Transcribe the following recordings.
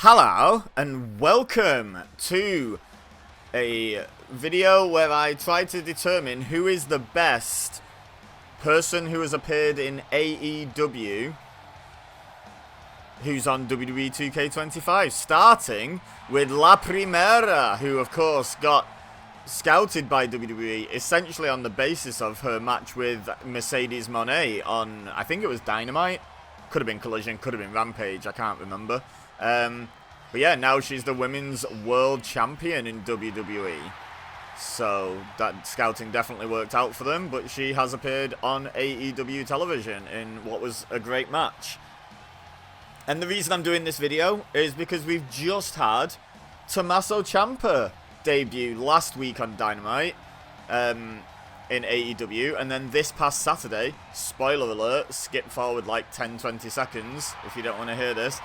Hello and welcome to a video where I try to determine who is the best person who has appeared in AEW who's on WWE 2K25, starting with La Primera, who of course got scouted by WWE essentially on the basis of her match with Mercedes Moné on, I think it was Dynamite, could have been Collision, could have been Rampage, I can't remember. But yeah, now she's the Women's World Champion in WWE. So that scouting definitely worked out for them, but she has appeared on AEW television in what was a great match. And the reason I'm doing this video is because we've just had Tommaso Ciampa debut last week on Dynamite in AEW, and then this past Saturday, spoiler alert, skip forward like 10-20 seconds if you don't want to hear this,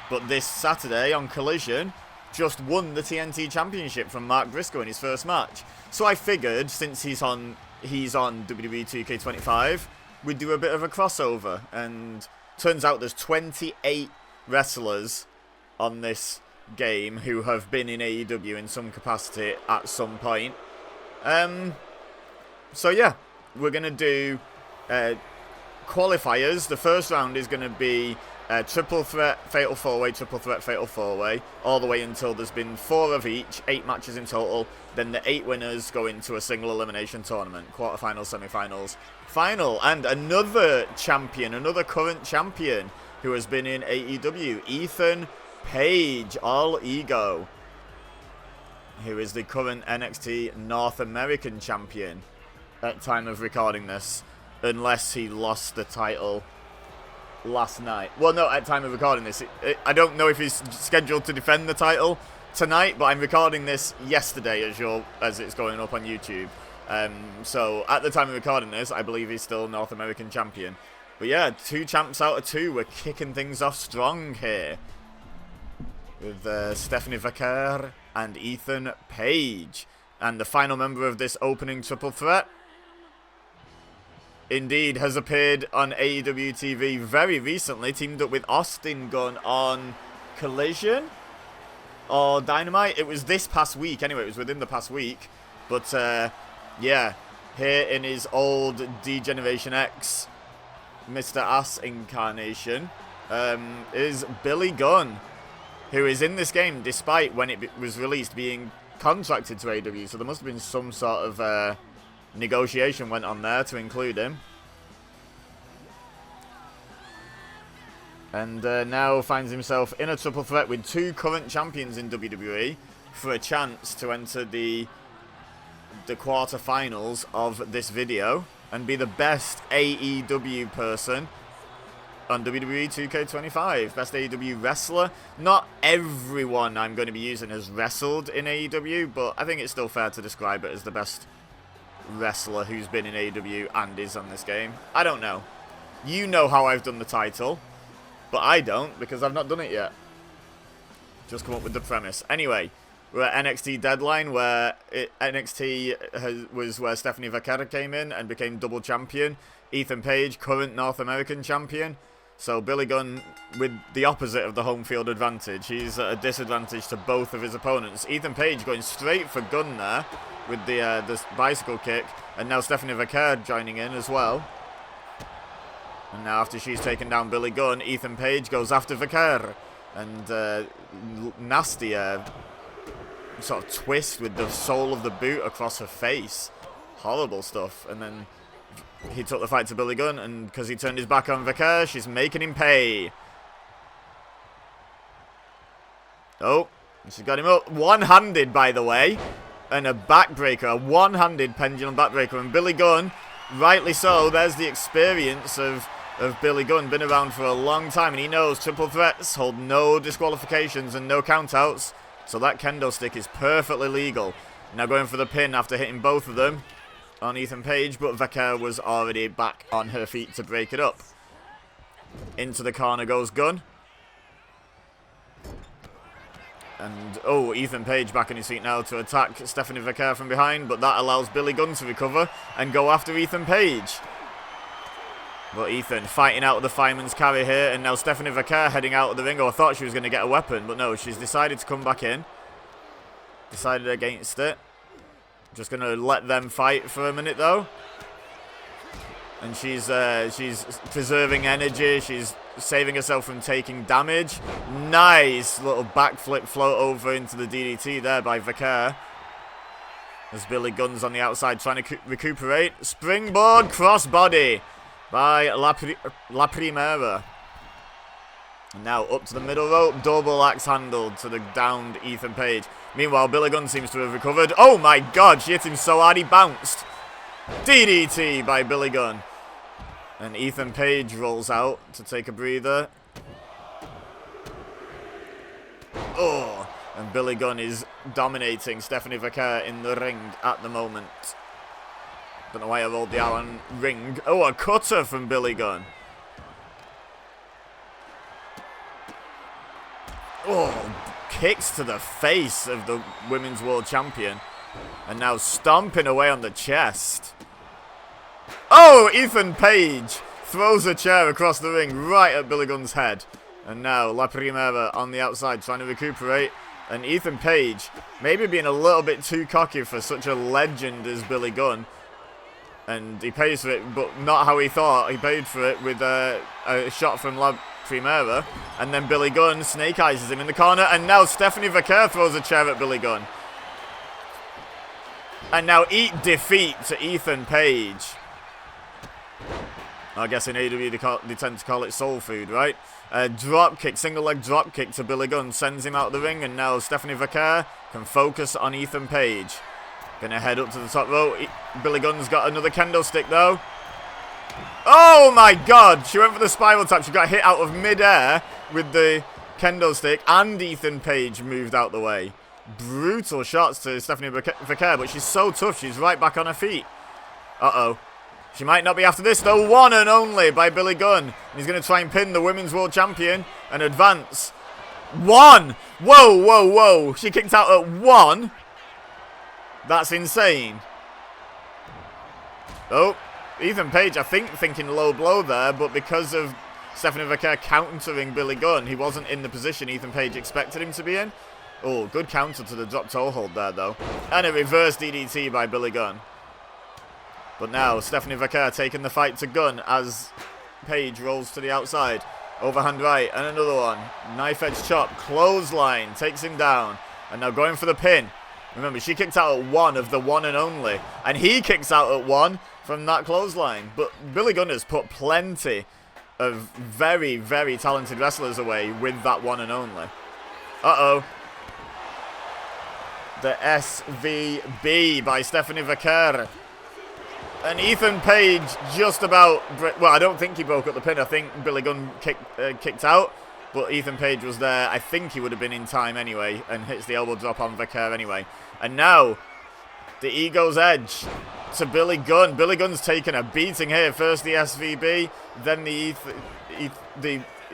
but this Saturday on Collision, just won the TNT Championship from Mark Briscoe in his first match. So I figured, since he's on WWE 2K25, we'd do a bit of a crossover. And turns out there's 28 wrestlers on this game who have been in AEW in some capacity at some point. So yeah, we're going to do qualifiers. The first round is going to be triple threat, fatal four-way, triple threat, fatal four-way, all the way until there's been 4 of each, 8 matches in total. Then the 8 winners go into a single elimination tournament, quarterfinals, semifinals, final. And another champion, another current champion who has been in AEW, Ethan Page, all ego, who is the current NXT North American champion at time of recording this, unless he lost the title last night. Well, no, at time of recording this, I don't know if he's scheduled to defend the title tonight, but I'm recording this yesterday as it's going up on YouTube. So at the time of recording this, I believe he's still North American champion. But yeah, 2 champs out of 2. We're kicking things off strong here with Stephanie Vaquer and Ethan Page. And the final member of this opening triple threat, indeed, has appeared on AEW TV very recently, teamed up with Austin Gunn on Collision or Dynamite. It was this past week, anyway, it was within the past week. But yeah, here in his old D-Generation X Mr. Ass incarnation is Billy Gunn, who is in this game despite when it was released being contracted to AEW. So there must have been some sort of negotiation went on there to include him. And now finds himself in a triple threat with 2 current champions in WWE for a chance to enter the quarterfinals of this video and be the best AEW person on WWE 2K25. Best AEW wrestler. Not everyone I'm going to be using has wrestled in AEW, but I think it's still fair to describe it as the best wrestler who's been in AEW and is on this game. I don't know. You know how I've done the title, but I don't because I've not done it yet. Just come up with the premise. Anyway, we're at NXT Deadline, where NXT was where Stephanie Vaquer came in and became double champion. Ethan Page, current North American champion. So Billy Gunn with the opposite of the home field advantage. He's at a disadvantage to both of his opponents. Ethan Page going straight for Gunn there with the bicycle kick, and now Stephanie Vaquer joining in as well. And now after she's taken down Billy Gunn, Ethan Page goes after Vaquer, and nasty sort of twist with the sole of the boot across her face. Horrible stuff. And then he took the fight to Billy Gunn, and because he turned his back on Vaquer, she's making him pay. Oh, she's got him up. One-handed, by the way. And a backbreaker, a one-handed pendulum backbreaker. And Billy Gunn, rightly so, there's the experience of Billy Gunn. Been around for a long time, and he knows triple threats hold no disqualifications and no countouts. So that kendo stick is perfectly legal. Now going for the pin after hitting both of them on Ethan Page, but Vaquer was already back on her feet to break it up. Into the corner goes Gunn. And, oh, Ethan Page back on his feet now to attack Stephanie Vaquer from behind, but that allows Billy Gunn to recover and go after Ethan Page. But Ethan fighting out of the fireman's carry here. And now Stephanie Vaquer heading out of the ring. Oh, I thought she was going to get a weapon. But no, she's decided to come back in. Decided against it. Just going to let them fight for a minute, though. And she's preserving energy. She's saving herself from taking damage. Nice little backflip float over into the DDT there by Vaquer. As Billy Gunn's on the outside trying to recuperate. Springboard crossbody by La Primera. And now up to the middle rope. Double axe handled to the downed Ethan Page. Meanwhile, Billy Gunn seems to have recovered. Oh my god, she hit him so hard he bounced. DDT by Billy Gunn. And Ethan Page rolls out to take a breather. Oh, and Billy Gunn is dominating Stephanie Vaquer in the ring at the moment. Don't know why I rolled the R on ring. Oh, a cutter from Billy Gunn. Oh, kicks to the face of the Women's World Champion. And now stomping away on the chest. Oh, Ethan Page throws a chair across the ring right at Billy Gunn's head. And now La Primera on the outside trying to recuperate. And Ethan Page maybe being a little bit too cocky for such a legend as Billy Gunn. And he pays for it, but not how he thought. He paid for it with a shot from La Primera. And then Billy Gunn snake eyes him in the corner. And now Stephanie Vaquer throws a chair at Billy Gunn. And now eat defeat to Ethan Page. I guess in AEW they tend to call it soul food, right? Drop kick, single leg drop kick to Billy Gunn sends him out of the ring, and now Stephanie Vaquer can focus on Ethan Page. Gonna head up to the top rope. Billy Gunn's got another kendo stick though. Oh my god! She went for the spiral tap. She got hit out of mid-air with the kendo stick, and Ethan Page moved out the way. Brutal shots to Stephanie Vaquer, but she's so tough. She's right back on her feet. Uh-oh. She might not be after this, though. One and only by Billy Gunn. And he's going to try and pin the Women's World Champion and advance. One! Whoa, whoa, whoa. She kicked out at one. That's insane. Oh, Ethan Page, I think, thinking low blow there, but because of Stephanie Vaquer countering Billy Gunn, he wasn't in the position Ethan Page expected him to be in. Oh, good counter to the drop toe hold there, though. And a reverse DDT by Billy Gunn. But now, Stephanie Vaquer taking the fight to Gunn as Page rolls to the outside. Overhand right, and another one. Knife edge chop, clothesline, takes him down. And now going for the pin. Remember, she kicked out at one of the one and only. And he kicks out at one from that clothesline. But Billy Gunn has put plenty of very, very talented wrestlers away with that one and only. Uh-oh. The SVB by Stephanie Vaquer. And Ethan Page just about... Well, I don't think he broke up the pin. I think Billy Gunn kicked out. But Ethan Page was there. I think he would have been in time anyway. And hits the elbow drop on Vaquer anyway. And now, the Ego's Edge to Billy Gunn. Billy Gunn's taken a beating here. First the SVB, then the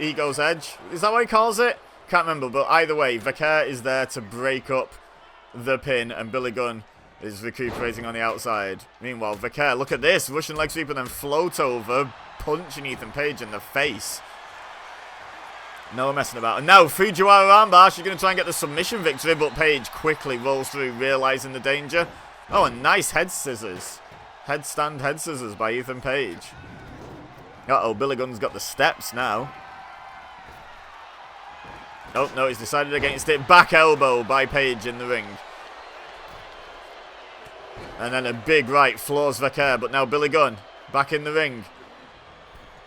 Ego's Edge. Is that what he calls it? Can't remember. But either way, Vaquer is there to break up the pin. And Billy Gunn is recuperating on the outside. Meanwhile, Vaquer, look at this. Russian leg sweep and then float over, punching Ethan Page in the face. No messing about. And now, Fujiwara armbar. She's going to try and get the submission victory, but Page quickly rolls through, realizing the danger. Oh, a nice head scissors. Headstand head scissors by Ethan Page. Uh-oh, Billy Gunn's got the steps now. Oh, no, he's decided against it. Back elbow by Page in the ring. And then a big right floors Vaquer, but now Billy Gunn back in the ring.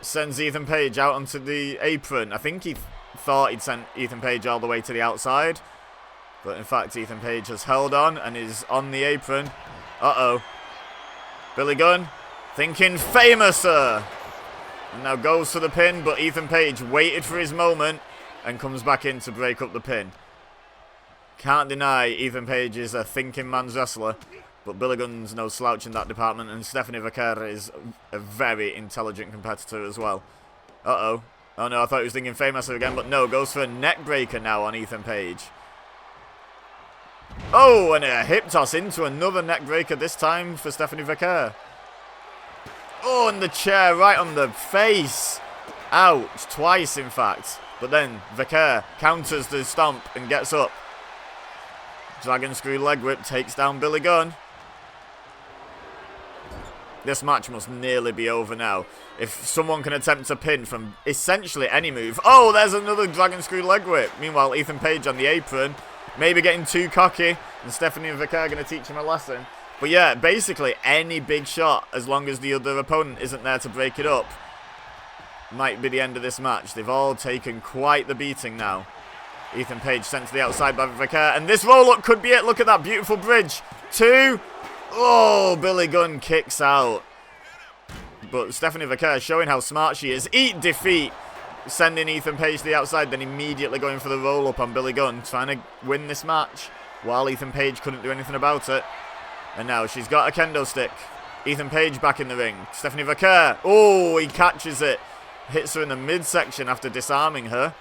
Sends Ethan Page out onto the apron. I think he thought he'd sent Ethan Page all the way to the outside. But in fact, Ethan Page has held on and is on the apron. Uh-oh. Billy Gunn thinking famouser. And now goes for the pin, but Ethan Page waited for his moment and comes back in to break up the pin. Can't deny Ethan Page is a thinking man's wrestler. But Billy Gunn's no slouch in that department, and Stephanie Vaquer is a very intelligent competitor as well. Uh-oh. Oh no, I thought he was thinking famous again, but no, goes for a neck breaker now on Ethan Page. Oh, and a hip toss into another neck breaker, this time for Stephanie Vaquer. Oh, and the chair right on the face. Ouch. Twice, in fact. But then Vaquer counters the stomp and gets up. Dragon Screw leg whip takes down Billy Gunn. This match must nearly be over now. If someone can attempt a pin from essentially any move. Oh, there's another Dragon Screw leg whip. Meanwhile, Ethan Page on the apron. Maybe getting too cocky. And Stephanie and Vaquer are going to teach him a lesson. But yeah, basically any big shot, as long as the other opponent isn't there to break it up, might be the end of this match. They've all taken quite the beating now. Ethan Page sent to the outside by Vaquer. And this roll-up could be it. Look at that beautiful bridge. 2. Oh, Billy Gunn kicks out. But Stephanie Vaquer showing how smart she is. Eat defeat. Sending Ethan Page to the outside, then immediately going for the roll-up on Billy Gunn. Trying to win this match while Ethan Page couldn't do anything about it. And now she's got a kendo stick. Ethan Page back in the ring. Stephanie Vaquer. Oh, he catches it. Hits her in the midsection after disarming her.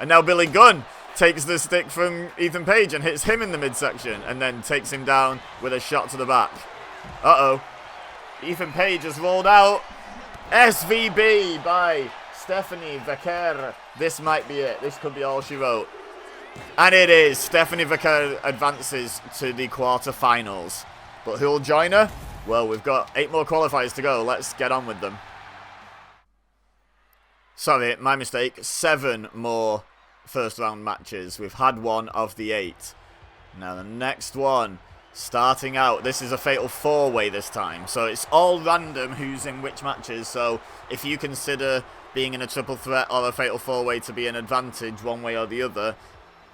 And now Billy Gunn takes the stick from Ethan Page and hits him in the midsection. And then takes him down with a shot to the back. Uh-oh. Ethan Page has rolled out. SVB by Stephanie Vaquer. This might be it. This could be all she wrote. And it is. Stephanie Vaquer advances to the quarterfinals. But who'll join her? Well, we've got 8 more qualifiers to go. Let's get on with them. Sorry, my mistake. 7 more first round matches. We've had 1 of the 8. Now the next one, starting out, this is a fatal 4-way this time. So it's all random who's in which matches. So if you consider being in a triple threat or a fatal 4-way to be an advantage one way or the other,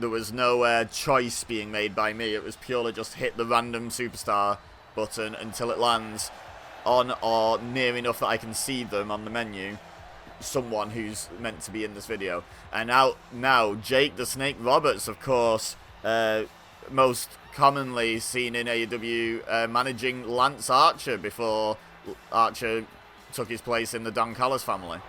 there was no choice being made by me. It was purely just hit the random superstar button until it lands on or near enough that I can see them on the menu. Someone who's meant to be in this video. And out now, Jake the Snake Roberts, of course, most commonly seen in AEW managing Lance Archer before Archer took his place in the Don Callis family.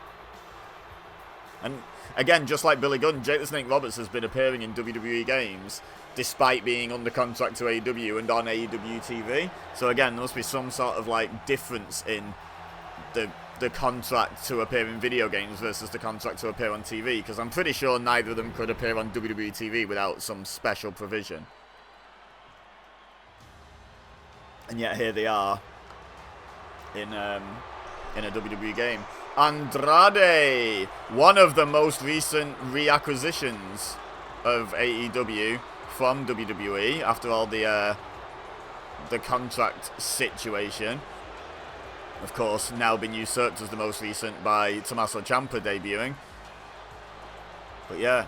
And again, just like Billy Gunn, Jake the Snake Roberts has been appearing in WWE games despite being under contract to AEW and on AEW TV. So again, there must be some sort of like difference in the contract to appear in video games versus the contract to appear on TV, because I'm pretty sure neither of them could appear on WWE TV without some special provision. And yet here they are in a WWE game. Andrade, one of the most recent reacquisitions of AEW from WWE after all the contract situation. Of course, now been usurped as the most recent by Tommaso Ciampa debuting. But yeah,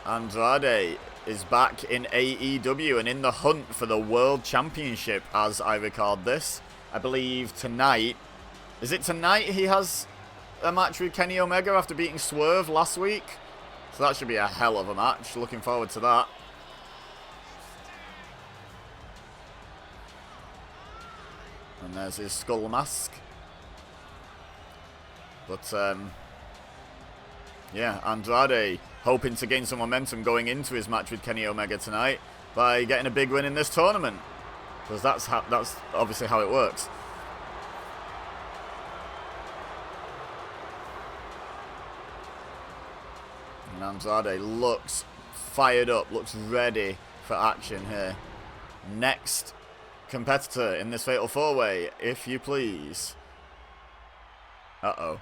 Andrade is back in AEW and in the hunt for the World Championship as I record this. I believe tonight, is it tonight he has a match with Kenny Omega after beating Swerve last week? So that should be a hell of a match. Looking forward to that. And there's his skull mask. But, yeah, Andrade hoping to gain some momentum going into his match with Kenny Omega tonight by getting a big win in this tournament. Because that's obviously how it works. And Andrade looks fired up, looks ready for action here. Next competitor in this fatal 4-way, if you please. Uh-oh.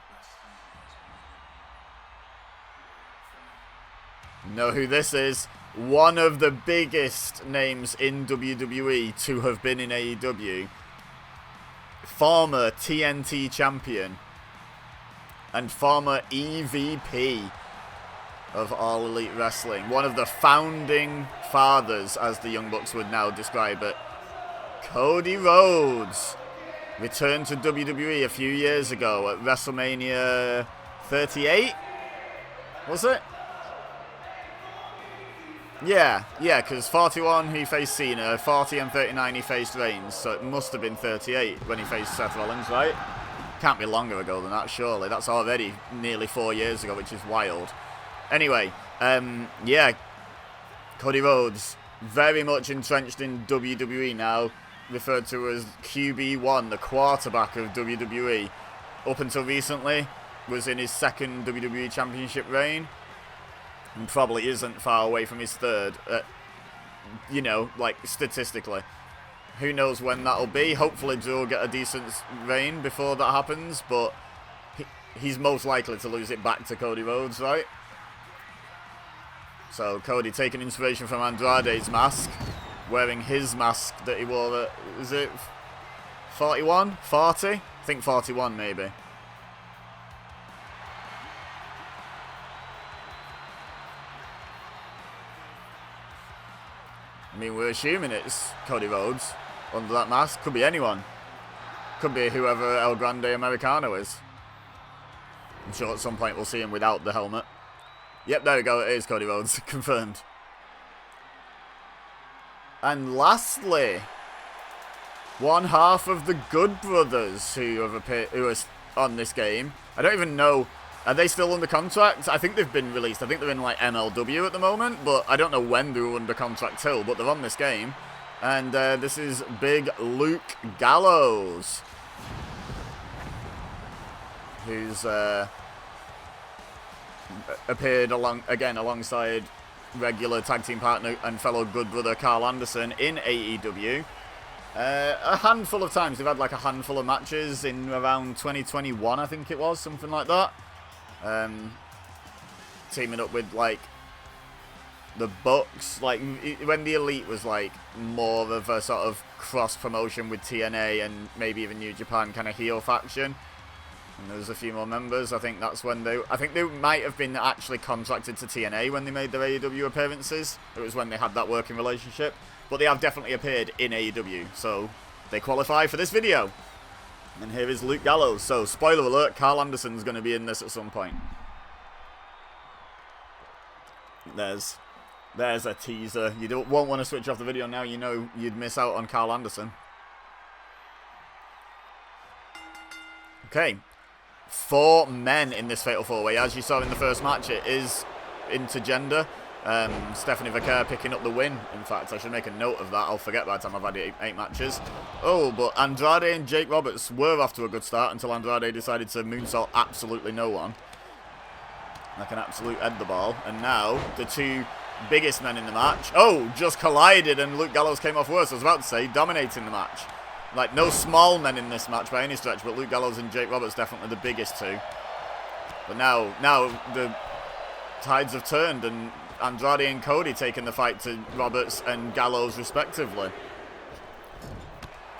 Know who this is? One of the biggest names in WWE to have been in AEW. Former TNT champion and former EVP of All Elite Wrestling. One of the founding fathers, as the Young Bucks would now describe it. Cody Rhodes returned to WWE a few years ago at WrestleMania 38? Was it? Yeah, because 41 he faced Cena, 40 and 39 he faced Reigns, so it must have been 38 when he faced Seth Rollins, right? Can't be longer ago than that, surely. That's already nearly 4 years ago, which is wild. Anyway, yeah, Cody Rhodes, very much entrenched in WWE now, referred to as QB1, the quarterback of WWE. up until recently, was in his second WWE Championship reign. And probably isn't far away from his third, you know, like, statistically. Who knows when that'll be. Hopefully Drew will get a decent reign before that happens, but he's most likely to lose it back to Cody Rhodes, right? So Cody taking inspiration from Andrade's mask, wearing his mask that he wore at, is it 41? 40? I think 41 maybe. I mean, we're assuming it's Cody Rhodes under that mask. Could be anyone. Could be whoever El Grande Americano is. I'm sure at some point we'll see him without the helmet. Yep, there we go. It is Cody Rhodes. Confirmed. And lastly, one half of the Good Brothers who have appeared, who are on this game. I don't even know. Are they still under contract? I think they've been released. I think they're in like MLW at the moment, but I don't know when they were under contract till, but they're on this game. And this is Big Luke Gallows, who's appeared alongside regular tag team partner and fellow Good Brother Carl Anderson in AEW. A handful of times. They've had like a handful of matches in around 2021, I think it was, something like that. Teaming up with like the Bucks, like when the Elite was like more of a sort of cross promotion with TNA and maybe even New Japan kind of heel faction. And there's a few more members. I think that's when I think they might have been actually contracted to TNA when they made their AEW appearances. It was when they had that working relationship. But they have definitely appeared in AEW, so they qualify for this video. And here is Luke Gallows. So, spoiler alert, Carl Anderson's going to be in this at some point. There's a teaser. You won't want to switch off the video now. You know you'd miss out on Carl Anderson. Okay. 4 men in this Fatal 4-Way. As you saw in the first match, it is intergender. Stephanie Vaquer picking up the win. In fact, I should make a note of that. I'll forget by the time I've had 8 matches. Oh, but Andrade and Jake Roberts were off to a good start until Andrade decided to moonsault absolutely no one. Like an absolute head the ball. And now, the 2 biggest men in the match. Oh, just collided and Luke Gallows came off worse. I was about to say, dominating the match. Like, no small men in this match by any stretch, but Luke Gallows and Jake Roberts definitely the biggest 2. But now the tides have turned and Andrade and Cody taking the fight to Roberts and Gallows respectively.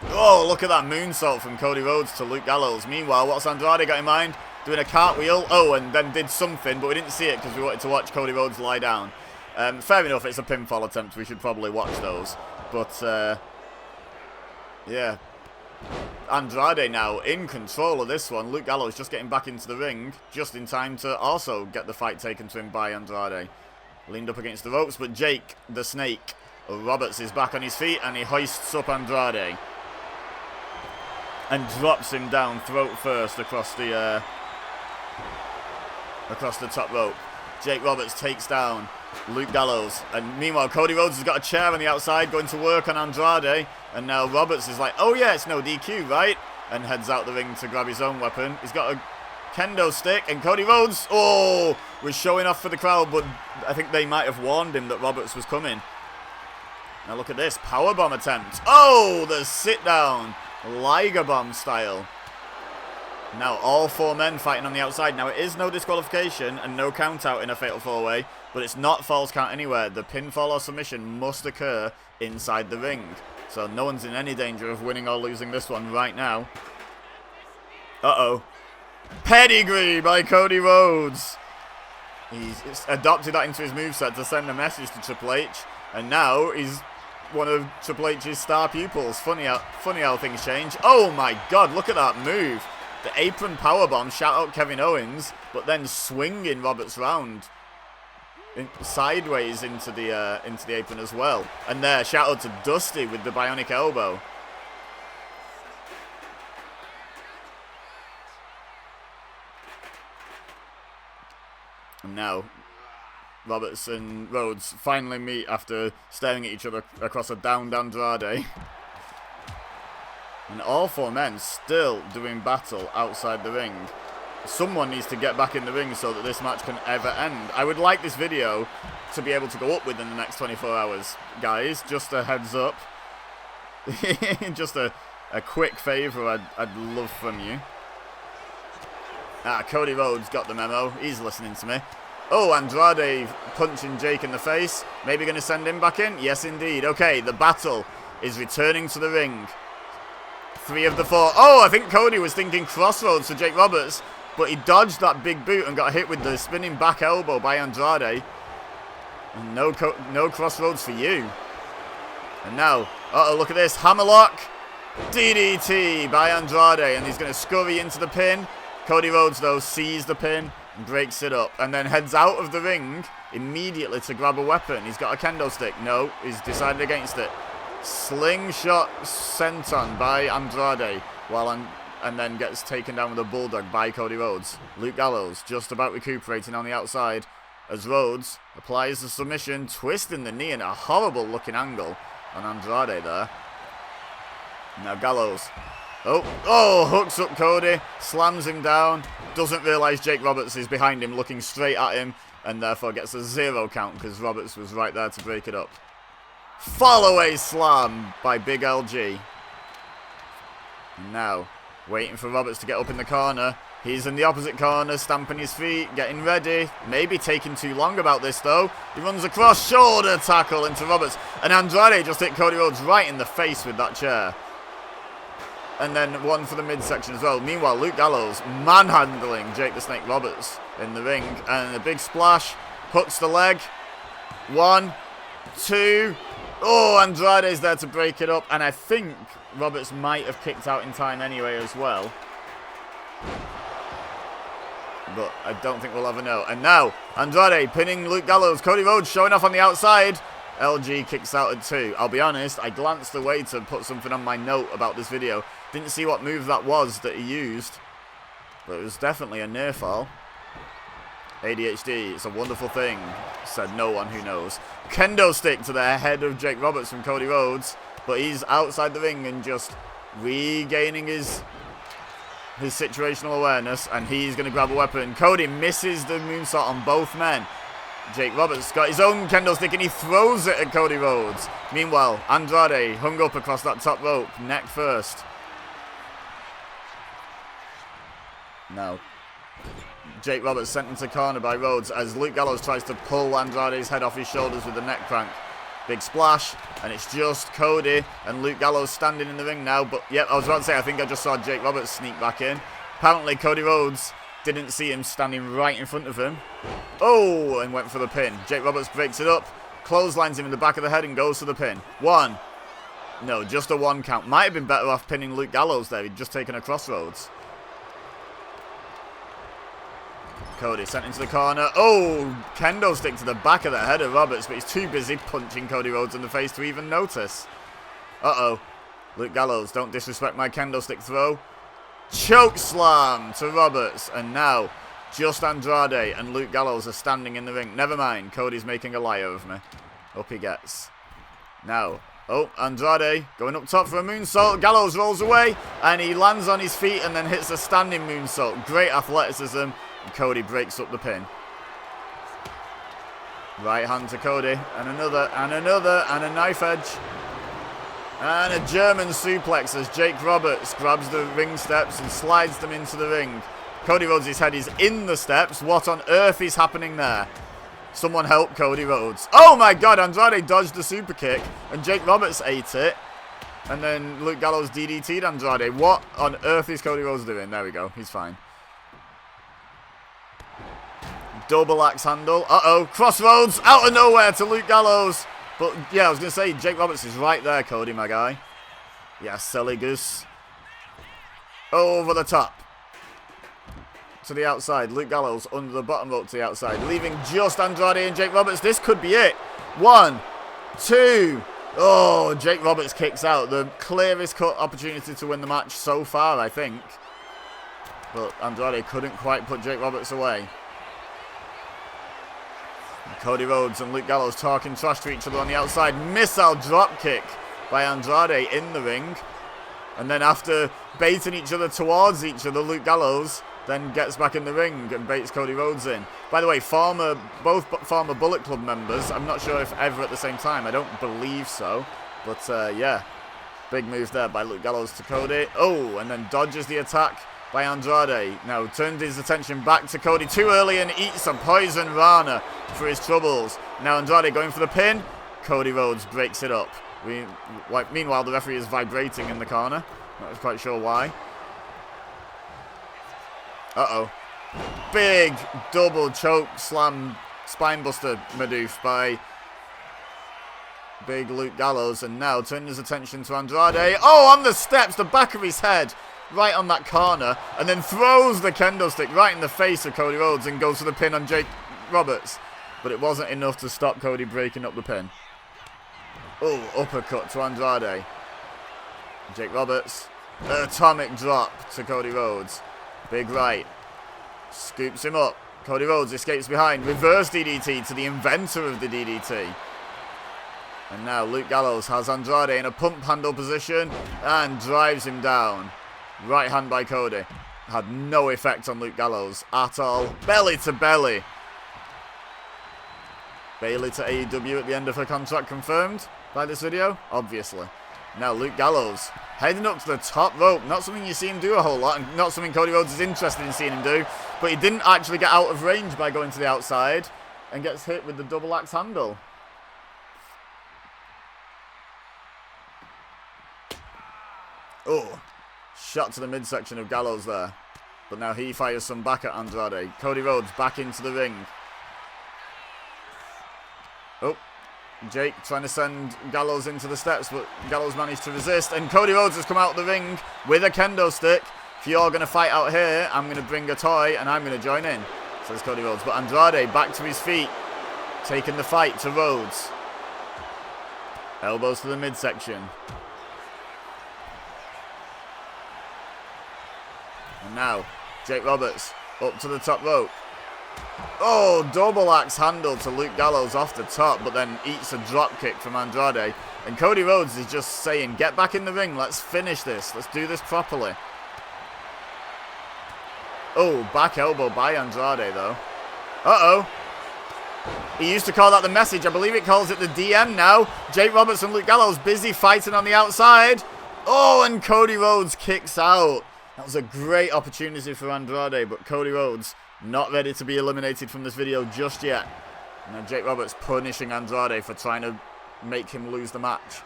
Oh, look at that moonsault from Cody Rhodes to Luke Gallows. Meanwhile, what's Andrade got in mind? Doing a cartwheel. Oh, and then did something, but we didn't see it because we wanted to watch Cody Rhodes lie down. Fair enough, it's a pinfall attempt. We should probably watch those. But, yeah. Andrade now in control of this one. Luke Gallows just getting back into the ring just in time to also get the fight taken to him by Andrade. Leaned up against the ropes, but Jake, the Snake, Roberts is back on his feet and he hoists up Andrade. And drops him down throat first across the top rope. Jake Roberts takes down Luke Gallows. And meanwhile, Cody Rhodes has got a chair on the outside going to work on Andrade. And now Roberts is like, oh yeah, it's no DQ, right? And heads out the ring to grab his own weapon. He's got a kendo stick, and Cody Rhodes, oh, was showing off for the crowd, but I think they might have warned him that Roberts was coming. Now look at this, powerbomb attempt. Oh, the sit down, Liger bomb style. Now all 4 men fighting on the outside. Now it is no disqualification and no count out in a Fatal 4-Way, but it's not false count anywhere. The pinfall or submission must occur inside the ring. So no one's in any danger of winning or losing this one right now. Uh-oh. Pedigree by Cody Rhodes. He's adopted that into his moveset to send a message to Triple H. And now he's one of Triple H's star pupils. Funny how things change. Oh my god, look at that move. The apron powerbomb, shout out Kevin Owens, but then swinging Roberts round sideways into the apron as well. And there, shout out to Dusty with the bionic elbow. And now, Roberts and Rhodes finally meet after staring at each other across a downed Andrade. And all 4 men still doing battle outside the ring. Someone needs to get back in the ring so that this match can ever end. I would like this video to be able to go up within the next 24 hours, guys. Just a heads up. Just a quick favour I'd love from you. Cody Rhodes got the memo. He's listening to me. Oh, Andrade punching Jake in the face. Maybe going to send him back in? Yes, indeed. Okay, the battle is returning to the ring. 3 of the 4. Oh, I think Cody was thinking crossroads for Jake Roberts, but he dodged that big boot and got hit with the spinning back elbow by Andrade. And no crossroads for you. And now, uh-oh, look at this. Hammerlock. DDT by Andrade, and he's going to scurry into the pin. Cody Rhodes, though, sees the pin and breaks it up, and then heads out of the ring immediately to grab a weapon. He's got a kendo stick. No, he's decided against it. Slingshot senton by Andrade, and then gets taken down with a bulldog by Cody Rhodes. Luke Gallows just about recuperating on the outside as Rhodes applies the submission, twisting the knee in a horrible looking angle on Andrade there. Now Gallows. Oh, hooks up Cody, slams him down, doesn't realise Jake Roberts is behind him looking straight at him, and therefore gets a 0 count because Roberts was right there to break it up. Fall-away slam by Big LG. Now, waiting for Roberts to get up in the corner. He's in the opposite corner, stamping his feet, getting ready. Maybe taking too long about this, though. He runs across, shoulder tackle into Roberts. And Andrade just hit Cody Rhodes right in the face with that chair. And then one for the midsection as well. Meanwhile, Luke Gallows manhandling Jake the Snake Roberts in the ring. And a big splash, hooks the leg. 1, 2... Oh, Andrade's there to break it up, and I think Roberts might have kicked out in time anyway as well. But I don't think we'll ever know. And now, Andrade pinning Luke Gallows. Cody Rhodes showing off on the outside. LG kicks out at 2. I'll be honest, I glanced away to put something on my note about this video. Didn't see what move that was that he used. But it was definitely a near fall. ADHD, it's a wonderful thing, said no one who knows. Kendo stick to the head of Jake Roberts from Cody Rhodes, but he's outside the ring and just regaining his situational awareness, and he's going to grab a weapon. Cody misses the moonsault on both men. Jake Roberts got his own kendo stick and he throws it at Cody Rhodes. Meanwhile, Andrade hung up across that top rope, neck first. Now, Jake Roberts sent into corner by Rhodes as Luke Gallows tries to pull Andrade's head off his shoulders with the neck crank. Big splash, and it's just Cody and Luke Gallows standing in the ring now. But, yep, I was about to say, I think I just saw Jake Roberts sneak back in. Apparently, Cody Rhodes didn't see him standing right in front of him. Oh, and went for the pin. Jake Roberts breaks it up, clotheslines him in the back of the head and goes for the pin. 1. No, just a 1 count. Might have been better off pinning Luke Gallows there. He'd just taken a crossroads. Cody sent into the corner. Oh, kendo stick to the back of the head of Roberts, but he's too busy punching Cody Rhodes in the face to even notice. Uh-oh. Luke Gallows, don't disrespect my kendo stick throw. Choke slam to Roberts. And now, just Andrade and Luke Gallows are standing in the ring. Never mind, Cody's making a liar of me. Up he gets. Now, oh, Andrade going up top for a moonsault. Gallows rolls away, and he lands on his feet and then hits a standing moonsault. Great athleticism. And Cody breaks up the pin. Right hand to Cody. And another, and another, and a knife edge. And a German suplex as Jake Roberts grabs the ring steps and slides them into the ring. Cody Rhodes' head is in the steps. What on earth is happening there? Someone help Cody Rhodes. Oh my god, Andrade dodged the super kick. And Jake Roberts ate it. And then Luke Gallows DDT'd Andrade. What on earth is Cody Rhodes doing? There we go. He's fine. Double axe handle. Uh-oh. Crossroads out of nowhere to Luke Gallows. But, yeah, I was going to say, Jake Roberts is right there, Cody, my guy. Yeah, silly goose. Over the top. To the outside. Luke Gallows under the bottom rope to the outside. Leaving just Andrade and Jake Roberts. This could be it. 1, 2. Oh, Jake Roberts kicks out. The clearest cut opportunity to win the match so far, I think. But Andrade couldn't quite put Jake Roberts away. Cody Rhodes and Luke Gallows talking trash to each other on the outside. Missile drop kick by Andrade in the ring. And then after baiting each other towards each other, Luke Gallows then gets back in the ring and baits Cody Rhodes in. By the way, both former Bullet Club members. I'm not sure if ever at the same time. I don't believe so. But yeah, big move there by Luke Gallows to Cody. Oh, and then dodges the attack by Andrade. Now turns his attention back to Cody too early and eats a poison Rana for his troubles. Now Andrade going for the pin. Cody Rhodes breaks it up. Meanwhile, the referee is vibrating in the corner. Not quite sure why. Uh-oh. Big double choke slam spinebuster Madoof by big Luke Gallows. And now turning his attention to Andrade. Oh, on the steps, the back of his head. Right on that corner. And then throws the kendo stick right in the face of Cody Rhodes and goes for the pin on Jake Roberts. But it wasn't enough to stop Cody breaking up the pin. Oh, uppercut to Andrade. Jake Roberts. Atomic drop to Cody Rhodes. Big right. Scoops him up. Cody Rhodes escapes behind. Reverse DDT to the inventor of the DDT. And now Luke Gallows has Andrade in a pump handle position and drives him down. Right hand by Cody. Had no effect on Luke Gallows at all. Belly to belly. Bayley to AEW at the end of her contract confirmed by this video, obviously. Now Luke Gallows heading up to the top rope. Not something you see him do a whole lot, and not something Cody Rhodes is interested in seeing him do. But he didn't actually get out of range by going to the outside and gets hit with the double axe handle. Oh, shot to the midsection of Gallows there. But now he fires some back at Andrade. Cody Rhodes back into the ring. Oh, Jake trying to send Gallows into the steps, but Gallows managed to resist. And Cody Rhodes has come out of the ring with a kendo stick. If you're going to fight out here, I'm going to bring a toy and I'm going to join in, says Cody Rhodes. But Andrade back to his feet, taking the fight to Rhodes. Elbows to the midsection. And now, Jake Roberts up to the top rope. Oh, double axe handle to Luke Gallows off the top, but then eats a drop kick from Andrade. And Cody Rhodes is just saying, get back in the ring, let's finish this, let's do this properly. Oh, back elbow by Andrade though. Uh-oh. He used to call that the message, I believe it calls it the DM now. Jake Roberts and Luke Gallows busy fighting on the outside. Oh, and Cody Rhodes kicks out. That was a great opportunity for Andrade, but Cody Rhodes not ready to be eliminated from this video just yet. And now Jake Roberts punishing Andrade for trying to make him lose the match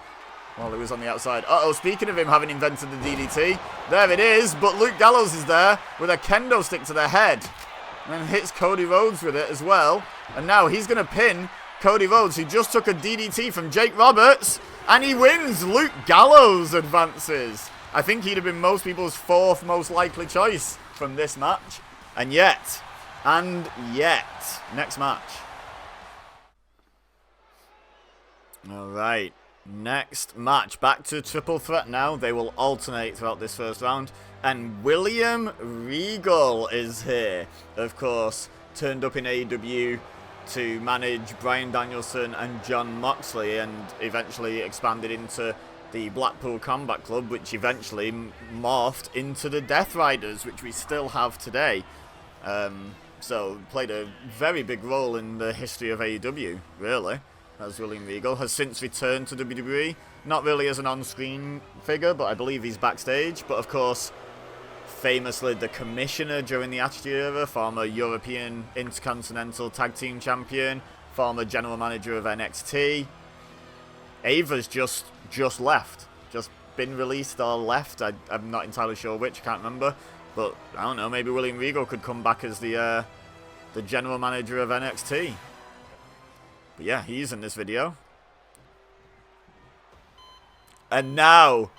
while he was on the outside. Uh-oh, speaking of him having invented the DDT, there it is, but Luke Gallows is there with a kendo stick to the head. And then hits Cody Rhodes with it as well. And now he's going to pin Cody Rhodes, who just took a DDT from Jake Roberts. And he wins! Luke Gallows advances. I think he'd have been most people's fourth most likely choice from this match. And yet, next match. Alright, next match. Back to triple threat now. They will alternate throughout this first round. And William Regal is here. Of course, turned up in AEW to manage Bryan Danielson and Jon Moxley, and eventually expanded into the Blackpool Combat Club, which eventually morphed into the Death Riders, which we still have today. So played a very big role in the history of AEW, really, as William Regal. Has since returned to WWE, not really as an on-screen figure, but I believe he's backstage. But of course, famously the Commissioner during the Attitude Era, former European Intercontinental Tag Team Champion, former General Manager of NXT. Ava's just left, just been released or left. I'm not entirely sure which, I can't remember. But, I don't know, maybe William Regal could come back as the general manager of NXT. But yeah, he's in this video. And now,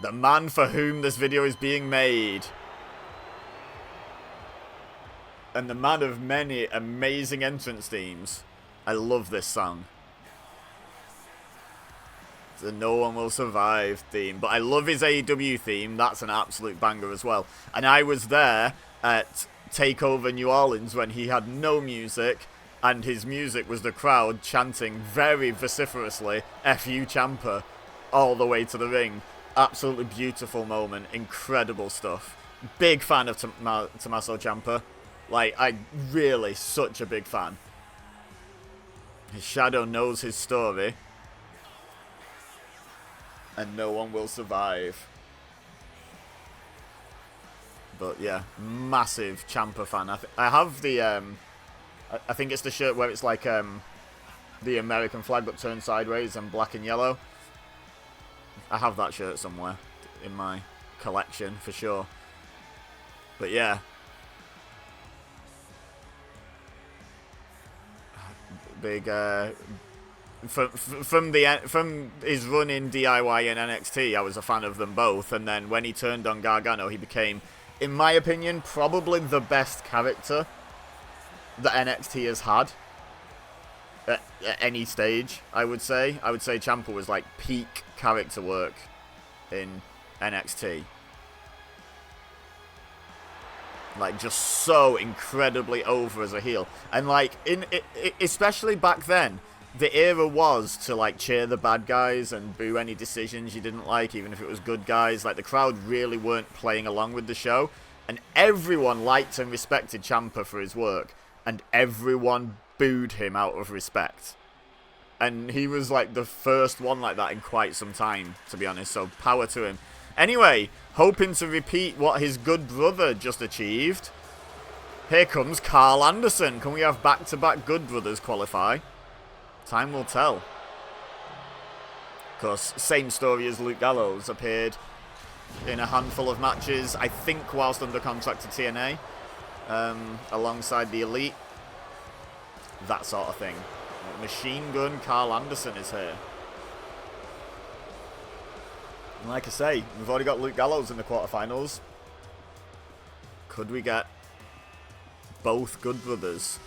the man for whom this video is being made. And the man of many amazing entrance themes. I love this song. The No One Will Survive theme, but I love his AEW theme. That's an absolute banger as well. And I was there at TakeOver New Orleans when he had no music, and his music was the crowd chanting very vociferously "F you Ciampa" all the way to the ring. Absolutely beautiful moment. Incredible stuff. Big fan of Tommaso Ciampa. Like, really such a big fan. His shadow knows his story. And no one will survive. But yeah, massive Ciampa fan. I have the, I think it's the shirt where it's like the American flag but turned sideways and black and yellow. I have that shirt somewhere in my collection for sure. But yeah. Big, from his run in DIY and NXT, I was a fan of them both. And then when he turned on Gargano, he became, in my opinion, probably the best character that NXT has had at any stage, I would say. I would say Ciampa was like peak character work in NXT. Like, just so incredibly over as a heel. And like, especially back then, the era was to like cheer the bad guys and boo any decisions you didn't like, even if it was good guys. Like, the crowd really weren't playing along with the show. And everyone liked and respected Ciampa for his work. And everyone booed him out of respect. And he was like the first one like that in quite some time, to be honest. So power to him. Anyway, hoping to repeat what his good brother just achieved. Here comes Carl Anderson. Can we have back-to-back good brothers qualify? Time will tell. Of course, same story as Luke Gallows. Appeared in a handful of matches, I think whilst under contract to TNA. Alongside the Elite. That sort of thing. Machine Gun Carl Anderson is here. And like I say, we've already got Luke Gallows in the quarterfinals. Could we get both good brothers?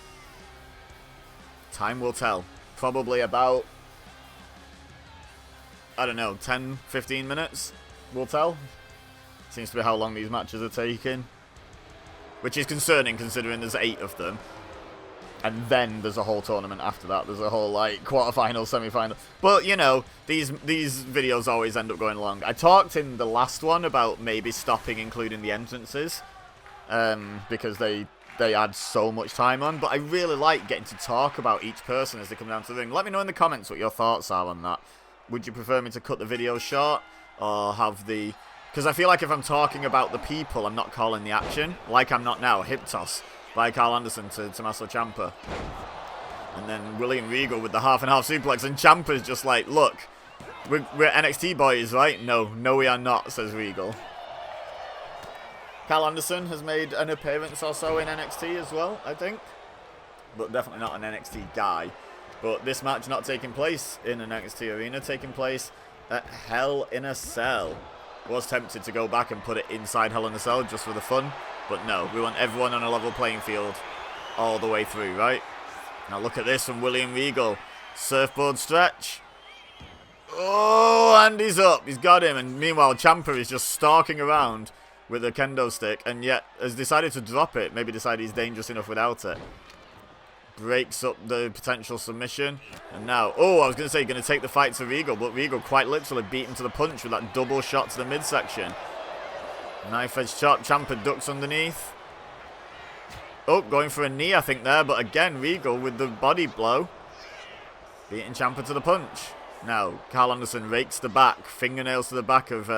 Time will tell. Probably about, I don't know, 10, 15 minutes will tell. Seems to be how long these matches are taking. Which is concerning considering there's 8 of them. And then there's a whole tournament after that. There's a whole, like, quarterfinal, semi-final. But, you know, these videos always end up going long. I talked in the last one about maybe stopping including the entrances. Because they add so much time on. But I really like getting to talk about each person as they come down to the ring. Let me know in the comments what your thoughts are on that. Would you prefer me to cut the video short? Or have the... Because I feel like if I'm talking about the people, I'm not calling the action. Like I'm not now. Hip toss by Carl Anderson to Tommaso Ciampa. And then William Regal with the half-and-half suplex. And Ciampa's just like, look, we're NXT boys, right? No, we are not, says Regal. Carl Anderson has made an appearance or so in NXT as well, I think. But definitely not an NXT guy. But this match not taking place in an NXT arena, taking place at Hell in a Cell. Was tempted to go back and put it inside Hell in a Cell just for the fun. But no, we want everyone on a level playing field all the way through, right? Now look at this from William Regal. Surfboard stretch. Oh, and he's up. He's got him. And meanwhile, Ciampa is just stalking around with a kendo stick. And yet has decided to drop it. Maybe decided he's dangerous enough without it. Breaks up the potential submission. And now, oh, I was going to say going to take the fight to Regal. But Regal quite literally beat him to the punch with that double shot to the midsection. Knife edge chop, Ciampa ducks underneath. Oh, going for a knee, I think, there. But again, Regal with the body blow. Beating Ciampa to the punch. Now, Carl Anderson rakes the back. Fingernails to the back of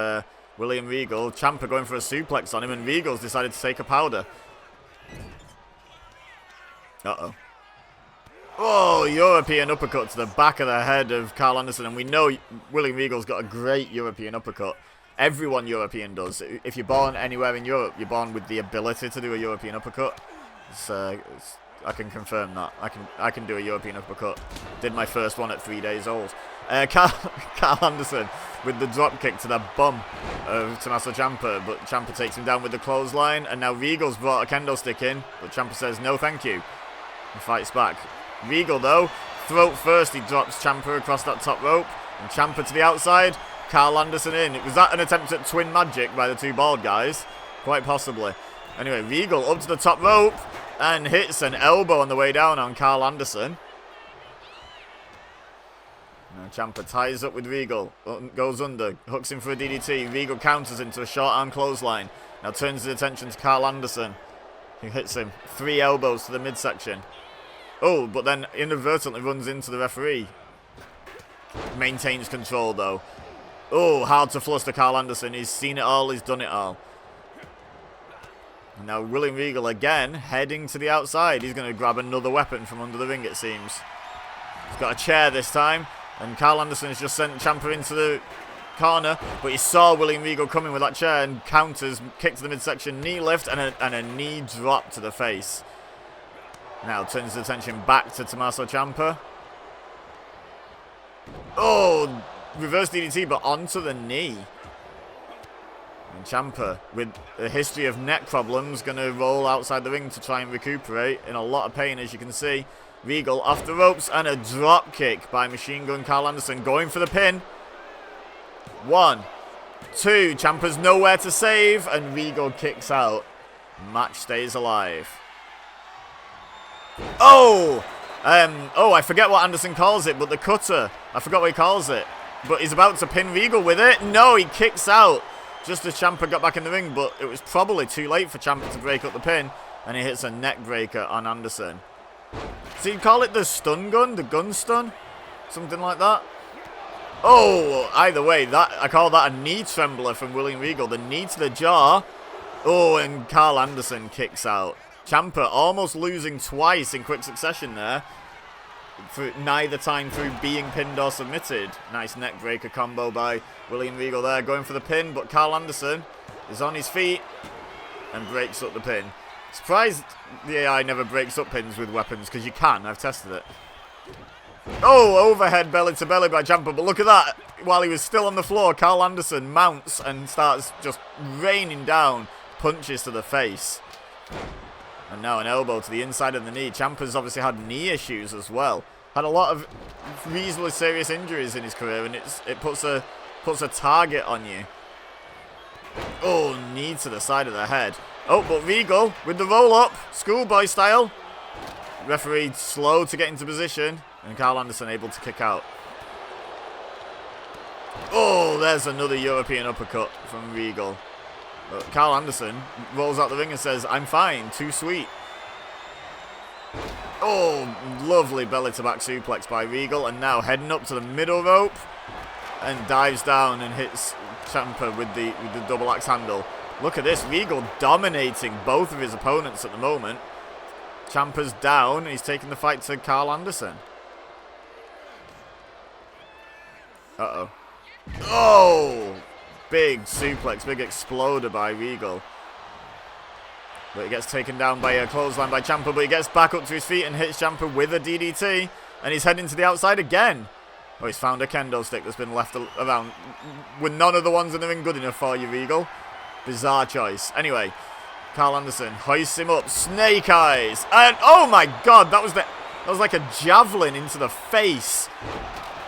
William Regal. Ciampa going for a suplex on him. And Regal's decided to take a powder. Uh-oh. Oh, European uppercut to the back of the head of Carl Anderson. And we know William Regal's got a great European uppercut. Everyone European does. If you're born anywhere in Europe, you're born with the ability to do a European uppercut. I can confirm that. I can do a European uppercut. Did my first one at 3 days old. Carl Anderson with the drop kick to the bum of Tommaso Ciampa, but Ciampa takes him down with the clothesline, and now Regal's brought a kendo stick in, but Ciampa says no thank you and fights back. Regal though, throat first, he drops Ciampa across that top rope, and Ciampa to the outside. Carl Anderson in. Was that an attempt at twin magic by the two bald guys? Quite possibly. Anyway, Regal up to the top rope and hits an elbow on the way down on Carl Anderson. Now And Ciampa ties up with Regal, goes under, hooks him for a DDT. Regal counters into a short arm clothesline. Now turns his attention to Carl Anderson, who hits him 3 elbows to the midsection. Oh, but then inadvertently runs into the referee. Maintains control though. Oh, hard to fluster Carl Anderson. He's seen it all, he's done it all. And now William Regal again, heading to the outside. He's going to grab another weapon from under the ring, it seems. He's got a chair this time. And Carl Anderson has just sent Ciampa into the corner. But he saw William Regal coming with that chair and counters, kick to the midsection, knee lift, and a knee drop to the face. Now turns his attention back to Tommaso Ciampa. Oh, reverse DDT, but onto the knee. And Ciampa, with a history of neck problems, going to roll outside the ring to try and recuperate. In a lot of pain, as you can see. Regal off the ropes and a drop kick by Machine Gun Carl Anderson. Going for the pin. 1, 2. Ciampa's nowhere to save. And Regal kicks out. Match stays alive. Oh! I forget what Anderson calls it, but the cutter. I forgot what he calls it. But he's about to pin Regal with it. No, he kicks out. Just as Ciampa got back in the ring, but it was probably too late for Ciampa to break up the pin. And he hits a neck breaker on Anderson. So you call it the stun gun? The gun stun? Something like that? Oh, either way, I call that a knee trembler from William Regal. The knee to the jaw. Oh, and Carl Anderson kicks out. Ciampa almost losing twice in quick succession there. For neither time through being pinned or submitted. Nice neck breaker combo by William Regal there. Going for the pin, but Carl Anderson is on his feet and breaks up the pin. Surprised the AI never breaks up pins with weapons, because you can. I've tested it. Oh, overhead belly to belly by Ciampa, but look at that. While he was still on the floor, Carl Anderson mounts and starts just raining down punches to the face. And now an elbow to the inside of the knee. Ciampa's obviously had knee issues as well. Had a lot of reasonably serious injuries in his career, and it puts a target on you. Oh, knee to the side of the head. Oh, but Regal with the roll-up, schoolboy style. Referee slow to get into position, and Carl Anderson able to kick out. Oh, there's another European uppercut from Regal. But Carl Anderson rolls out the ring and says, "I'm fine, too sweet." Oh, lovely belly-to-back suplex by Regal, and now heading up to the middle rope, and dives down and hits Ciampa with the double axe handle. Look at this, Regal dominating both of his opponents at the moment. Ciampa's down, he's taking the fight to Carl Anderson. Uh-oh. Oh! Big suplex, big exploder by Regal. But he gets taken down by a clothesline by Ciampa, but he gets back up to his feet and hits Ciampa with a DDT. And he's heading to the outside again. Oh, he's found a kendo stick that's been left around. Were none of the ones in the ring good enough for you, Regal? Bizarre choice. Anyway, Carl Anderson hoists him up. Snake eyes. And oh my god, that was like a javelin into the face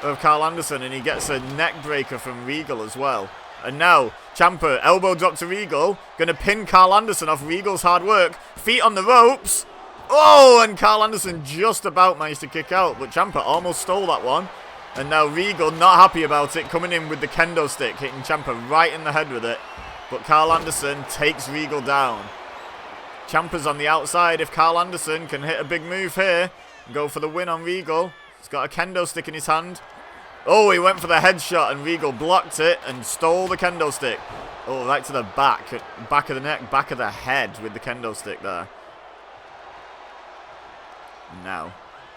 of Carl Anderson. And he gets a neck breaker from Regal as well. And now, Ciampa, elbow drop to Regal. Going to pin Carl Anderson off Regal's hard work. Feet on the ropes. Oh, and Carl Anderson just about managed to kick out. But Ciampa almost stole that one. And now Regal, not happy about it, coming in with the kendo stick. Hitting Ciampa right in the head with it. But Carl Anderson takes Regal down. Ciampa's on the outside. If Carl Anderson can hit a big move here and go for the win on Regal. He's got a kendo stick in his hand. Oh, he went for the headshot and Regal blocked it and stole the kendo stick. Oh, right to the back of the neck, back of the head with the kendo stick there. Now,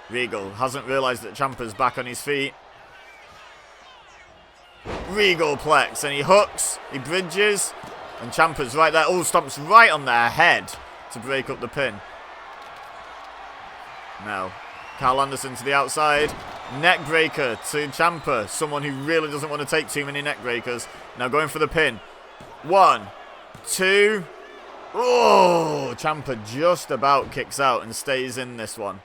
Regal hasn't realised that Ciampa's back on his feet. Regal plex, and he hooks, he bridges, and Ciampa's right there. Oh, stomps right on their head to break up the pin. Now, Carl Anderson to the outside. Neck breaker to Ciampa, someone who really doesn't want to take too many neck breakers. Now going for the pin. 1, 2. Oh, Ciampa just about kicks out and stays in this one.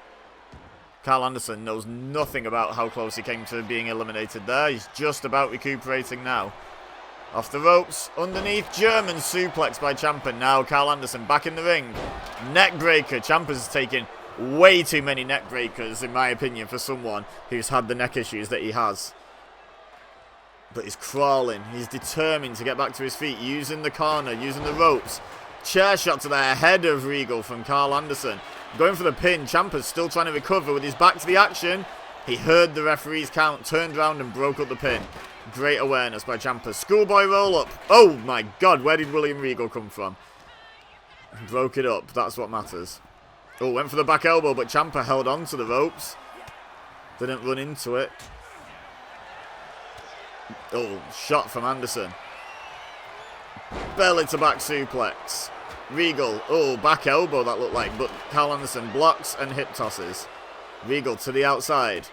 Carl Anderson knows nothing about how close he came to being eliminated there. He's just about recuperating now. Off the ropes, underneath, German suplex by Ciampa. Now Carl Anderson back in the ring. Neck breaker. Ciampa's taking way too many neck breakers, in my opinion, for someone who's had the neck issues that he has. But he's crawling. He's determined to get back to his feet, using the corner, using the ropes. Chair shot to the head of Regal from Carl Anderson. Going for the pin. Ciampa's still trying to recover with his back to the action. He heard the referee's count, turned around and broke up the pin. Great awareness by Ciampa. Schoolboy roll up. Oh my god, where did William Regal come from? Broke it up. That's what matters. Oh, went for the back elbow, but Ciampa held on to the ropes. Didn't run into it. Oh, shot from Anderson. Belly to back suplex. Regal. Oh, back elbow that looked like. But Carl Anderson blocks and hip tosses. Regal to the outside.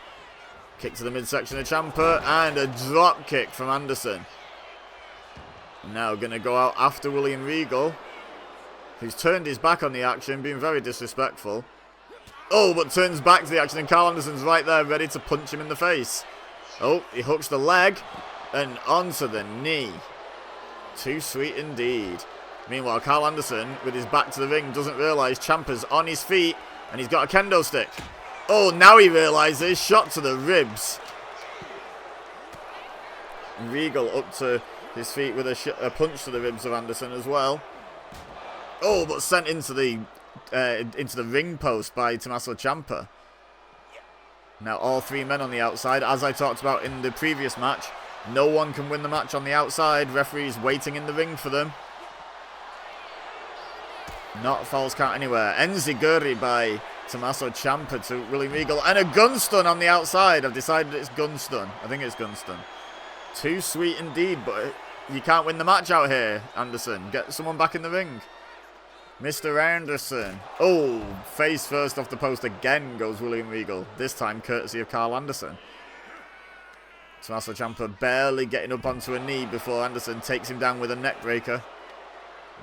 Kick to the midsection of Ciampa. And a drop kick from Anderson. Now going to go out after William Regal, who's turned his back on the action, being very disrespectful. Oh, but turns back to the action, and Carl Anderson's right there, ready to punch him in the face. Oh, he hooks the leg, and onto the knee. Too sweet indeed. Meanwhile, Carl Anderson, with his back to the ring, doesn't realise Ciampa's on his feet, and he's got a kendo stick. Oh, now he realises, shot to the ribs. And Regal up to his feet with a punch to the ribs of Anderson as well. Oh, but sent into the ring post by Tommaso Ciampa. Now all three men on the outside, as I talked about in the previous match. No one can win the match on the outside. Referees waiting in the ring for them. Not false count anywhere. Enziguri by Tommaso Ciampa to William Regal. And a gun stun on the outside. I've decided it's gun stun. I think it's gun stun. Too sweet indeed, but you can't win the match out here, Anderson. Get someone back in the ring. Mr. Anderson. Oh, face first off the post again goes William Regal. This time courtesy of Carl Anderson. Tommaso Ciampa barely getting up onto a knee before Anderson takes him down with a neck breaker.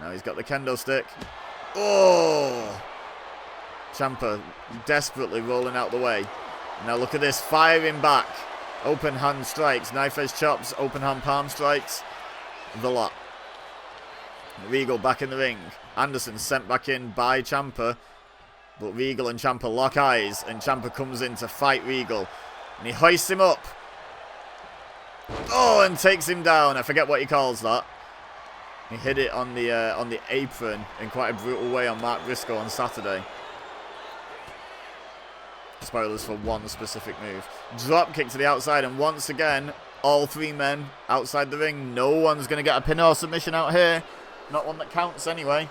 Now he's got the kendo stick. Oh! Ciampa desperately rolling out the way. Now look at this, firing back. Open hand strikes, knife edge chops, open hand palm strikes. The lot. Regal back in the ring. Anderson sent back in by Ciampa. But Regal and Ciampa lock eyes. And Ciampa comes in to fight Regal. And he hoists him up. Oh, and takes him down. I forget what he calls that. He hit it on the apron in quite a brutal way on Mark Briscoe on Saturday. Spoilers for one specific move. Drop kick to the outside, and once again, all three men outside the ring. No one's going to get a pin or submission out here. Not one that counts anyway.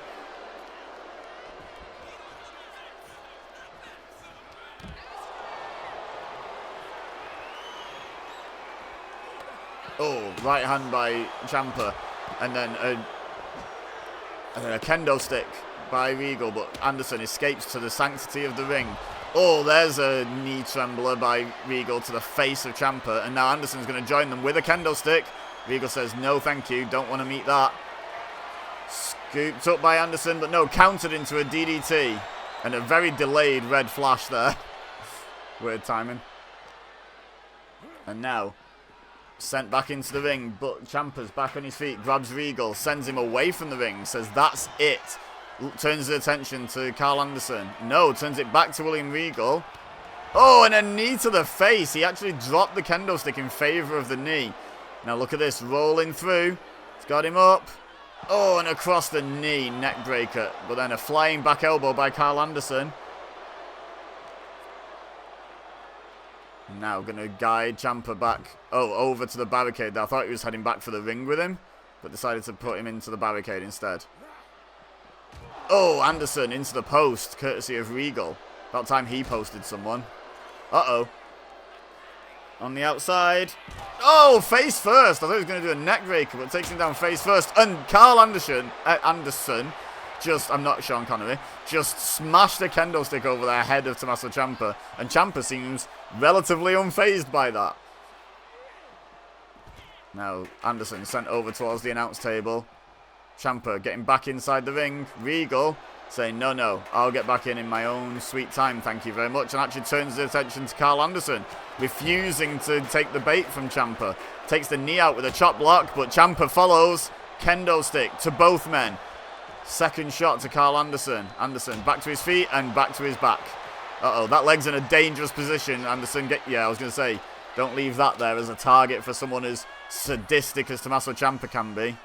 Oh, right hand by Ciampa. And then a kendo stick by Regal, but Anderson escapes to the sanctity of the ring. Oh, there's a knee trembler by Regal to the face of Ciampa, and now Anderson's going to join them with a kendo stick. Regal says, no thank you, don't want to meet that. Scooped up by Anderson, but no, countered into a DDT. And a very delayed red flash there. Weird timing. And now, sent back into the ring, but Ciampa's back on his feet, grabs Regal, sends him away from the ring, says that's it. Turns his attention to Carl Anderson. No, turns it back to William Regal. Oh, and a knee to the face. He actually dropped the kendo stick in favour of the knee. Now look at this, rolling through. It's got him up. Oh, and across the knee, neck breaker. But then a flying back elbow by Carl Anderson. Now going to guide Ciampa back. Oh, over to the barricade. I thought he was heading back for the ring with him, but decided to put him into the barricade instead. Oh, Anderson into the post, courtesy of Regal. About time he posted someone. Uh-oh. On the outside. Oh, face first. I thought he was going to do a neck breaker, but takes him down face first. And Carl Anderson just, I'm not Sean Connery, just smashed a kendo stick over the head of Tommaso Ciampa. And Ciampa seems relatively unfazed by that. Now, Anderson sent over towards the announce table. Ciampa getting back inside the ring. Regal saying, no, I'll get back in my own sweet time, thank you very much. And actually turns his attention to Carl Anderson, refusing to take the bait from Ciampa. Takes the knee out with a chop block, but Ciampa follows. Kendo stick to both men. Second shot to Carl Anderson. Anderson back to his feet and back to his back. Uh-oh, that leg's in a dangerous position. Anderson, I was going to say, don't leave that there as a target for someone as sadistic as Tommaso Ciampa can be.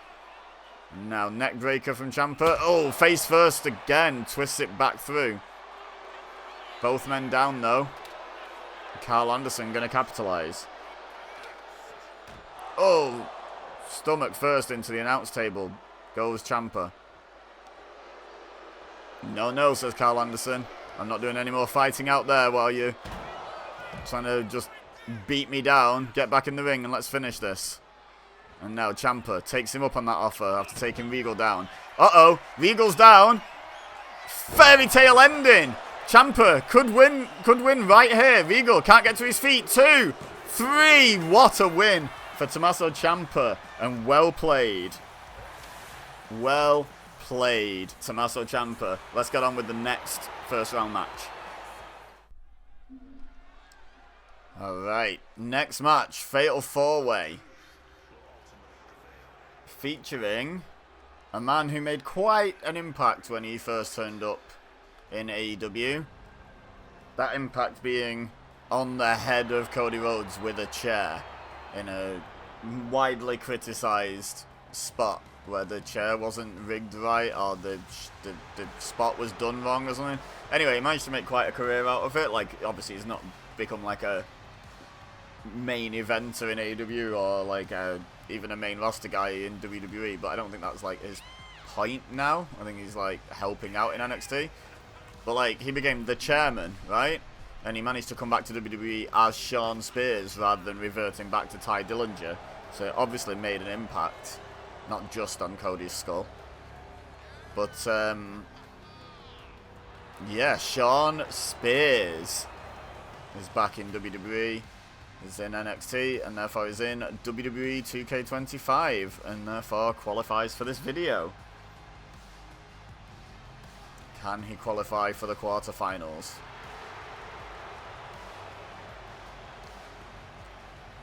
Now, neck breaker from Ciampa. Oh, face first again. Twists it back through. Both men down, though. Carl Anderson going to capitalise. Oh, stomach first into the announce table. Goes Ciampa. No, no, says Carl Anderson. I'm not doing any more fighting out there while you're trying to just beat me down. Get back in the ring and let's finish this. And now Ciampa takes him up on that offer after taking Regal down. Uh-oh, Regal's down. Fairy tale ending. Ciampa could win right here. Regal can't get to his feet. 2, 3. What a win for Tommaso Ciampa. And well played. Well played, Tommaso Ciampa. Let's get on with the next first round match. Alright, next match, Fatal 4-Way. Featuring a man who made quite an impact when he first turned up in AEW. That impact being on the head of Cody Rhodes with a chair in a widely criticised spot where the chair wasn't rigged right or the spot was done wrong or something. Anyway, he managed to make quite a career out of it. Like, obviously he's not become like a main eventer in AEW or like even a main roster guy in WWE, but I don't think that's like his point now. I think he's like helping out in NXT. But like, he became the chairman, right? And he managed to come back to WWE as Shawn Spears rather than reverting back to Ty Dillinger. So it obviously made an impact, not just on Cody's skull. But yeah, Shawn Spears is back in WWE. He's in NXT and therefore is in WWE 2K25 and therefore qualifies for this video. Can he qualify for the quarterfinals?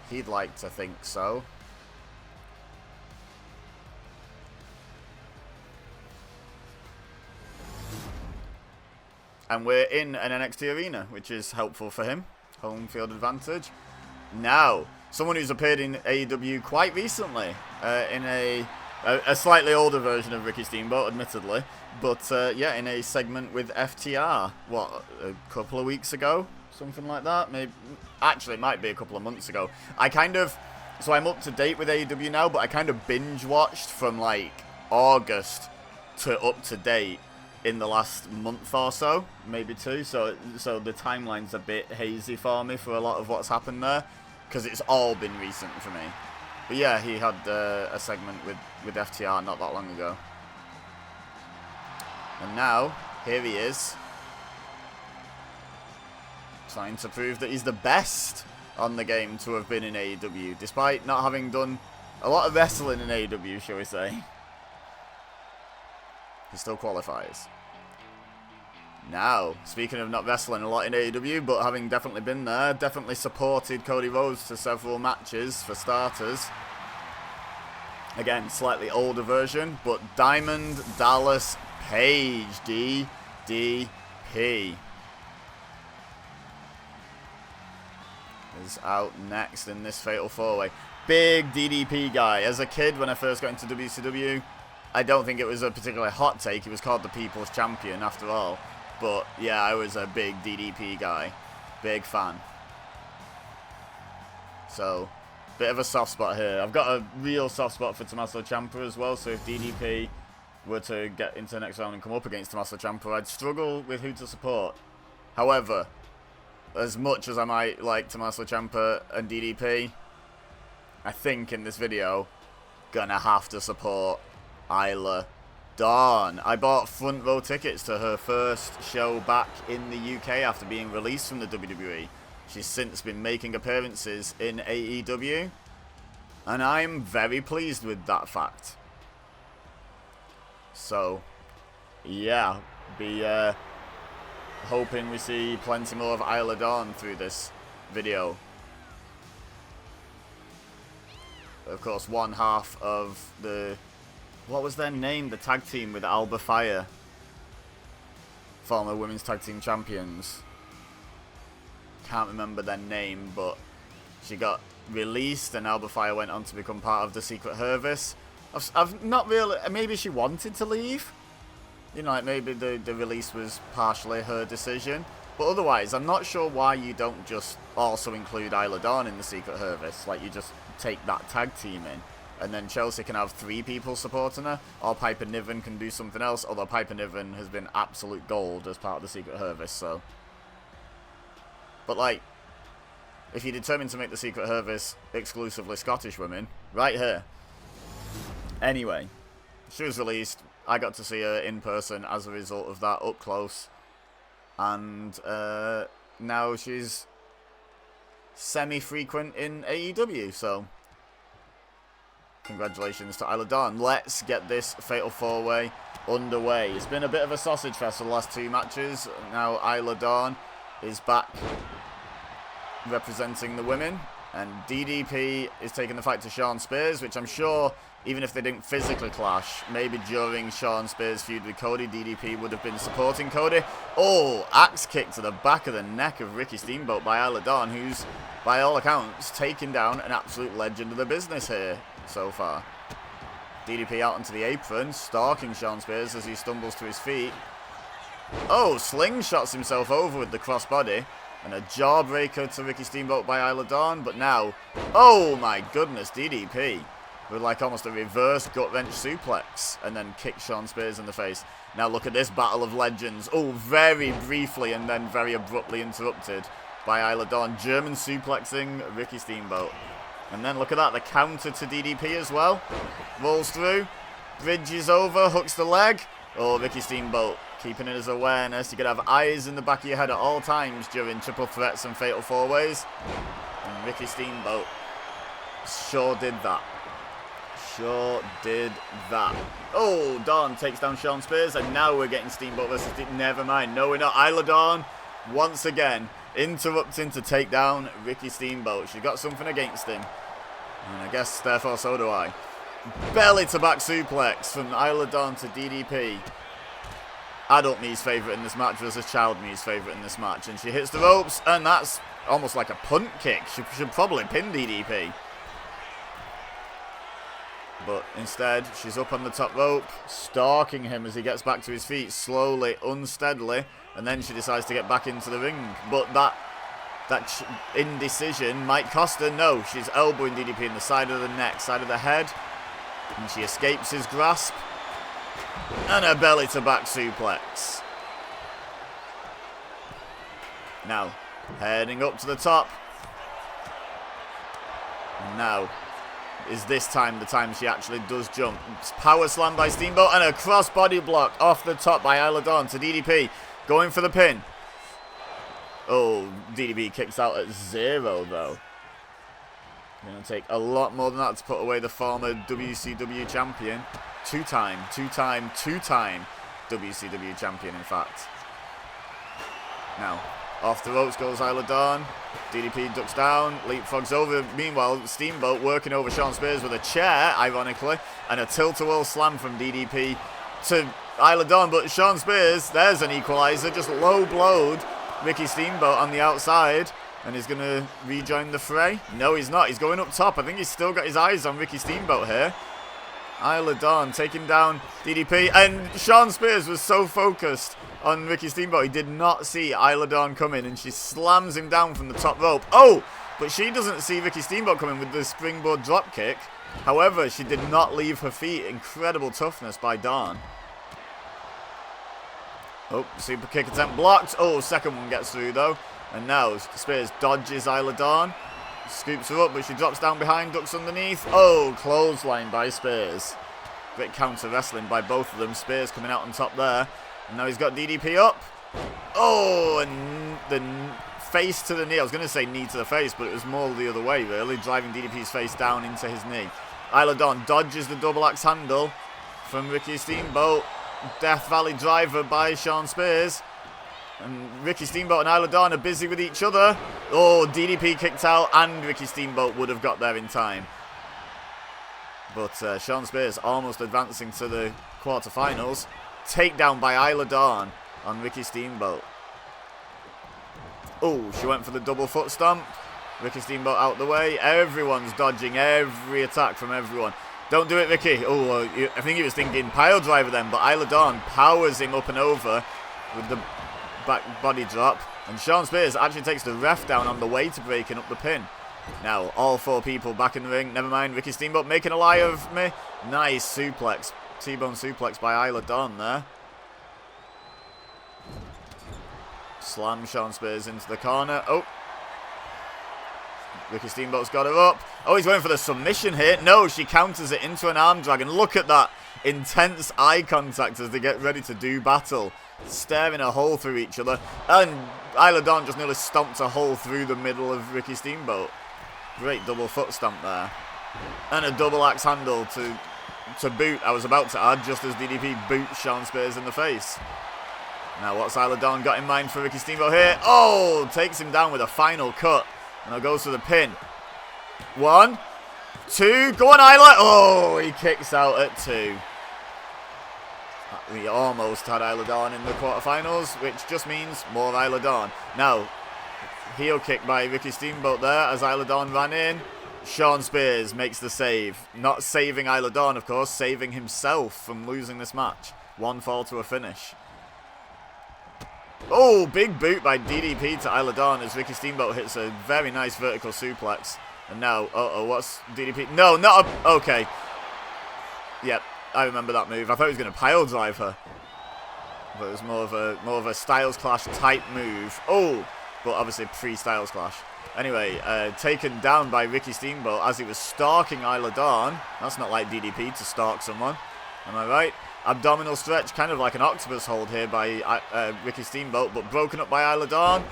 He'd like to think so. And we're in an NXT arena, which is helpful for him. Home field advantage. Now, someone who's appeared in AEW quite recently, in a slightly older version of Ricky Steamboat, admittedly, but yeah, in a segment with FTR, what, a couple of weeks ago? Something like that? Maybe. Actually, it might be a couple of months ago. So I'm up to date with AEW now, but I kind of binge watched from like August to up to date in the last month or so, maybe 2. So the timeline's a bit hazy for me for a lot of what's happened there, because it's all been recent for me. But yeah, he had a segment with FTR not that long ago. And now, here he is, trying to prove that he's the best on the game to have been in AEW, despite not having done a lot of wrestling in AEW, shall we say. He still qualifies. Now, speaking of not wrestling a lot in AEW, but having definitely been there, definitely supported Cody Rhodes to several matches, for starters. Again, slightly older version, but Diamond Dallas Page, DDP, is out next in this Fatal 4-Way. Big DDP guy. As a kid, when I first got into WCW, I don't think it was a particularly hot take. He was called the People's Champion, after all. But, yeah, I was a big DDP guy. Big fan. So, bit of a soft spot here. I've got a real soft spot for Tommaso Ciampa as well, so if DDP were to get into the next round and come up against Tommaso Ciampa, I'd struggle with who to support. However, as much as I might like Tommaso Ciampa and DDP, I think in this video, gonna have to support Isla Dawn. I bought front row tickets to her first show back in the UK after being released from the WWE. She's since been making appearances in AEW, and I'm very pleased with that fact. So, yeah, be hoping we see plenty more of Isla Dawn through this video. Of course, one half of the... what was their name? The tag team with Alba Fire. Former women's tag team champions. Can't remember their name, but she got released and Alba Fire went on to become part of the Secret Service. I've not really... Maybe she wanted to leave. You know, like maybe the release was partially her decision. But otherwise, I'm not sure why you don't just also include Isla Dawn in the Secret Service. Like, you just take that tag team in. And then Chelsea can have 3 people supporting her. Or Piper Niven can do something else. Although Piper Niven has been absolute gold as part of the Secret Service, so... But, like, if you're determined to make the Secret Service exclusively Scottish women, right here. Anyway, she was released. I got to see her in person as a result of that, up close. And now she's semi-frequent in AEW, so congratulations to Isla Dawn. Let's get this Fatal 4-Way underway. It's been a bit of a sausage fest for the last 2 matches. Now Isla Dawn is back representing the women, and DDP is taking the fight to Shawn Spears, which I'm sure, even if they didn't physically clash, maybe during Shawn Spears' feud with Cody, DDP would have been supporting Cody. Oh, axe kick to the back of the neck of Ricky Steamboat by Isla Dawn, who's, by all accounts, taken down an absolute legend of the business here so far. DDP out onto the apron, stalking Shawn Spears as he stumbles to his feet. Oh, slingshots himself over with the crossbody. And a jawbreaker to Ricky Steamboat by Isla Dawn. But now, oh my goodness, DDP with like almost a reverse gut wrench suplex. And then kick Shawn Spears in the face. Now look at this battle of legends. Oh, very briefly and then very abruptly interrupted by Isla Dawn. German suplexing Ricky Steamboat. And then look at that, the counter to DDP as well. Rolls through, bridges over, hooks the leg. Oh, Ricky Steamboat keeping in his awareness. You could have eyes in the back of your head at all times during triple threats and fatal 4-ways. And Ricky Steamboat sure did that. Sure did that. Oh, Dawn takes down Shawn Spears, and now we're getting Steamboat versus... Never mind. No, we're not. Isla Dawn, once again, interrupting to take down Ricky Steamboat. She's got something against him. And I guess, therefore, so do I. Belly to back suplex from Isla Dawn to DDP. Adult me's favourite in this match versus child me's favourite in this match. And she hits the ropes, and that's almost like a punt kick. She should probably pin DDP. But instead, she's up on the top rope, stalking him as he gets back to his feet slowly, unsteadily. And then she decides to get back into the ring. But that indecision might cost her. No, she's elbowing DDP in the side of the neck, side of the head. And she escapes his grasp. And a belly to back suplex. Now, heading up to the top. And now, is this time the time she actually does jump. Power slam by Steamboat and a cross body block off the top by Isla Dawn to DDP. Going for the pin. Oh, DDP kicks out at 0 though. Going to take a lot more than that to put away the former WCW champion. Two-time WCW champion, in fact. Now, off the ropes goes Isla Dawn. DDP ducks down, leapfrogs over. Meanwhile, Steamboat working over Shawn Spears with a chair, ironically, and a tilt-a-whirl slam from DDP to Isla Dawn. But Shawn Spears, there's an equalizer, just low-blowed Ricky Steamboat on the outside. And he's going to rejoin the fray. No, he's not. He's going up top. I think he's still got his eyes on Ricky Steamboat here. Isla Dawn taking down DDP. And Shawn Spears was so focused on Ricky Steamboat, he did not see Isla Dawn coming. And she slams him down from the top rope. Oh, but she doesn't see Ricky Steamboat coming with the springboard dropkick. However, she did not leave her feet. Incredible toughness by Dawn. Oh, super kick attempt blocked. Oh, second one gets through though. And now Spears dodges Isla Dawn. Scoops her up, but she drops down behind, ducks underneath. Oh, clothesline by Spears. Great counter wrestling by both of them. Spears coming out on top there. And now he's got DDP up. Oh, and the face to the knee. I was going to say knee to the face, but it was more the other way, really. Driving DDP's face down into his knee. Isla Dawn dodges the double axe handle from Ricky Steamboat. Death Valley driver by Shawn Spears. And Ricky Steamboat and Isla Dawn are busy with each other. Oh, DDP kicked out, and Ricky Steamboat would have got there in time. But Shawn Spears almost advancing to the quarterfinals. Takedown by Isla Dawn on Ricky Steamboat. Oh, she went for the double foot stomp. Ricky Steamboat out the way. Everyone's dodging every attack from everyone. Don't do it, Ricky. Oh, I think he was thinking pile driver then, but Isla Dawn powers him up and over with the back body drop. And Sean Spears actually takes the ref down on the way to breaking up the pin. Now, all 4 people back in the ring. Never mind, Ricky Steamboat making a lie of me. Nice suplex. T-bone suplex by Isla Dawn there. Slam Sean Spears into the corner. Oh. Ricky Steamboat's got her up. Oh, he's going for the submission here. No, she counters it into an arm drag. And look at that intense eye contact as they get ready to do battle. Staring a hole through each other. And Isla Dawn just nearly stomped a hole through the middle of Ricky Steamboat. Great double foot stomp there. And a double axe handle to boot. I was about to add just as DDP boots Sean Spears in the face. Now what's Isla Dawn got in mind for Ricky Steamboat here? Oh, takes him down with a final cut. And it goes for the pin. 1, 2, go on Isla. Oh, he kicks out at 2. We almost had Isla Dawn in the quarterfinals, which just means more Isla Dawn. Now, heel kick by Ricky Steamboat there as Isla Dawn ran in. Sean Spears makes the save. Not saving Isla Dawn, of course, saving himself from losing this match. 1 fall to a finish. Oh, big boot by DDP to Isla Dawn as Ricky Steamboat hits a very nice vertical suplex. And now, what's DDP? No, not a... Okay. Yep, I remember that move. I thought he was going to pile drive her. But it was more of a Styles Clash type move. Oh, but obviously pre-Styles Clash. Anyway, taken down by Ricky Steamboat as he was stalking Isla Dawn. That's not like DDP to stalk someone. Am I right? Abdominal stretch, kind of like an octopus hold here by Ricky Steamboat, but broken up by Isla Dawn.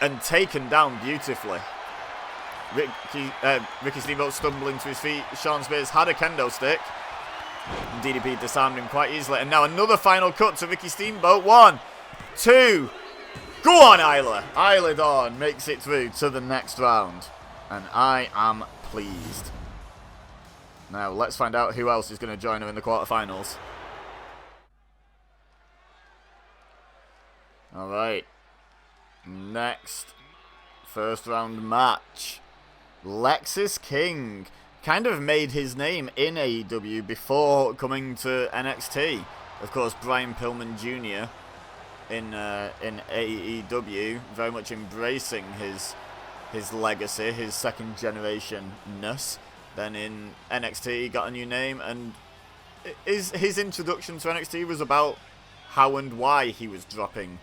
And taken down beautifully. Ricky Steamboat stumbling to his feet. Sean Spears had a kendo stick. And DDP disarmed him quite easily. And now another final cut to Ricky Steamboat. 1, 2. Go on, Isla. Isla Dawn makes it through to the next round. And I am pleased. Now, let's find out who else is going to join her in the quarterfinals. Alright. Next. First round match. Lexis King. Kind of made his name in AEW before coming to NXT. Of course, Brian Pillman Jr. in AEW. Very much embracing his legacy, his second generation-ness. Then in NXT, he got a new name, and his introduction to NXT was about how and why he was dropping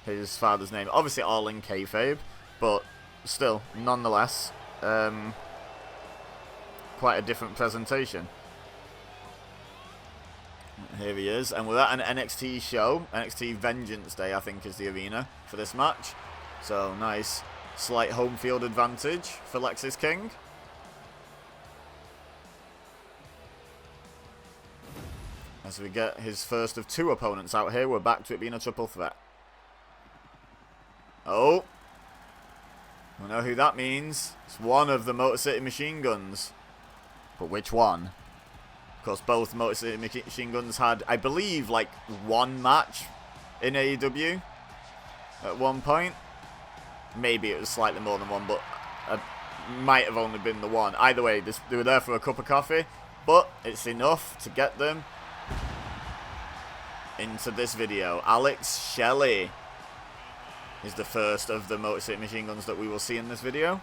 his father's name. Obviously, all in kayfabe, but still, nonetheless, quite a different presentation. Here he is, and we're at an NXT show. NXT Vengeance Day, I think, is the arena for this match. So, nice, slight home field advantage for Lexis King. As we get his first of 2 opponents out here, we're back to it being a triple threat. Oh. We know who that means. It's one of the Motor City Machine Guns. But which one? Of course, both Motor City Machine Guns had, I believe, like 1 match in AEW at one point. Maybe it was slightly more than 1, but it might have only been the 1. Either way, they were there for a cup of coffee, but it's enough to get them into this video. Alex Shelley is the first of the Motor City Machine Guns that we will see in this video.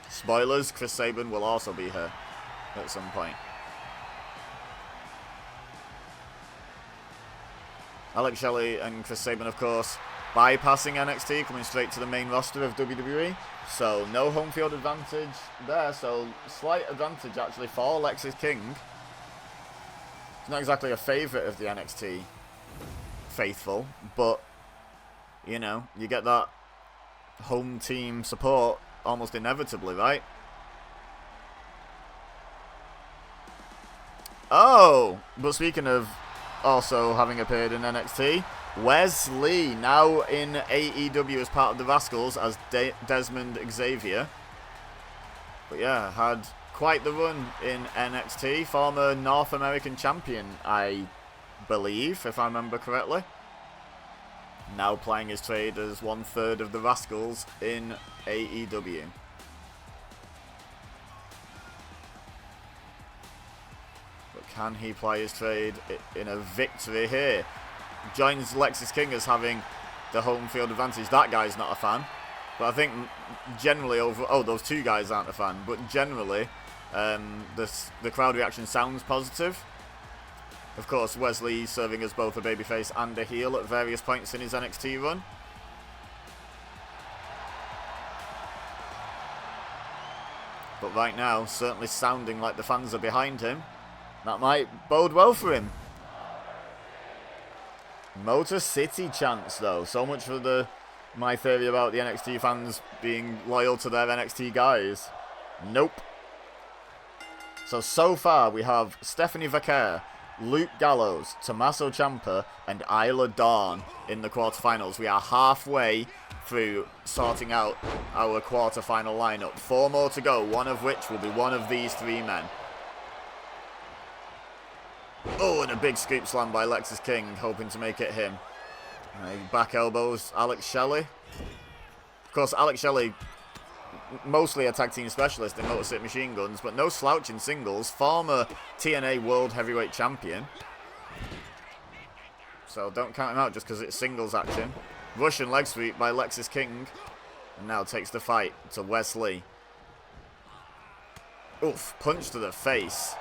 Spoilers, Chris Sabin will also be here at some point. Alex Shelley and Chris Sabin, of course, bypassing NXT, coming straight to the main roster of WWE. So no home field advantage there, so slight advantage actually for Lexis King. He's not exactly a favourite of the NXT faithful, but, you know, you get that home team support almost inevitably, right? Oh, but speaking of also having appeared in NXT, Wes Lee, now in AEW as part of the Rascals as Desmond Xavier. But yeah, had quite the run in NXT. Former North American champion, I believe, if I remember correctly. Now playing his trade as 1/3 of the Rascals in AEW. Can he play his trade in a victory here? Joins Lexis King as having the home field advantage. That guy's not a fan. But I think generally over... Oh, those two guys aren't a fan. But generally, the crowd reaction sounds positive. Of course, Wesley serving as both a babyface and a heel at various points in his NXT run. But right now, certainly sounding like the fans are behind him. That might bode well for him. Motor City chants, though. So much for my theory about the NXT fans being loyal to their NXT guys. Nope. So far we have Stephanie Vaquer, Luke Gallows, Tommaso Ciampa, and Isla Dawn in the quarterfinals. We are halfway through sorting out our quarterfinal lineup. 4 more to go, one of which will be one of these 3 men. Oh, and a big scoop slam by Lexis King, hoping to make it him. Back elbows Alex Shelley. Of course, Alex Shelley, mostly a tag team specialist in Motor City Machine Guns, but no slouch in singles. Former TNA World Heavyweight Champion. So don't count him out just because it's singles action. Russian leg sweep by Lexis King. And now takes the fight to Wesley. Oof, punch to the face.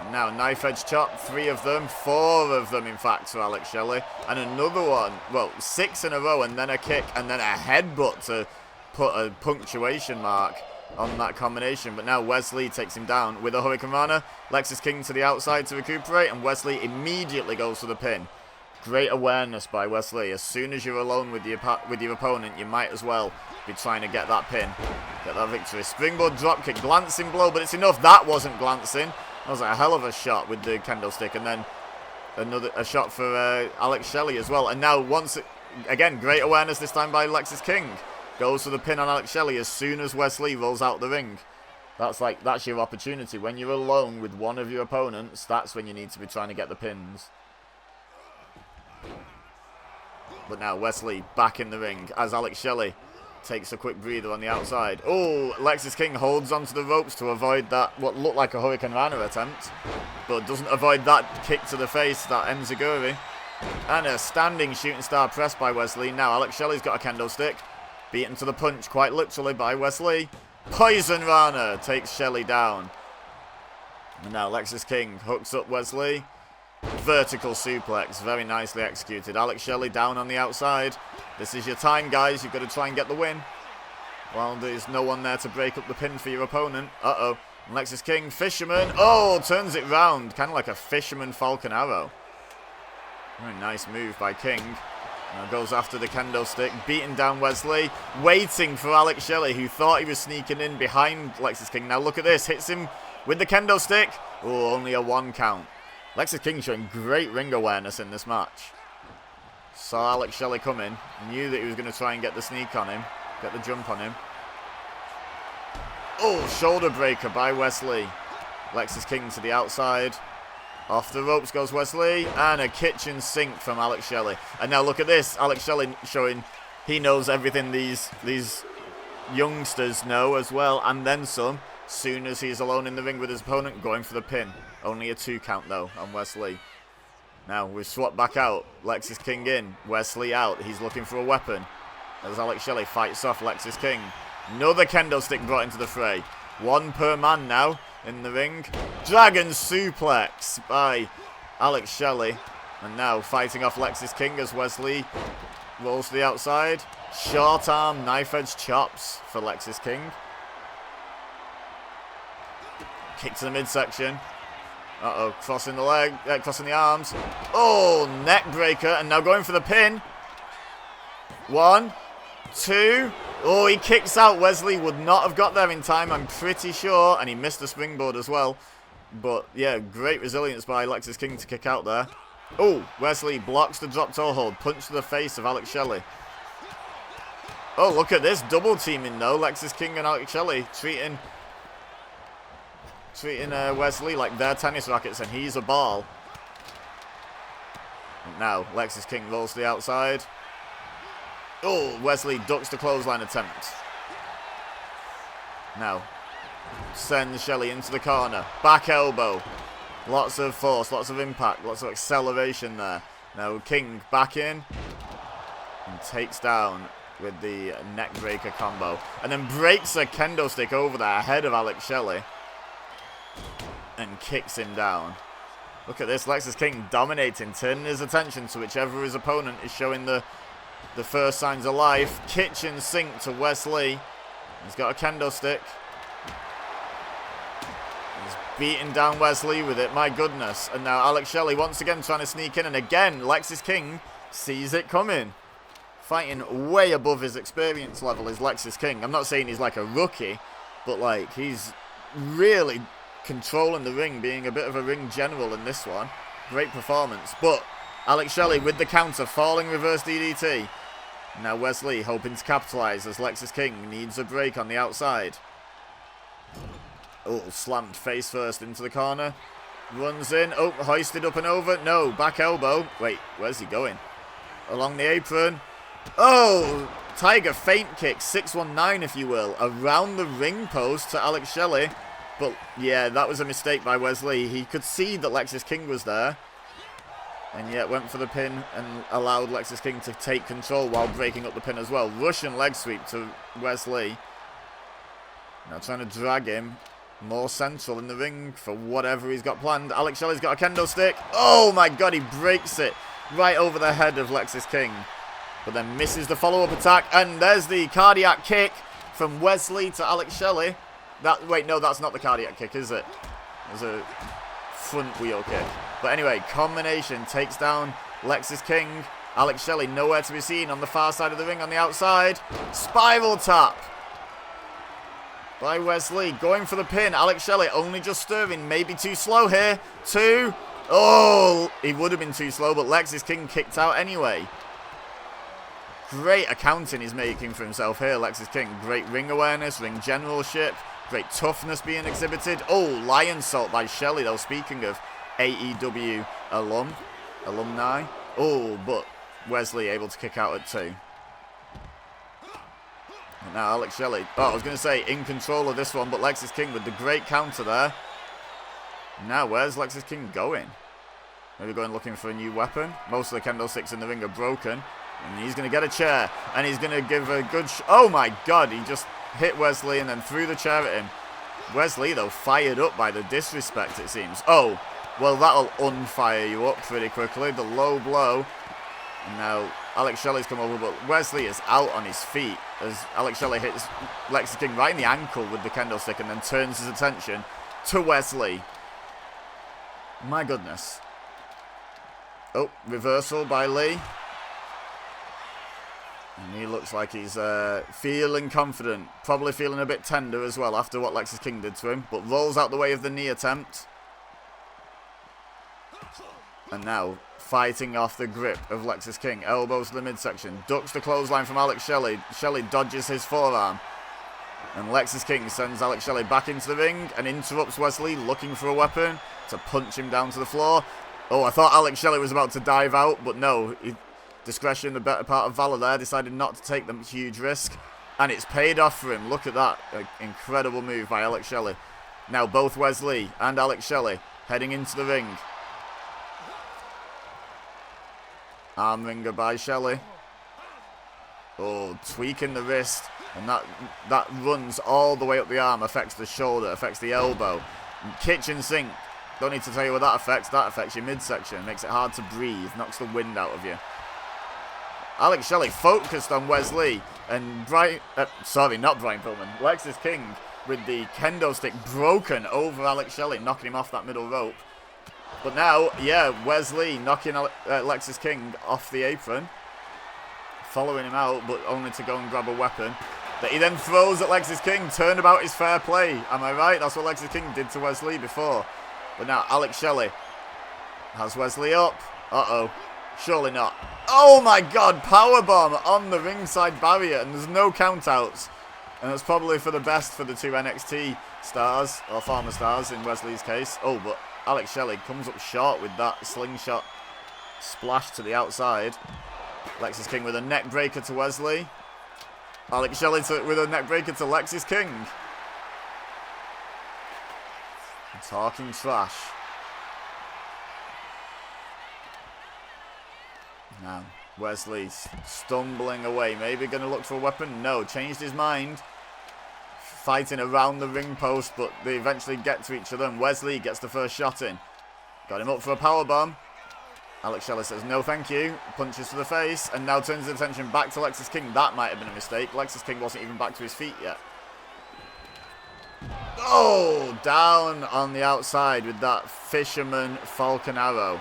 And now knife edge chop, 3 of them, 4 of them in fact for Alex Shelley. And another one, well, 6 in a row, and then a kick, and then a headbutt to put a punctuation mark on that combination. But now Wesley takes him down with a Hurricane Rana. Lexis King to the outside to recuperate, and Wesley immediately goes for the pin. Great awareness by Wesley. As soon as you're alone with your opponent, you might as well be trying to get that pin, get that victory. Springboard dropkick, glancing blow, but it's enough. That wasn't glancing. That was a hell of a shot with the kendo stick, and then a shot for Alex Shelley as well. And now again, great awareness this time by Lexis King. Goes for the pin on Alex Shelley as soon as Wesley rolls out the ring. That's your opportunity. When you're alone with one of your opponents, that's when you need to be trying to get the pins. But now Wesley back in the ring as Alex Shelley takes a quick breather on the outside. Oh, Lexis King holds onto the ropes to avoid that, what looked like a Hurricane Rana attempt, but doesn't avoid that kick to the face, that enziguri. And a standing shooting star press by Wesley. Now Alex Shelley's got a kendo stick. Beaten to the punch quite literally by Wesley. Poison Rana takes Shelley down. And now Lexis King hooks up Wesley. Vertical suplex, very nicely executed. Alex Shelley down on the outside. This is your time, guys. You've got to try and get the win. While there's no one there to break up the pin for your opponent. Uh-oh. And Lexis King, fisherman. Oh, turns it round. Kind of like a fisherman falcon arrow. Very nice move by King. Now goes after the kendo stick. Beating down Wesley. Waiting for Alex Shelley, who thought he was sneaking in behind Lexis King. Now look at this. Hits him with the kendo stick. Oh, only a 1 count. Lexis King showing great ring awareness in this match. Saw Alex Shelley coming. Knew that he was going to try and get the sneak on him. Get the jump on him. Oh, shoulder breaker by Wesley. Lexis King to the outside. Off the ropes goes Wesley. And a kitchen sink from Alex Shelley. And now look at this. Alex Shelley showing he knows everything these youngsters know as well. And then some. Soon as he's alone in the ring with his opponent, going for the pin. Only a 2 count though on Wesley. Now we've swapped back out. Lexis King in. Wesley out. He's looking for a weapon. As Alex Shelley fights off Lexis King. Another kendo stick brought into the fray. 1 per man now in the ring. Dragon suplex by Alex Shelley. And now fighting off Lexis King as Wesley rolls to the outside. Short arm knife edge chops for Lexis King. Kick to the midsection. Uh-oh, crossing the leg, crossing the arms. Oh, neck breaker, and now going for the pin. 1, 2. Oh, he kicks out. Wesley would not have got there in time, I'm pretty sure, and he missed the springboard as well. But yeah, great resilience by Lexis King to kick out there. Oh, Wesley blocks the drop toe hold, punch to the face of Alex Shelley. Oh, look at this, double teaming though. Lexis King and Alex Shelley treating Wesley like they're tennis rackets and he's a ball. And now Lexis King rolls to the outside. Oh, Wesley ducks the clothesline attempt. Now sends Shelley into the corner. Back elbow. Lots of force, lots of impact, lots of acceleration there. Now King back in and takes down with the neck breaker combo. And then breaks a kendo stick over there ahead of Alex Shelley. And kicks him down. Look at this, Lexus King dominating, turning his attention to whichever his opponent is showing the first signs of life. Kitchen sink to Wesley. He's got a kendo stick. He's beating down Wesley with it, my goodness. And now Alex Shelley once again trying to sneak in. And again, Lexus King sees it coming. Fighting way above his experience level is Lexus King. I'm not saying he's like a rookie, but like he's really controlling the ring, being a bit of a ring general in this one. Great performance. But Alex Shelley with the counter, falling reverse DDT. Now Wesley hoping to capitalize as Lexus King needs a break on the outside. Oh, slammed face first into the corner. Runs in. Oh, hoisted up and over. No, back elbow. Wait, where's he going? Along the apron. Oh, Tiger feint kick, 619 if you will, around the ring post to Alex Shelley. But yeah, that was a mistake by Wesley. He could see that Lexus King was there. And yet went for the pin and allowed Lexus King to take control while breaking up the pin as well. Russian leg sweep to Wesley. Now trying to drag him more central in the ring for whatever he's got planned. Alex Shelley's got a kendo stick. Oh my god, he breaks it right over the head of Lexus King. But then misses the follow-up attack. And there's the cardiac kick from Wesley to Alex Shelley. Wait, no, that's not the cardiac kick, is it? There's a front wheel kick. But anyway, combination takes down Lexus King. Alex Shelley nowhere to be seen on the far side of the ring on the outside. Spiral tap by Wesley. Going for the pin. Alex Shelley only just stirring. Maybe too slow here. 2. Oh, he would have been too slow, but Lexus King kicked out anyway. Great accounting he's making for himself here, Lexus King. Great ring awareness, ring generalship. Great toughness being exhibited. Oh, lion salt by Shelley, though. Speaking of AEW alumni. Oh, but Wesley able to kick out at 2. And now Alex Shelley. Oh, I was going to say in control of this one, but Lexus King with the great counter there. Now, where's Lexus King going? Maybe going looking for a new weapon. Most of the kendo sticks in the ring are broken. And he's going to get a chair. And he's going to give a good... oh, my God. He just hit Wesley and then threw the chair at him. Wesley, though, fired up by the disrespect, it seems. Oh, well, that'll unfire you up pretty quickly. The low blow. And now Alex Shelley's come over, but Wesley is out on his feet as Alex Shelley hits Lexus King right in the ankle with the kendo stick and then turns his attention to Wesley. My goodness. Oh, reversal by Lee. And he looks like he's feeling confident. Probably feeling a bit tender as well after what Lexus King did to him. But rolls out the way of the knee attempt. And now fighting off the grip of Lexus King. Elbows to the midsection. Ducks the clothesline from Alex Shelley. Shelley dodges his forearm. And Lexus King sends Alex Shelley back into the ring and interrupts Wesley looking for a weapon to punch him down to the floor. Oh, I thought Alex Shelley was about to dive out, but no. Discretion, the better part of valor there, decided not to take the huge risk. And it's paid off for him. Look at that. Incredible move by Alex Shelley. Now both Wesley and Alex Shelley heading into the ring. Arm wringer by Shelley. Oh, tweaking the wrist. And that runs all the way up the arm. Affects the shoulder, affects the elbow. And kitchen sink. Don't need to tell you what that affects. That affects your midsection. Makes it hard to breathe. Knocks the wind out of you. Alex Shelley focused on Wesley, and not Brian Pillman, Lexus King with the kendo stick broken over Alex Shelley, knocking him off that middle rope. But now, yeah, Wesley knocking Lexus King off the apron, following him out, but only to go and grab a weapon that he then throws at Lexus King. Turnabout is fair play, am I right? That's what Lexus King did to Wesley before. But now Alex Shelley has Wesley up. Uh-oh. Surely not. Oh my god, powerbomb on the ringside barrier, and there's no countouts. And that's probably for the best for the 2 NXT stars, or former stars in Wesley's case. Oh, but Alex Shelley comes up short with that slingshot splash to the outside. Lexus King with a neck breaker to Wesley. Alex Shelley with a neck breaker to Lexus King. Talking trash. Now, Wesley stumbling away. Maybe going to look for a weapon. No, changed his mind. Fighting around the ring post, but they eventually get to each other, and Wesley gets the first shot in. Got him up for a powerbomb. Alex Shelley says no thank you, punches to the face, and now turns his attention back to Lexis King. That might have been a mistake. Lexis King wasn't even back to his feet yet. Oh, down on the outside with that Fisherman Falcon Arrow.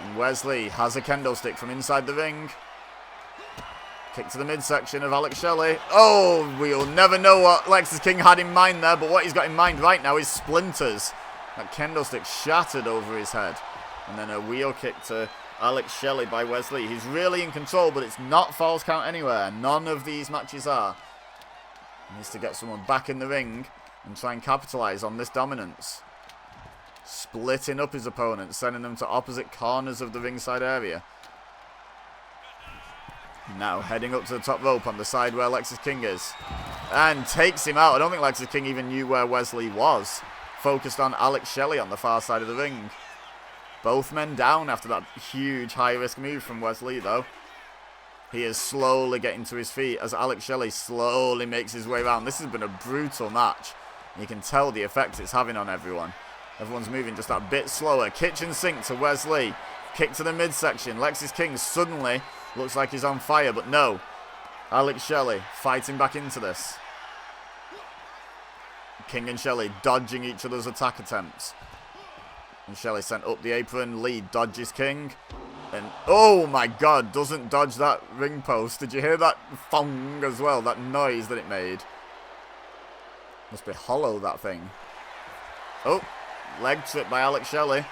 And Wesley has a kendo stick from inside the ring. Kick to the midsection of Alex Shelley. Oh, we'll never know what Lexis King had in mind there, but what he's got in mind right now is splinters. That kendo stick shattered over his head. And then a wheel kick to Alex Shelley by Wesley. He's really in control, but it's not falls count anywhere. None of these matches are. He needs to get someone back in the ring and try and capitalize on this dominance. Splitting up his opponents, sending them to opposite corners of the ringside area. Now heading up to the top rope on the side where Lexis King is. And takes him out. I don't think Lexis King even knew where Wesley was. Focused on Alex Shelley on the far side of the ring. Both men down after that huge high-risk move from Wesley, though. He is slowly getting to his feet as Alex Shelley slowly makes his way around. This has been a brutal match. You can tell the effect it's having on everyone. Everyone's moving just that bit slower. Kitchen sink to Wesley. Kick to the midsection. Lexis King suddenly looks like he's on fire, but no. Alex Shelley fighting back into this. King and Shelley dodging each other's attack attempts. And Shelley sent up the apron. Lee dodges King. And, oh my god, doesn't dodge that ring post. Did you hear that thong as well? That noise that it made. Must be hollow, that thing. Oh, leg trip by Alex Shelley.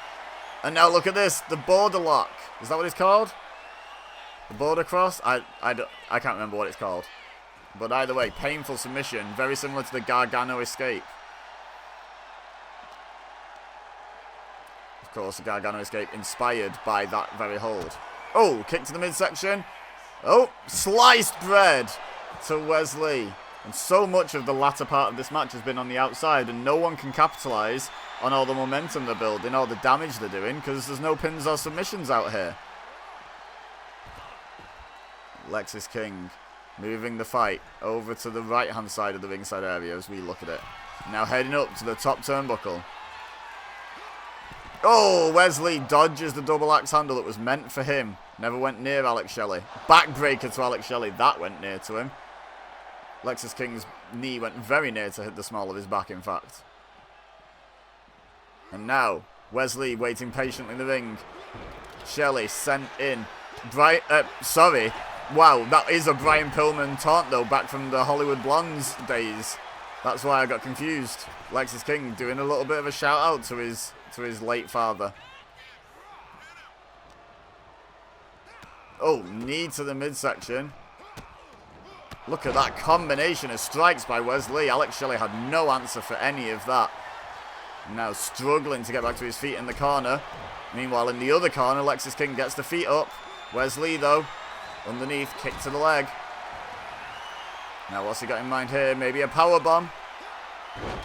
And now look at this. The border lock. Is that what it's called? The border cross? I can't remember what it's called. But either way, painful submission. Very similar to the Gargano escape. Of course, the Gargano escape inspired by that very hold. Oh, kick to the midsection. Oh, sliced bread to Wesley. And so much of the latter part of this match has been on the outside, and no one can capitalize on all the momentum they're building, all the damage they're doing, because there's no pins or submissions out here. Lexis King moving the fight over to the right-hand side of the ringside area as we look at it. Now heading up to the top turnbuckle. Oh, Wesley dodges the double axe handle that was meant for him. Never went near Alex Shelley. Backbreaker to Alex Shelley. That went near to him. Lexis King's knee went very near to hit the small of his back, in fact. And now, Wesley waiting patiently in the ring. Shelley sent in. Sorry. Wow, that is a Brian Pillman taunt, though, back from the Hollywood Blondes days. That's why I got confused. Lexis King doing a little bit of a shout-out to his late father. Oh, knee to the midsection. Look at that combination of strikes by Wesley. Alex Shelley had no answer for any of that. Now struggling to get back to his feet in the corner. Meanwhile, in the other corner, Lexis King gets the feet up. Wesley, though, underneath, kick to the leg. Now, what's he got in mind here? Maybe a power bomb.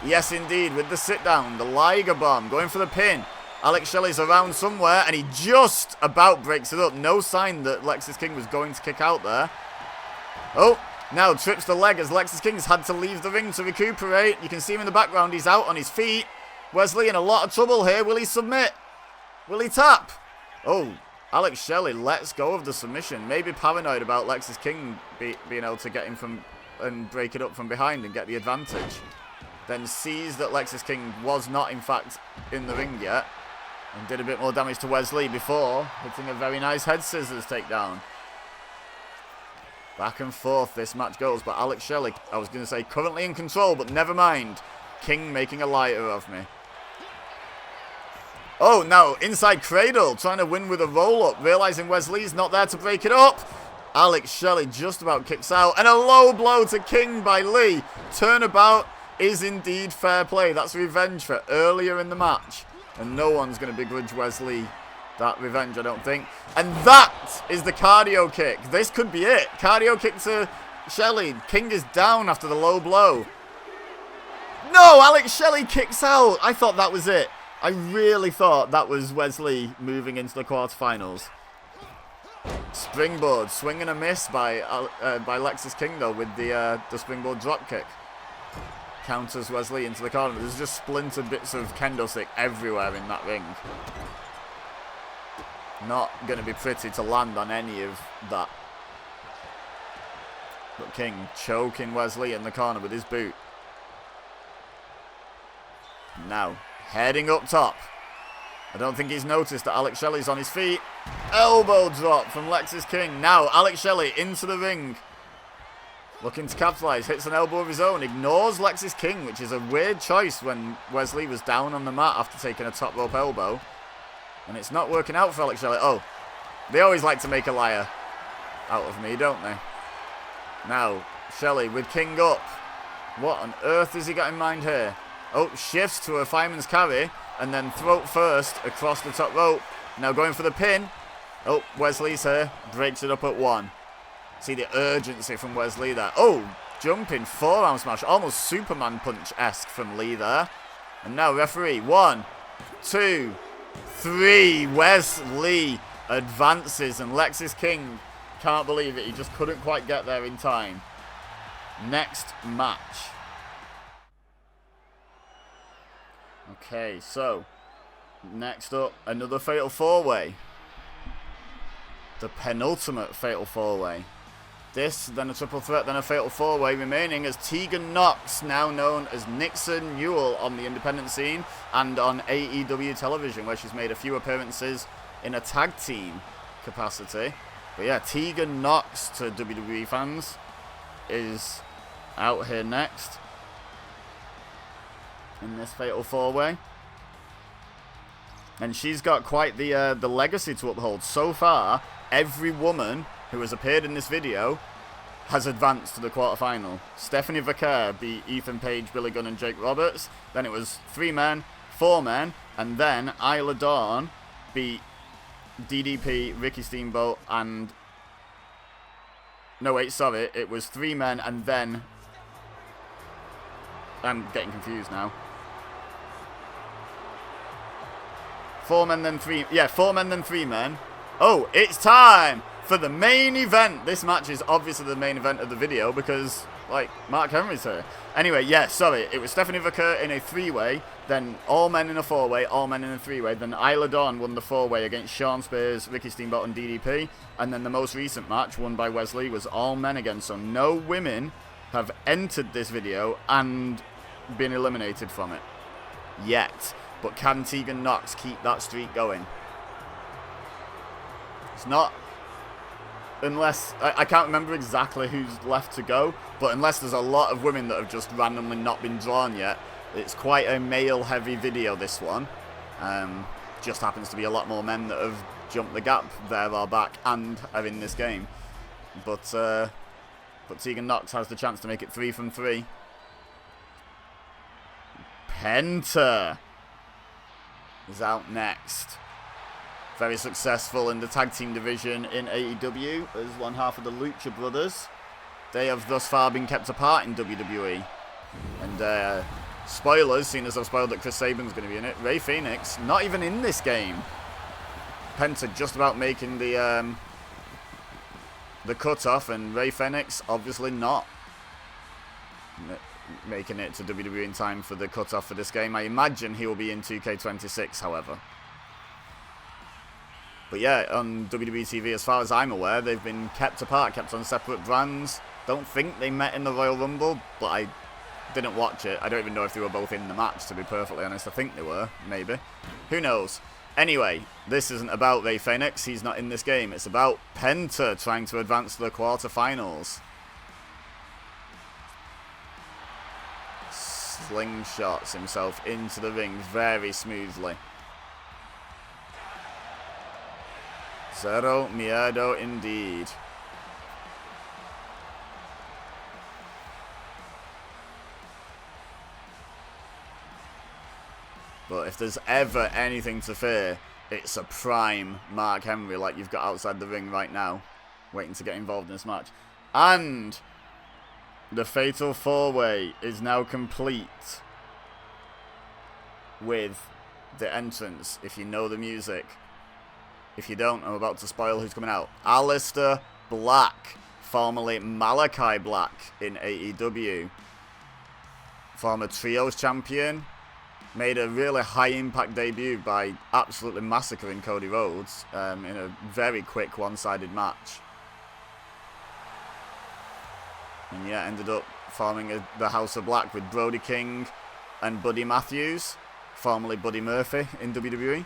Yes, indeed, with the sit-down, the Liger bomb, going for the pin. Alex Shelley's around somewhere, and he just about breaks it up. No sign that Lexis King was going to kick out there. Oh, now trips the leg as Lexis King's had to leave the ring to recuperate. You can see him in the background. He's out on his feet. Wesley in a lot of trouble here. Will he submit? Will he tap? Oh, Alex Shelley lets go of the submission. Maybe paranoid about Lexis King being able to get him from and break it up from behind and get the advantage. Then sees that Lexis King was not, in fact, in the ring yet. And did a bit more damage to Wesley before hitting a very nice head scissors takedown. Back and forth this match goes, but Alex Shelley, I was going to say currently in control, but never mind. King making a lighter of me. Oh, now inside cradle, trying to win with a roll-up, realizing Wesley's not there to break it up. Alex Shelley just about kicks out, and a low blow to King by Lee. Turnabout is indeed fair play. That's revenge for earlier in the match, and no one's going to begrudge Wesley that revenge, I don't think. And that is the cardio kick. This could be it. Cardio kick to Shelley. King is down after the low blow. No, Alex Shelley kicks out. I thought that was it. I really thought that was Wesley moving into the quarterfinals. Springboard, swing and a miss by Lexis King though with the springboard dropkick. Counters Wesley into the corner. There's just splintered bits of kendo stick everywhere in that ring. Not going to be pretty to land on any of that. But King choking Wesley in the corner with his boot. Now, heading up top. I don't think he's noticed that Alex Shelley's on his feet. Elbow drop from Lexis King. Now, Alex Shelley into the ring. Looking to capitalise. Hits an elbow of his own. Ignores Lexis King, which is a weird choice when Wesley was down on the mat after taking a top rope elbow. And it's not working out for Alex Shelley. Oh, they always like to make a liar out of me, don't they? Now, Shelley with King up. What on earth has he got in mind here? Oh, shifts to a fireman's carry. And then throat first across the top rope. Now going for the pin. Oh, Wesley's here. Breaks it up at 1. See the urgency from Wesley there. Oh, jumping forearm smash. Almost Superman punch-esque from Lee there. And now referee. 1, 2, 3. Wesley advances. And Lexis King can't believe it. He just couldn't quite get there in time. Next match. Okay, so next up, another Fatal 4-Way. The penultimate Fatal 4-Way. This, then a triple threat, then a Fatal 4-Way remaining as Tegan Knox, now known as Nixon Newell on the independent scene and on AEW television, where she's made a few appearances in a tag team capacity. But yeah, Tegan Knox, to WWE fans, is out here next in this Fatal 4-Way. And she's got quite the legacy to uphold. So far, every woman who has appeared in this video has advanced to the quarterfinal. Stephanie Vaquer beat Ethan Page, Billy Gunn, and Jake Roberts. Then it was 3 men, 4 men, and then Isla Dawn beat DDP, Ricky Steamboat, and... No, wait, sorry. It was 3 men, and then... I'm getting confused now. 4 men, then 3... Yeah, 4 men, then 3 men. Oh, it's time for the main event. This match is obviously the main event of the video because, like, Mark Henry's here. Anyway, yeah, sorry. It was Stephanie Vaquer in a 3-way, then all men in a 4-way, all men in a 3-way. Then Isla Dawn won the 4-way against Sean Spears, Ricky Steamboat, and DDP. And then the most recent match, won by Wesley, was all men again. So no women have entered this video and been eliminated from it yet. But can Tegan Knox keep that streak going? It's not... Unless... I can't remember exactly who's left to go. But unless there's a lot of women that have just randomly not been drawn yet. It's quite a male-heavy video, this one. Just happens to be a lot more men that have jumped the gap there or back and are in this game. But Tegan Knox has the chance to make it 3 from 3. Penta is out next. Very successful in the tag team division in AEW as one half of the Lucha Brothers. They have thus far been kept apart in WWE. And spoilers, seeing as I've spoiled that Chris Sabin's going to be in it. Rey Fenix, not even in this game. Penta just about making the cutoff, and Rey Fenix obviously not making it to WWE in time for the cutoff for this game. I imagine he will be in 2K26, however. But yeah, on WWE TV, as far as I'm aware, they've been kept apart, kept on separate brands. Don't think they met in the Royal Rumble, but I didn't watch it. I don't even know if they were both in the match, to be perfectly honest. I think they were, maybe. Who knows? Anyway, this isn't about Rey Fenix. He's not in this game. It's about Penta trying to advance to the quarterfinals. Slingshots himself into the ring very smoothly. Cero miedo indeed. But if there's ever anything to fear, it's a prime Mark Henry like you've got outside the ring right now, waiting to get involved in this match. And the Fatal 4-Way is now complete with the entrance, if you know the music, If you don't, I'm about to spoil who's coming out. Aleister Black, formerly Malachi Black in AEW. Former Trios champion. Made a really high-impact debut by absolutely massacring Cody Rhodes in a very quick one-sided match. And yeah, ended up forming the House of Black with Brody King and Buddy Matthews, formerly Buddy Murphy in WWE.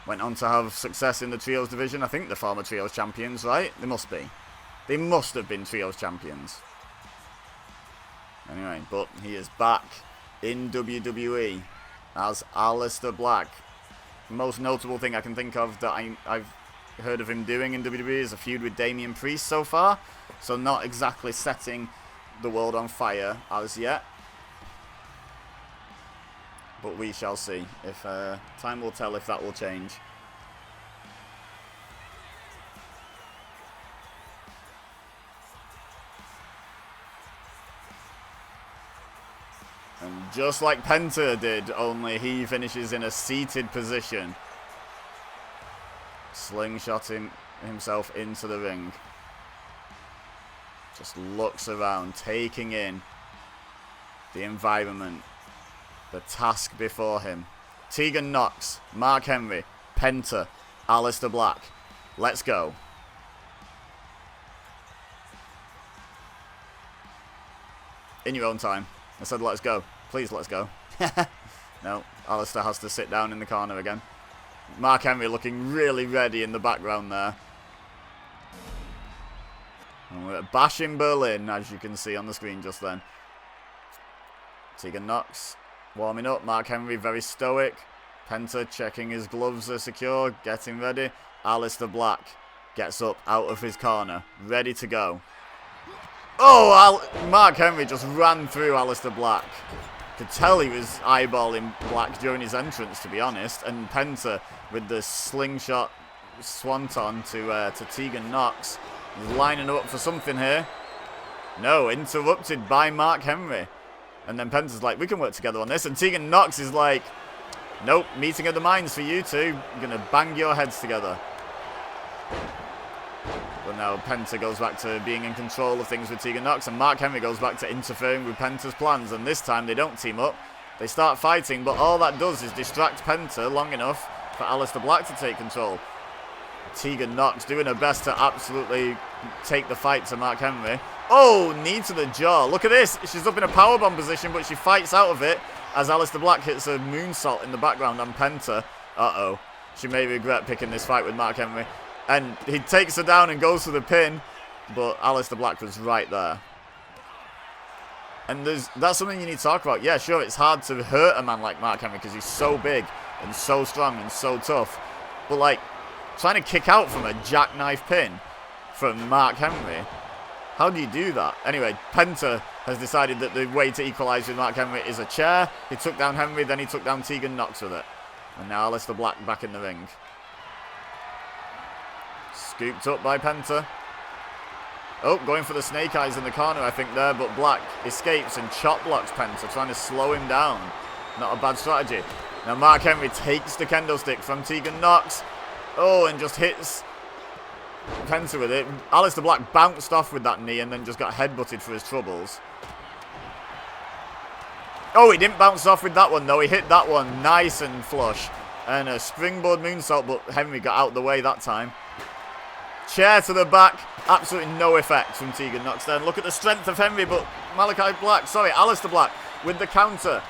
Went on to have success in the Trios division. I think they're former Trios champions, right? They must be. They must have been Trios champions. Anyway, but he is back in WWE as Aleister Black. Most notable thing I can think of that I've heard of him doing in WWE is a feud with Damian Priest so far. So not exactly setting the world on fire as yet. But we shall see. If time will tell if that will change. And just like Penta did, only he finishes in a seated position. Slingshotting himself into the ring. Just looks around, taking in the environment, the task before him. Tegan Nox, Mark Henry, Penta, Aleister Black. Let's go. In your own time. I said let's go. Please let's go. No, Aleister has to sit down in the corner again. Mark Henry looking really ready in the background there. And we're at Bash in Berlin, as you can see on the screen just then. Tegan Nox warming up. Mark Henry very stoic. Penta checking his gloves are secure, getting ready. Aleister Black gets up out of his corner, ready to go. Oh, Mark Henry just ran through Aleister Black. Could tell he was eyeballing Black during his entrance, to be honest. And Penta with the slingshot swanton to Tegan Nox. He's lining up for something here. No, interrupted by Mark Henry. And then Penta's like, we can work together on this. And Tegan Nox is like, nope, meeting of the minds for you two. I'm going to bang your heads together. But now Penta goes back to being in control of things with Tegan Nox, and Mark Henry goes back to interfering with Penta's plans, and this time they don't team up. They start fighting, but all that does is distract Penta long enough for Aleister Black to take control. Tegan Nox doing her best to absolutely take the fight to Mark Henry. Oh, knee to the jaw. Look at this. She's up in a powerbomb position, but she fights out of it as Aleister Black hits a moonsault in the background on Penta. Uh-oh. She may regret picking this fight with Mark Henry. And he takes her down and goes for the pin, but Aleister Black was right there. And that's something you need to talk about. Yeah, sure, it's hard to hurt a man like Mark Henry because he's so big and so strong and so tough. But, like, trying to kick out from a jackknife pin from Mark Henry, how do you do that? Anyway, Penta has decided that the way to equalise with Mark Henry is a chair. He took down Henry, then he took down Tegan Nox with it. And now Aleister Black back in the ring. Scooped up by Penta. Oh, going for the snake eyes in the corner, I think, there. But Black escapes and chop blocks Penta, trying to slow him down. Not a bad strategy. Now Mark Henry takes the kendo stick from Tegan Nox. Oh, and just hits Penta with it. Aleister Black bounced off with that knee and then just got headbutted for his troubles. Oh, he didn't bounce off with that one, though. He hit that one nice and flush. And a springboard moonsault, but Henry got out of the way that time. Chair to the back. Absolutely no effect from Tegan Nox then. Look at the strength of Henry, but Aleister Black with the counter.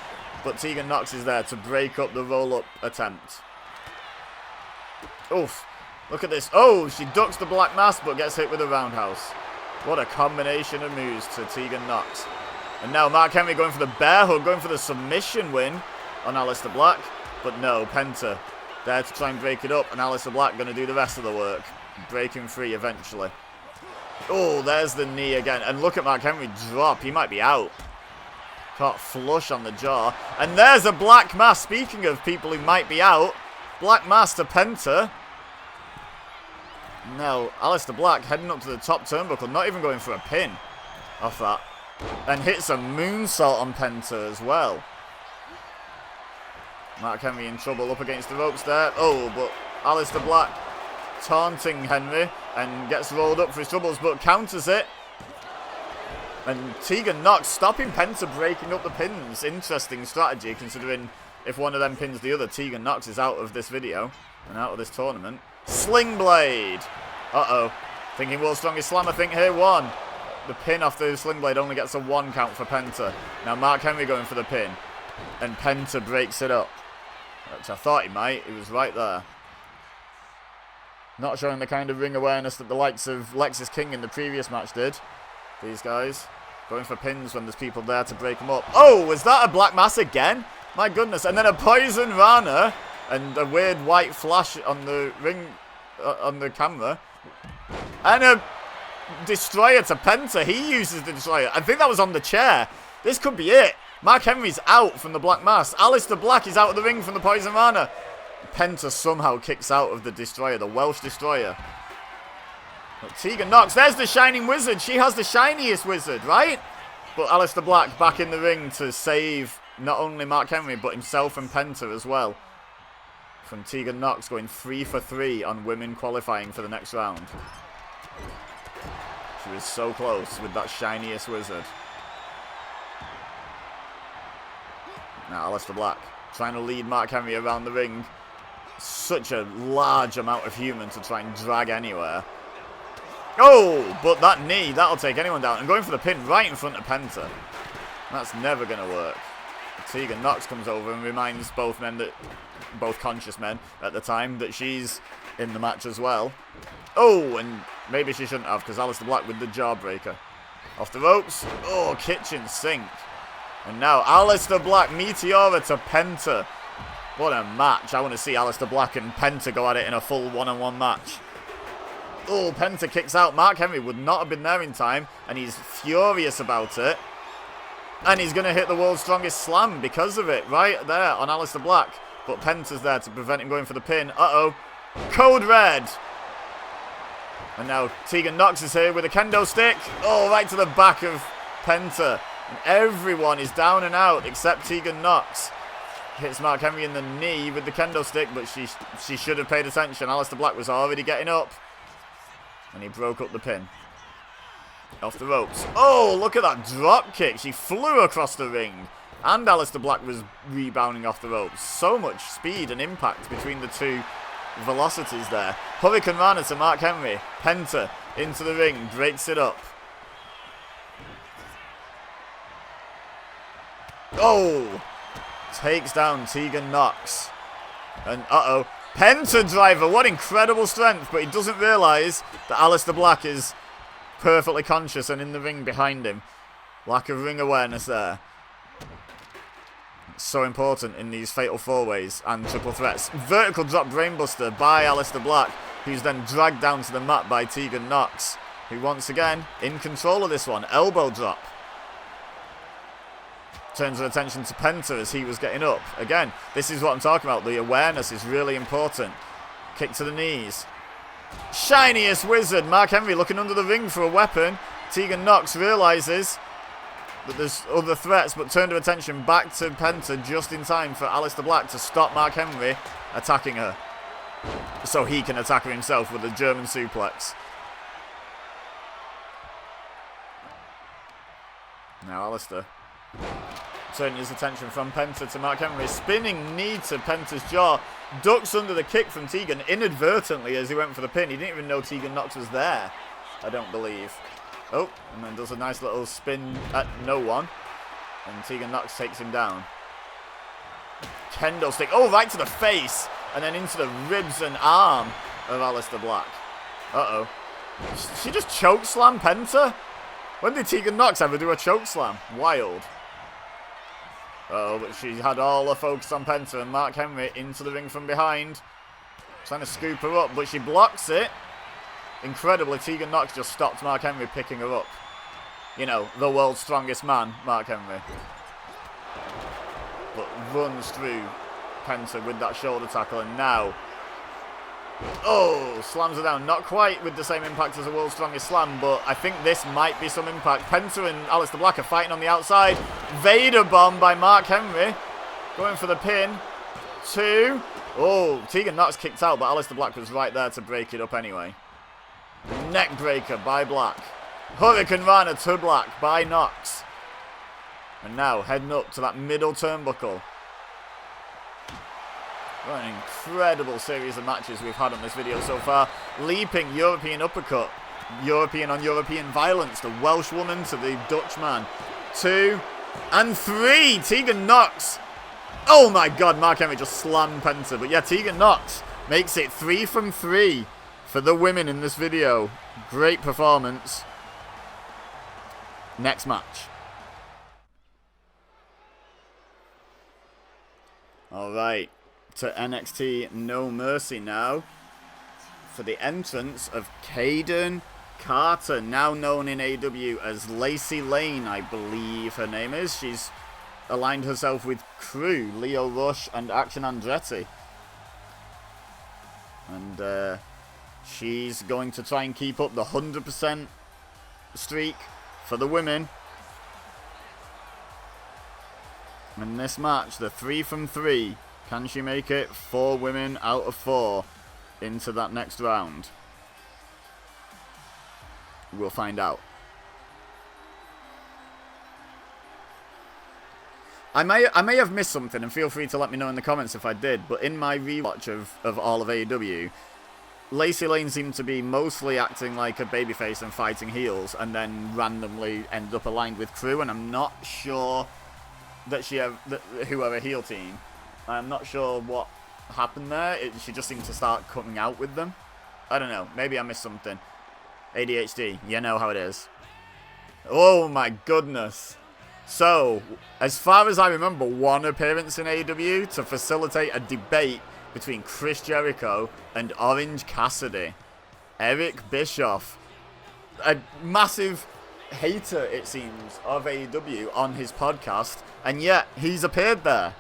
But Tegan Nox is there to break up the roll-up attempt. Oof. Look at this. Oh, she ducks the Black Mass, but gets hit with a roundhouse. What a combination of moves to Tegan Nox. And now Mark Henry going for the bear hug, going for the submission win on Aleister Black. But no, Penta there to try and break it up, and Aleister Black going to do the rest of the work. Breaking free eventually. Oh, there's the knee again. And look at Mark Henry drop. He might be out. Caught flush on the jaw. And there's a Black Mass. Speaking of people who might be out, Black Mass to Penta. Now, Aleister Black heading up to the top turnbuckle. Not even going for a pin off that. And hits a moonsault on Penta as well. Mark Henry in trouble up against the ropes there. Oh, but Aleister Black taunting Henry and gets rolled up for his troubles, but counters it. And Tegan Nox stopping Penta breaking up the pins. Interesting strategy, considering if one of them pins the other, Tegan Nox is out of this video and out of this tournament. Sling Blade. Uh-oh. Thinking World's Strongest Slam, I think, here. One. The pin off the Sling Blade only gets a 1 count for Penta. Now Mark Henry going for the pin. And Penta breaks it up. Which I thought he might. He was right there. Not showing the kind of ring awareness that the likes of Lexis King in the previous match did. These guys going for pins when there's people there to break them up. Oh, was that a Black Mass again? My goodness. And then a Poison Rana and a weird white flash on the ring, on the camera. And a Destroyer to Penta. He uses the Destroyer. I think that was on the chair. This could be it. Mark Henry's out from the Black Mass. Aleister Black is out of the ring from the Poison Rana. Penta somehow kicks out of the Destroyer, the Welsh Destroyer. But Tegan Nox, there's the Shining Wizard. She has the shiniest wizard, right? But Aleister Black back in the ring to save not only Mark Henry, but himself and Penta as well. From Tegan Nox going 3 for 3 on women qualifying for the next round. She was so close with that shiniest wizard. Now Aleister Black trying to lead Mark Henry around the ring. Such a large amount of human to try and drag anywhere. Oh, but that knee, that'll take anyone down. And going for the pin right in front of Penta. That's never going to work. Tegan Nox comes over and reminds both conscious men at the time that she's in the match as well. Oh, and maybe she shouldn't have, because Aleister Black with the jawbreaker. Off the ropes. Oh, kitchen sink. And now Aleister Black, Meteora to Penta. What a match. I want to see Aleister Black and Penta go at it in a full one-on-one match. Oh, Penta kicks out. Mark Henry would not have been there in time, and he's furious about it. And he's going to hit the World's Strongest Slam because of it, right there on Aleister Black. But Penta's there to prevent him going for the pin. Uh-oh. Code Red. And now Tegan Nox is here with a kendo stick. Oh, right to the back of Penta. And everyone is down and out except Tegan Nox. Hits Mark Henry in the knee with the kendo stick, but she should have paid attention. Aleister Black was already getting up. And he broke up the pin. Off the ropes. Oh, look at that drop kick. She flew across the ring. And Aleister Black was rebounding off the ropes. So much speed and impact between the two velocities there. Hurricane Rana to Mark Henry. Penta into the ring. Breaks it up. Oh! Takes down Tegan Nox. And uh-oh. Penta driver. What incredible strength. But he doesn't realise that Aleister Black is perfectly conscious and in the ring behind him. Lack of ring awareness there. It's so important in these fatal four-ways and triple threats. Vertical drop brainbuster by Aleister Black, who's then dragged down to the mat by Tegan Nox, who once again in control of this one. Elbow drop. Turns her attention to Penta as he was getting up. Again, this is what I'm talking about. The awareness is really important. Kick to the knees. Shiniest wizard. Mark Henry looking under the ring for a weapon. Tegan Nox realises that there's other threats, but turned her attention back to Penta just in time for Aleister Black to stop Mark Henry attacking her. So he can attack her himself with a German suplex. Now Aleister turning his attention from Penta to Mark Henry. Spinning knee to Penta's jaw. Ducks under the kick from Tegan inadvertently as he went for the pin. He didn't even know Tegan Nox was there, I don't believe. Oh, and then does a nice little spin at no one. And Tegan Nox takes him down. Kendo stick. Oh, right to the face. And then into the ribs and arm of Aleister Black. Uh-oh. She just choke slam Penta? When did Tegan Nox ever do a choke slam? Wild. Oh, but she had all her focus on Penta, and Mark Henry into the ring from behind. Trying to scoop her up, but she blocks it. Incredibly, Tegan Nox just stopped Mark Henry picking her up. You know, the world's strongest man, Mark Henry. But runs through Penta with that shoulder tackle, and now... Oh, slams her down. Not quite with the same impact as a world's strongest slam, but I think this might be some impact. Penta and Aleister Black are fighting on the outside. Vader bomb by Mark Henry. Going for the pin. 2. Oh, Tegan Nox kicked out, but Aleister Black was right there to break it up anyway. Neck breaker by Black. Hurricane Rana to Black by Nox. And now heading up to that middle turnbuckle. What an incredible series of matches we've had on this video so far. Leaping European uppercut. European on European violence. The Welsh woman to the Dutchman. 2 and 3. Tegan Nox. Oh my god, Mark Henry just slammed Penta. But yeah, Tegan Nox makes it 3 from 3 for the women in this video. Great performance. Next match. Alright, to NXT No Mercy now. For the entrance of Kaden Carter, now known in AEW as Lacey Lane, I believe her name is. She's aligned herself with Crew, Lio Rush and Action Andretti. And she's going to try and keep up the 100% streak for the women. In this match, the 3 from 3. Can she make it? 4 women out of 4 into that next round. We'll find out. I may have missed something, and feel free to let me know in the comments if I did, but in my rewatch of all of AEW, Lacey Lane seemed to be mostly acting like a babyface and fighting heels, and then randomly ended up aligned with Crew, and I'm not sure that who are a heel team. I'm not sure what happened there. She just seemed to start coming out with them. I don't know. Maybe I missed something. ADHD. You know how it is. Oh my goodness. So, as far as I remember, one appearance in AEW to facilitate a debate between Chris Jericho and Orange Cassidy. Eric Bischoff, a massive hater, it seems, of AEW on his podcast, and yet he's appeared there.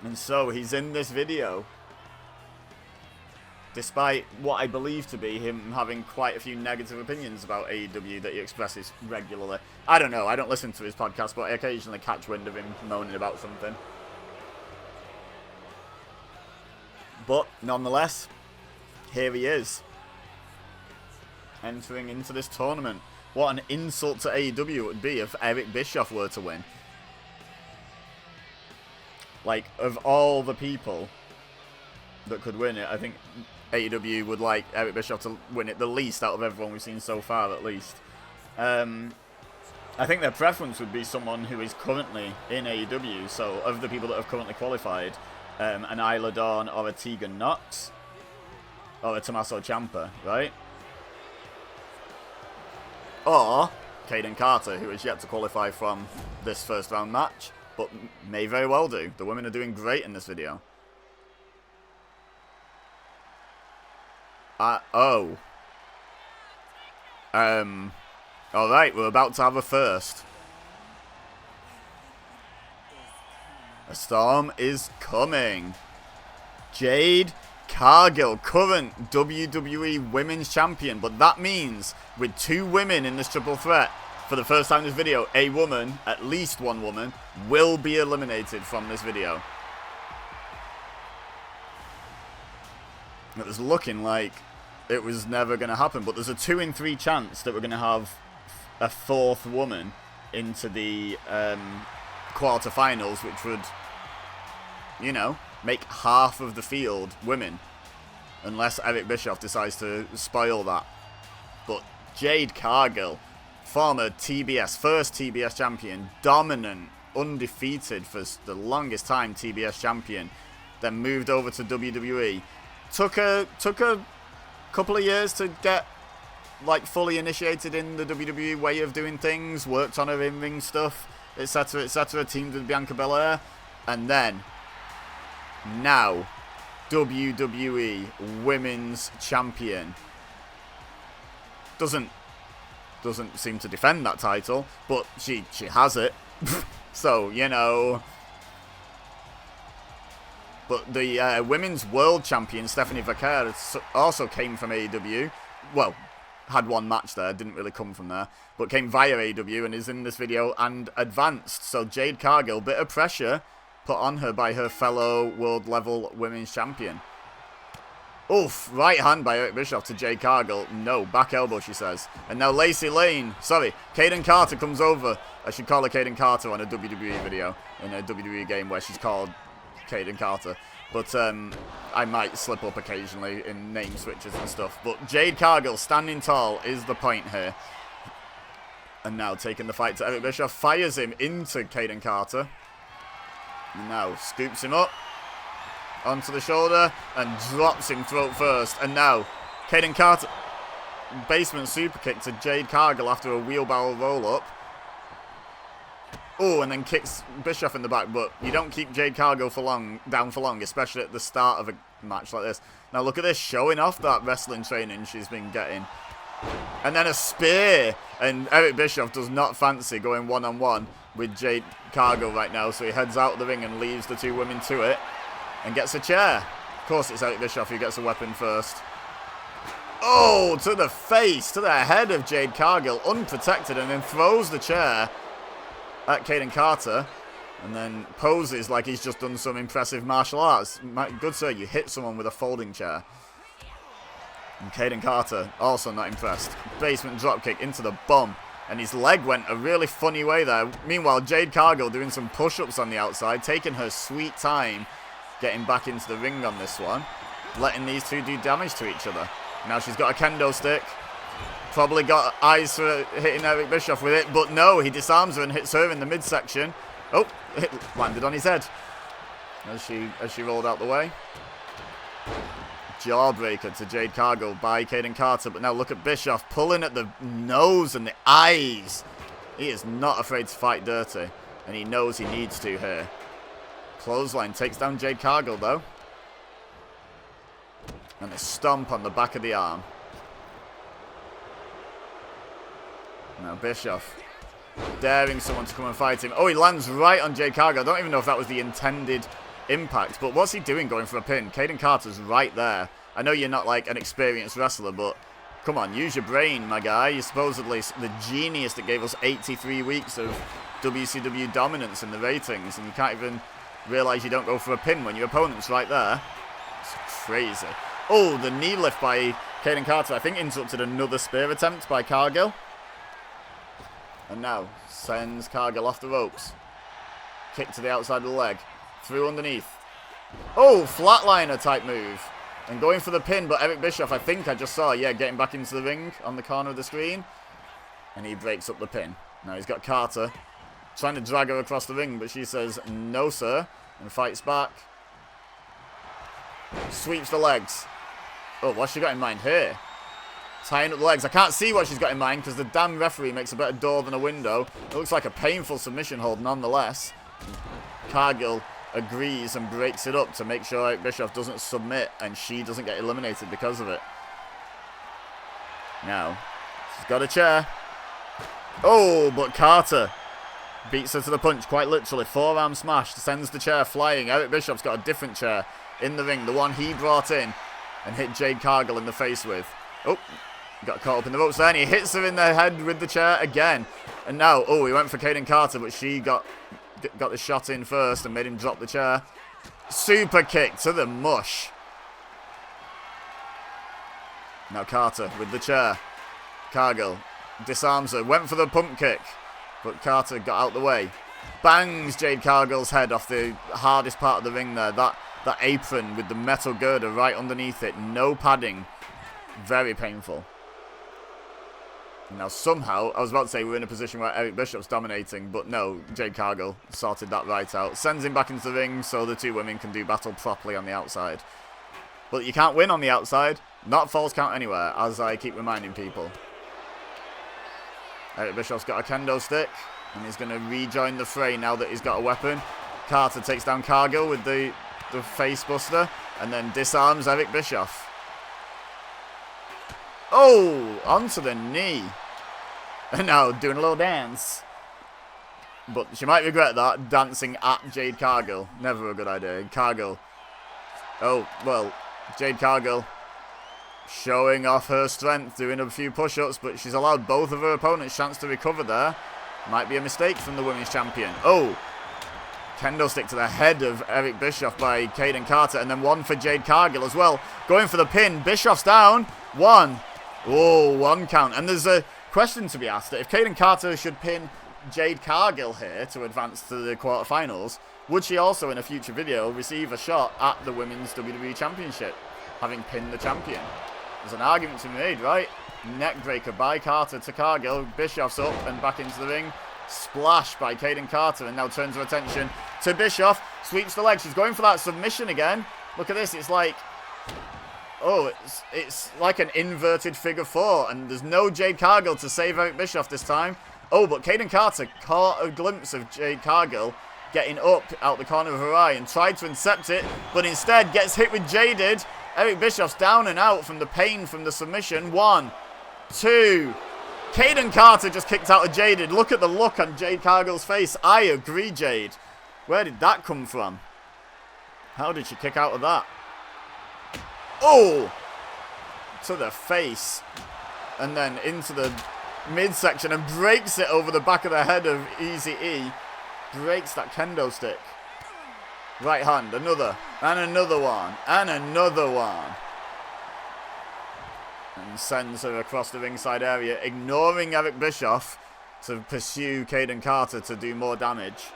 And so he's in this video, despite what I believe to be him having quite a few negative opinions about AEW that he expresses regularly. I don't know, I don't listen to his podcast, but I occasionally catch wind of him moaning about something. But nonetheless, here he is, entering into this tournament. What an insult to AEW it would be if Eric Bischoff were to win. Like, of all the people that could win it, I think AEW would like Eric Bischoff to win it the least out of everyone we've seen so far, at least. I think their preference would be someone who is currently in AEW, so of the people that have currently qualified, an Isla Dawn or a Tegan Nox, or a Tommaso Ciampa, right? Or Kaden Carter, who is yet to qualify from this first round match, but may very well do. The women are doing great in this video. Alright, we're about to have a first. A storm is coming. Jade Cargill, current WWE Women's Champion, but that means with 2 women in this triple threat, for the first time in this video, a woman, at least one woman, will be eliminated from this video. It was looking like it was never going to happen, but there's a 2 in 3 chance that we're going to have a 4th woman into the quarterfinals, which would, you know, make half of the field women, unless Eric Bischoff decides to spoil that. But Jade Cargill, former TBS, first TBS champion, dominant, undefeated for the longest time TBS champion, then moved over to WWE. Took a couple of years to get like fully initiated in the WWE way of doing things, worked on her in-ring stuff, etc, etc, teamed with Bianca Belair, and then now WWE Women's Champion. Doesn't seem to defend that title, but she has it. So, you know. But the Women's World Champion, Stephanie Vaquer, also came from AEW. Well, had one match there, didn't really come from there, but came via AEW and is in this video and advanced. So Jade Cargill, bit of pressure put on her by her fellow world level women's champion. Oof, right hand by Eric Bischoff to Jade Cargill. No, back elbow, she says. And now Kaden Carter comes over. I should call her Kaden Carter on a WWE video, in a WWE game where she's called Kaden Carter. But I might slip up occasionally in name switches and stuff. But Jade Cargill standing tall is the point here. And now taking the fight to Eric Bischoff, fires him into Kaden Carter. And now scoops him up onto the shoulder and drops him throat first. And now Kaden Carter, basement super kick to Jade Cargill after a wheelbarrow roll up. Oh, and then kicks Bischoff in the back, but you don't keep Jade Cargill down for long, especially at the start of a match like this. Now look at this, showing off that wrestling training she's been getting. And then a spear, and Eric Bischoff does not fancy going one-on-one with Jade Cargill right now, so he heads out of the ring and leaves the two women to it, and gets a chair. Of course it's Eric Bischoff who gets a weapon first. Oh, to the face, to the head of Jade Cargill, unprotected, and then throws the chair at Kaden Carter, and then poses like he's just done some impressive martial arts. Good sir, you hit someone with a folding chair. And Kaden Carter, also not impressed. Basement dropkick into the bum, and his leg went a really funny way there. Meanwhile, Jade Cargill doing some push-ups on the outside, taking her sweet time, getting back into the ring on this one, letting these two do damage to each other. Now she's got a kendo stick. Probably got eyes for hitting Eric Bischoff with it, but no, he disarms her and hits her in the midsection. Oh, it landed on his head as she rolled out the way. Jawbreaker to Jade Cargill by Kaden Carter, but now look at Bischoff pulling at the nose and the eyes. He is not afraid to fight dirty, and he knows he needs to here. Clothesline takes down Jade Cargill though. And a stomp on the back of the arm. Now Bischoff daring someone to come and fight him. Oh, he lands right on Jade Cargill. I don't even know if that was the intended impact, but what's he doing going for a pin? Kaden Carter's right there. I know you're not like an experienced wrestler, but come on, use your brain, my guy. You're supposedly the genius that gave us 83 weeks of WCW dominance in the ratings, and you can't even realize you don't go for a pin when your opponent's right there. It's crazy. Oh, the knee lift by Kaden Carter, I think, interrupted another spear attempt by Cargill. And now sends Cargill off the ropes. Kick to the outside of the leg. Through underneath. Oh, flatliner type move. And going for the pin, but Eric Bischoff, I think I just saw, yeah, getting back into the ring on the corner of the screen. And he breaks up the pin. Now he's got Carter trying to drag her across the ring, but she says, no, sir, and fights back. Sweeps the legs. Oh, what's she got in mind here? Tying up the legs. I can't see what she's got in mind because the damn referee makes a better door than a window. It looks like a painful submission hold nonetheless. Cargill agrees and breaks it up to make sure Eric Bischoff doesn't submit and she doesn't get eliminated because of it. Now, she's got a chair. Oh, but Carter beats her to the punch, quite literally. Forearm smash, sends the chair flying. Eric Bischoff's got a different chair in the ring, the one he brought in and hit Jade Cargill in the face with. Oh, got caught up in the ropes there, and he hits her in the head with the chair again. And now, oh, he went for Kaden Carter, but she got the shot in first and made him drop the chair. Super kick to the mush. Now Carter with the chair. Cargill disarms her, went for the pump kick, but Carter got out the way. Bangs Jade Cargill's head off the hardest part of the ring there. That apron with the metal girder right underneath it. No padding. Very painful. Now somehow, I was about to say we're in a position where Eric Bischoff's dominating, but no, Jade Cargill sorted that right out. Sends him back into the ring so the two women can do battle properly on the outside. But you can't win on the outside. Not false count anywhere, as I keep reminding people. Eric Bischoff's got a kendo stick, and he's going to rejoin the fray now that he's got a weapon. Carter takes down Cargill with the face buster, and then disarms Eric Bischoff. Oh, onto the knee. And now doing a little dance. But she might regret that, dancing at Jade Cargill. Never a good idea. Cargill. Oh, well, Jade Cargill showing off her strength, doing a few push-ups, but she's allowed both of her opponents chance to recover there. Might be a mistake from the women's champion. Oh, Kendo stick to the head of Eric Bischoff by Caden Carter. And then one for Jade Cargill as well. Going for the pin. Bischoff's down. One. Oh, one count. And there's a question to be asked. If Caden Carter should pin Jade Cargill here to advance to the quarterfinals, would she also in a future video receive a shot at the Women's WWE Championship, having pinned the champion? There's an argument to be made, right? Neckbreaker by Carter to Cargill. Bischoff's up and back into the ring. Splash by Caden Carter, and now turns her attention to Bischoff. Sweeps the leg. She's going for that submission again. Look at this. It's like... Oh, it's like an inverted figure four, and there's no Jade Cargill to save Eric Bischoff this time. Oh, but Caden Carter caught a glimpse of Jade Cargill getting up out the corner of her eye and tried to intercept it, but instead gets hit with Jaded. Eric Bischoff's down and out from the pain from the submission. 1, 2. Caden Carter just kicked out of Jaded. Look at the look on Jade Cargill's face. I agree, Jade. Where did that come from? How did she kick out of that? Oh! To the face. And then into the midsection and breaks it over the back of the head of Easy E. Breaks that kendo stick. Right hand, another. And another one. And another one. And sends her across the ringside area, ignoring Eric Bischoff to pursue Caden Carter to do more damage.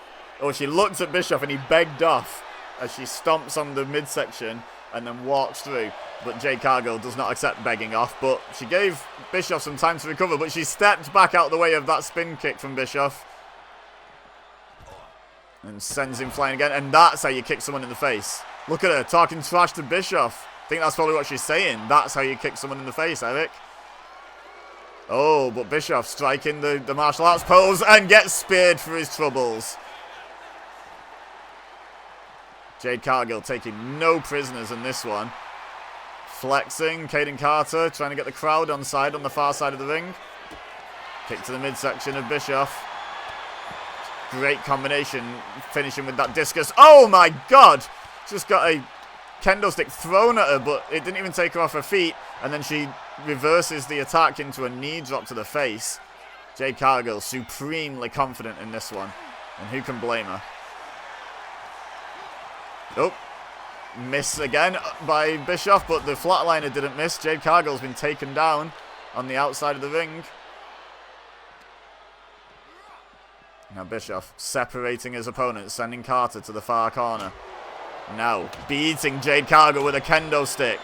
Oh, she looked at Bischoff and he begged off as she stomps on the midsection and then walks through. But Jade Cargill does not accept begging off, but she gave Bischoff some time to recover, but she stepped back out of the way of that spin kick from Bischoff. And sends him flying again, and that's how you kick someone in the face. Look at her, talking trash to Bischoff. I think that's probably what she's saying. That's how you kick someone in the face, Eric. Oh, but Bischoff striking the martial arts pose and gets speared for his troubles. Jade Cargill taking no prisoners in this one. Flexing, Caden Carter trying to get the crowd on side on the far side of the ring. Kick to the midsection of Bischoff. Great combination, finishing with that discus. Oh my god! Just got a kendo stick thrown at her, but it didn't even take her off her feet. And then she reverses the attack into a knee drop to the face. Jade Cargill supremely confident in this one. And who can blame her? Oh, miss again by Bischoff, but the flatliner didn't miss. Jade Cargill's been taken down on the outside of the ring. Now Bischoff separating his opponent, sending Carter to the far corner. Now beating Jade Cargill with a kendo stick.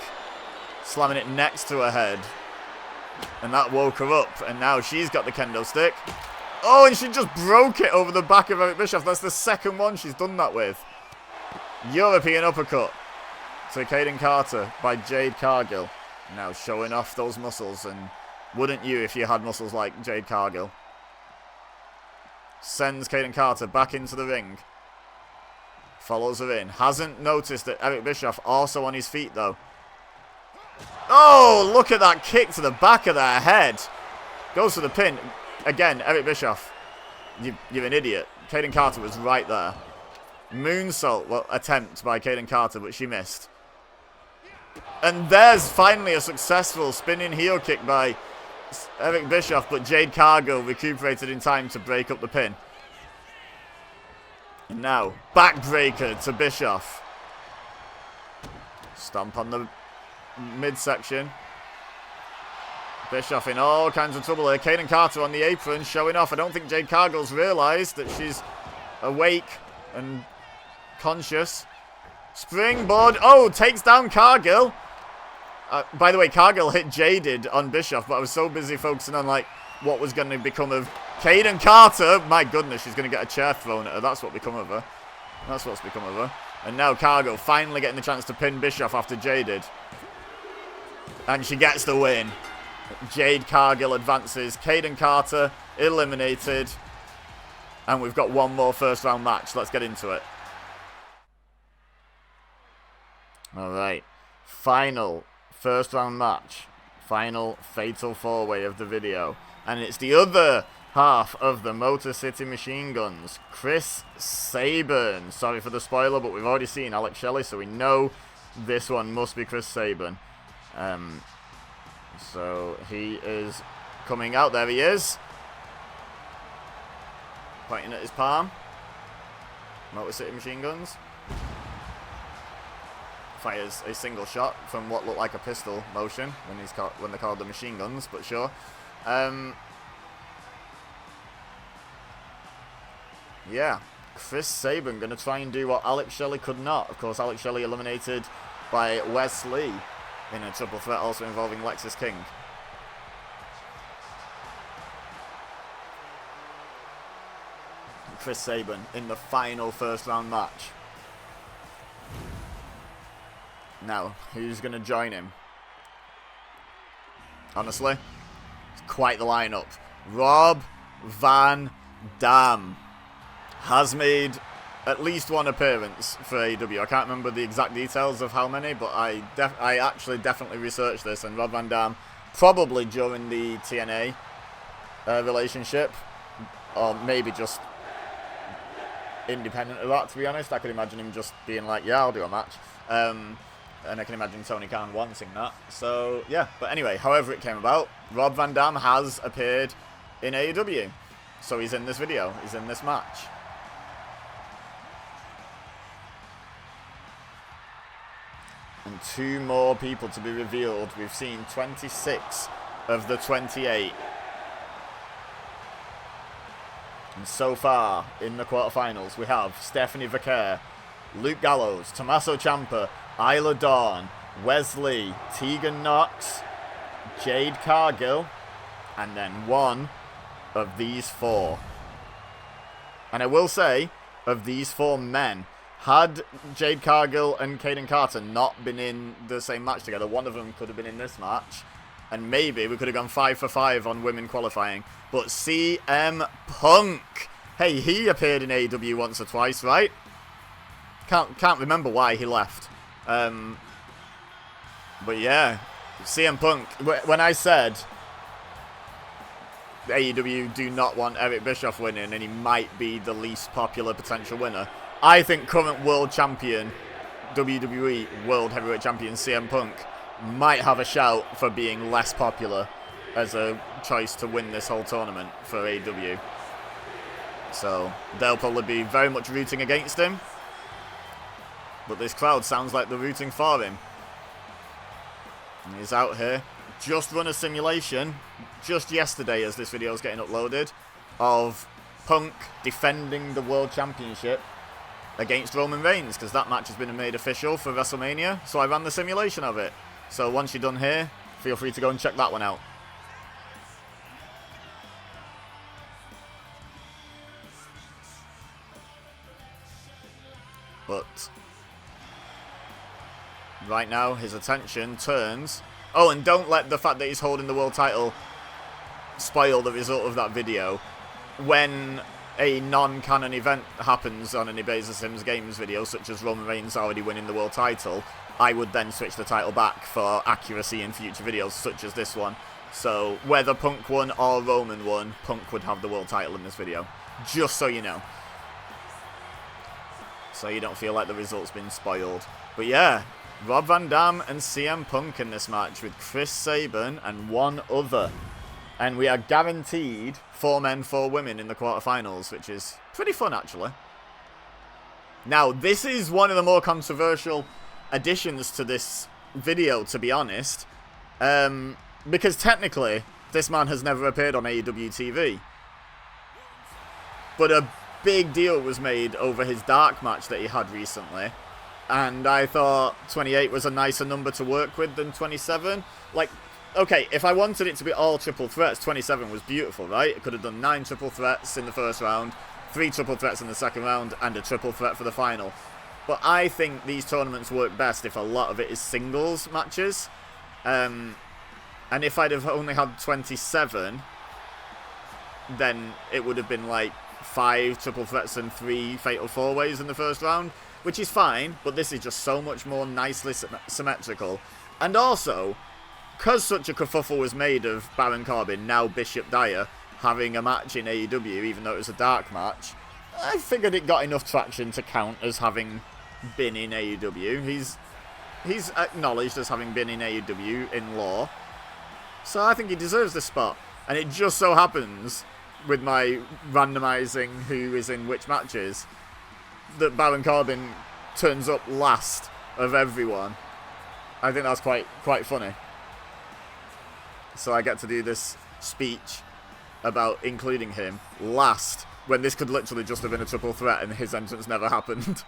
Slamming it next to her head. And that woke her up, and now she's got the kendo stick. Oh, and she just broke it over the back of Eric Bischoff. That's the second one she's done that with. European uppercut to Caden Carter by Jade Cargill. Now showing off those muscles, and wouldn't you if you had muscles like Jade Cargill? Sends Caden Carter back into the ring. Follows her in. Hasn't noticed that Eric Bischoff also on his feet though. Oh, look at that kick to the back of their head. Goes for the pin. Again, Eric Bischoff. You're an idiot. Caden Carter was right there. Moonsault, well, attempt by Caden Carter, but she missed. And there's finally a successful spinning heel kick by Eric Bischoff, but Jade Cargill recuperated in time to break up the pin. And now, backbreaker to Bischoff. Stomp on the midsection. Bischoff in all kinds of trouble here. Caden Carter on the apron, showing off. I don't think Jade Cargill's realised that she's awake and conscious. Springboard. Oh, takes down Cargill. By the way, Cargill hit Jaded on Bischoff, but I was so busy focusing on like what was going to become of Caden Carter. My goodness, she's going to get a chair thrown at her. That's what become of her. That's what's become of her. And now Cargill finally getting the chance to pin Bischoff after Jaded. And she gets the win. Jade Cargill advances. Caden Carter eliminated. And we've got one more first round match. Let's get into it. Alright. Final first round match. Final fatal four-way of the video. And it's the other half of the Motor City Machine Guns. Chris Sabin. Sorry for the spoiler, but we've already seen Alex Shelley, so we know this one must be Chris Sabin. So he is coming out. There he is. Pointing at his palm. Motor City Machine Guns. Fires a single shot from what looked like a pistol motion when they're called the machine guns, but sure. Yeah, Chris Sabin going to try and do what Alex Shelley could not. Of course, Alex Shelley eliminated by Wesley in a triple threat also involving Lexus King. Chris Sabin in the final first round match. Now, who's going to join him? Honestly, it's quite the lineup. Rob Van Dam has made at least one appearance for AEW. I can't remember the exact details of how many, but I actually definitely researched this, and Rob Van Dam, probably during the TNA relationship, or maybe just independent of that, to be honest. I could imagine him just being like, yeah, I'll do a match. And I can imagine Tony Khan wanting that. So, yeah. But anyway, however it came about, Rob Van Dam has appeared in AEW. So he's in this video. He's in this match. And 2 more people to be revealed. We've seen 26 of the 28. And so far, in the quarterfinals, we have Stephanie Vaquer, Luke Gallows, Tommaso Ciampa, Isla Dawn, Wesley, Tegan Knox, Jade Cargill, and then one of these 4. And I will say, of these 4 men, had Jade Cargill and Caden Carter not been in the same match together, one of them could have been in this match, and maybe we could have gone 5 for 5 on women qualifying. But CM Punk, hey, he appeared in AEW once or twice, right? Can't remember why he left. But yeah, CM Punk, when I said AEW do not want Eric Bischoff winning and he might be the least popular potential winner, I think current world champion, WWE World Heavyweight Champion CM Punk might have a shout for being less popular as a choice to win this whole tournament for AEW. So they'll probably be very much rooting against him. But this crowd sounds like they're rooting for him. And he's out here. Just run a simulation, just yesterday as this video is getting uploaded, of Punk defending the World Championship against Roman Reigns, because that match has been made official for WrestleMania. So I ran the simulation of it. So once you're done here, feel free to go and check that one out. But right now, his attention turns... Oh, and don't let the fact that he's holding the world title spoil the result of that video. When a non-canon event happens on an Ibeza Sims Games video, such as Roman Reigns already winning the world title, I would then switch the title back for accuracy in future videos, such as this one. So, whether Punk won or Roman won, Punk would have the world title in this video. Just so you know. So you don't feel like the result's been spoiled. But yeah, Rob Van Dam and CM Punk in this match with Chris Sabin and one other. And we are guaranteed 4 men, 4 women in the quarterfinals, which is pretty fun, actually. Now, this is one of the more controversial additions to this video, to be honest. Because technically, this man has never appeared on AEW TV. But a big deal was made over his dark match that he had recently. And I thought 28 was a nicer number to work with than 27. Like, okay, if I wanted it to be all triple threats, 27 was beautiful, right? It could have done 9 triple threats in the first round, 3 triple threats in the second round, and a triple threat for the final. But I think these tournaments work best if a lot of it is singles matches. And if I'd have only had 27, then it would have been like 5 triple threats and 3 fatal 4-ways in the first round, which is fine, but this is just so much more nicely symmetrical. And also, because such a kerfuffle was made of Baron Corbin, now Bishop Dyer, having a match in AEW, even though it was a dark match, I figured it got enough traction to count as having been in AEW. He's acknowledged as having been in AEW in law. So I think he deserves this spot. And it just so happens, with my randomizing who is in which matches, that Baron Corbin turns up last of everyone. I think that's quite funny. So I get to do this speech about including him last, when this could literally just have been a triple threat and his entrance never happened.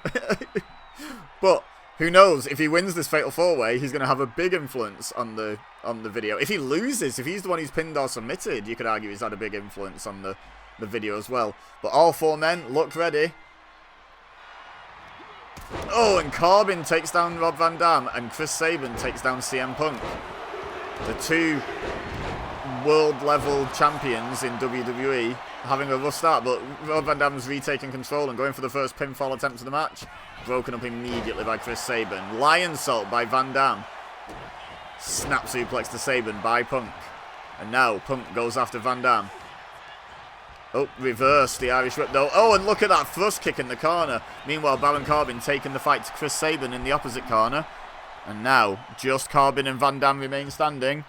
But who knows? If he wins this Fatal 4-Way, he's going to have a big influence on the video. If he loses, if he's the one who's pinned or submitted, you could argue he's had a big influence on the video as well. But all four men look ready. Oh, and Corbin takes down Rob Van Dam, and Chris Sabin takes down CM Punk. The two world-level champions in WWE having a rough start, but Rob Van Dam's retaking control and going for the first pinfall attempt of the match. Broken up immediately by Chris Sabin. Lion Salt by Van Dam. Snap suplex to Sabin by Punk. And now Punk goes after Van Dam. Oh, reverse the Irish Whip though. Oh, and look at that thrust kick in the corner. Meanwhile, Baron Corbin taking the fight to Chris Sabin in the opposite corner. And now, just Corbin and Van Dam remain standing.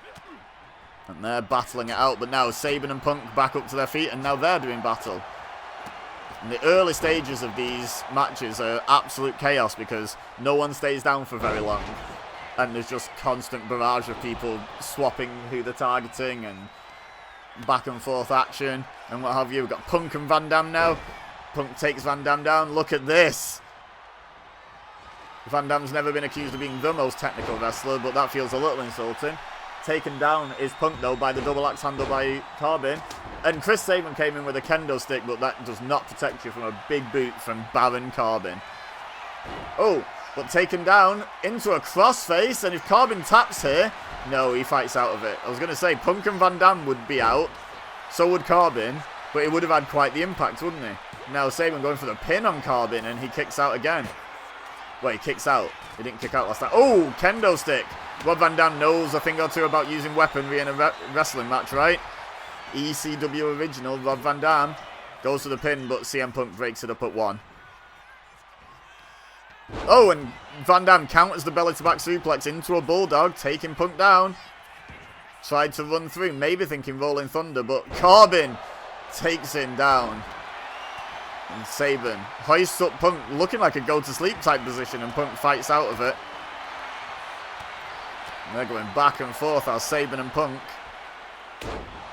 And they're battling it out. But now, Sabin and Punk back up to their feet, and now they're doing battle. And the early stages of these matches are absolute chaos because no one stays down for very long. And there's just constant barrage of people swapping who they're targeting and back and forth action and what have you. We've got Punk and Van Dam now. Punk takes Van Dam down. Look at this. Van Dam's never been accused of being the most technical wrestler, but that feels a little insulting. Taken down is Punk though by the double axe handle by Corbin. And Chris Sabin came in with a kendo stick, but that does not protect you from a big boot from Baron Corbin. Oh, but taken down into a crossface, and if Corbin taps here, no, he fights out of it. I was going to say, Punk and Van Dam would be out, so would Corbin, but he would have had quite the impact, wouldn't he? Now Sabin going for the pin on Corbin, and he kicks out again. Well, he kicks out. He didn't kick out last time. Oh, kendo stick. Rob Van Dam knows a thing or two about using weaponry in a wrestling match, right? ECW original, Rob Van Dam goes for the pin, but CM Punk breaks it up at 1. Oh, and Van Dam counters the belly-to-back suplex into a bulldog, taking Punk down. Tried to run through, maybe thinking Rolling Thunder, but Corbin takes him down. And Sabin hoists up Punk, looking like a go-to-sleep type position, and Punk fights out of it. And they're going back and forth, our Sabin and Punk.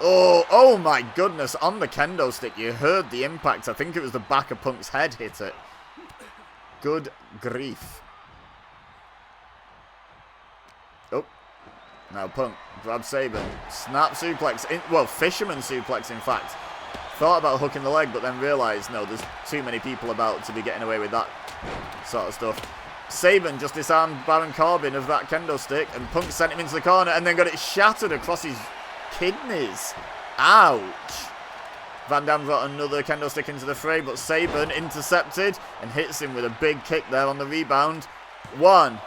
Oh my goodness, on the kendo stick, you heard the impact. I think it was the back of Punk's head hit it. Good grief. Oh. Now Punk grabs Sabin. Snap suplex. Well, fisherman suplex, in fact. Thought about hooking the leg, but then realised, no, there's too many people about to be getting away with that sort of stuff. Sabin just disarmed Baron Corbin of that kendo stick, and Punk sent him into the corner and then got it shattered across his kidneys. Ouch. Van Dam got another kendo stick into the fray, but Sabin intercepted and hits him with a big kick there on the rebound. 1,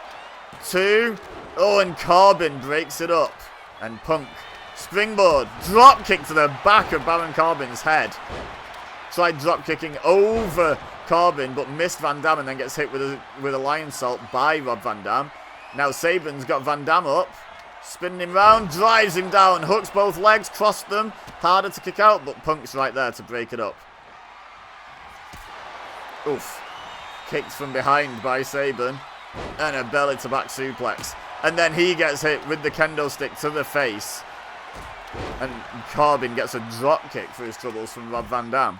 2. Oh, and Corbin breaks it up. And Punk, springboard, drop kick to the back of Baron Corbin's head. Tried drop kicking over Corbin, but missed Van Dam and then gets hit with a lion salt by Rob Van Dam. Now Sabin's got Van Dam up. Spinning him round, drives him down, hooks both legs, crossed them. Harder to kick out, but Punk's right there to break it up. Oof. Kicked from behind by Sabin. And a belly-to-back suplex. And then he gets hit with the kendo stick to the face. And Corbin gets a drop kick for his troubles from Rob Van Dam.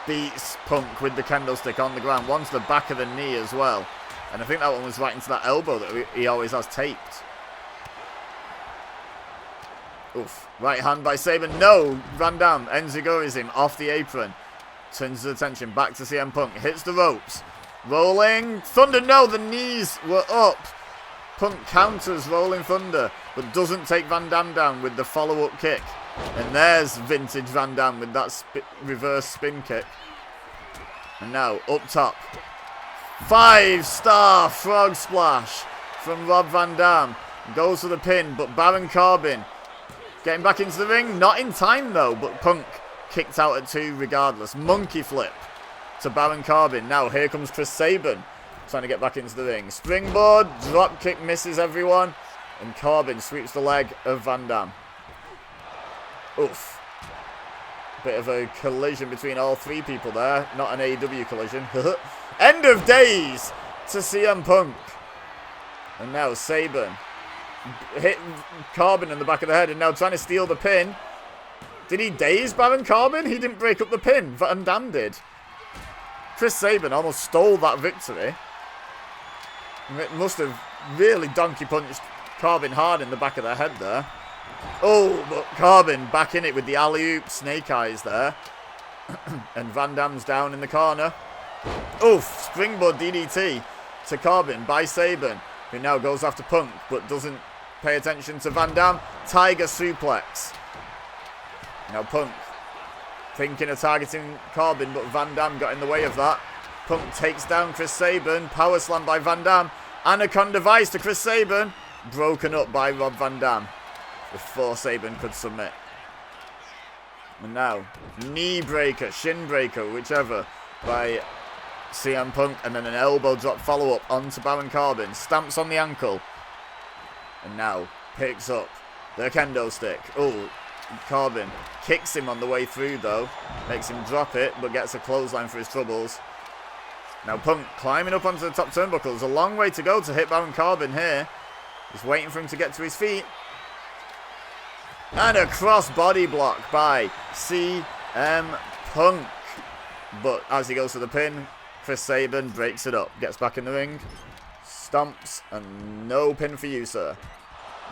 Beats Punk with the kendo stick on the ground. One to the back of the knee as well. And I think that one was right into that elbow that he always has taped. Oof. Right hand by Sabin. No! Van Dam enziguris him off the apron. Turns his attention back to CM Punk. Hits the ropes. Rolling Thunder. No! The knees were up. Punk counters Rolling Thunder, but doesn't take Van Dam down with the follow-up kick. And there's vintage Van Dam with that reverse spin kick. And now, up top. 5-star frog splash from Rob Van Dam. Goes for the pin, but Baron Corbin getting back into the ring. Not in time, though, but Punk kicked out at 2 regardless. Monkey flip to Baron Corbin. Now, here comes Chris Sabin trying to get back into the ring. Springboard, drop kick misses everyone. And Corbin sweeps the leg of Van Dam. Oof. Bit of a collision between all three people there. Not an AEW collision. End of days to CM Punk. And now Sabin hit Corbin in the back of the head and now trying to steal the pin. Did he daze Baron Corbin? He didn't break up the pin. Van Dam did. Chris Sabin almost stole that victory. It must have really donkey punched Corbin hard in the back of the head there. Oh, but Corbin back in it with the alley-oop snake eyes there. And Van Dam's down in the corner. Oof, springboard DDT to Corbin by Sabin, who now goes after Punk, but doesn't pay attention to Van Dam. Tiger suplex. Now Punk thinking of targeting Corbin, but Van Dam got in the way of that. Punk takes down Chris Sabin. Power slam by Van Dam. Anaconda Vice to Chris Sabin. Broken up by Rob Van Dam before Sabin could submit. And now, knee breaker, shin breaker, whichever, by CM Punk. And then an elbow drop follow-up onto Baron Corbin. Stamps on the ankle. And now, picks up the kendo stick. Oh, Corbin kicks him on the way through, though. Makes him drop it, but gets a clothesline for his troubles. Now Punk climbing up onto the top turnbuckle. There's a long way to go to hit Baron Corbin here. Just waiting for him to get to his feet. And a cross body block by CM Punk. But as he goes to the pin, Chris Sabin breaks it up. Gets back in the ring. Stomps. And no pin for you, sir.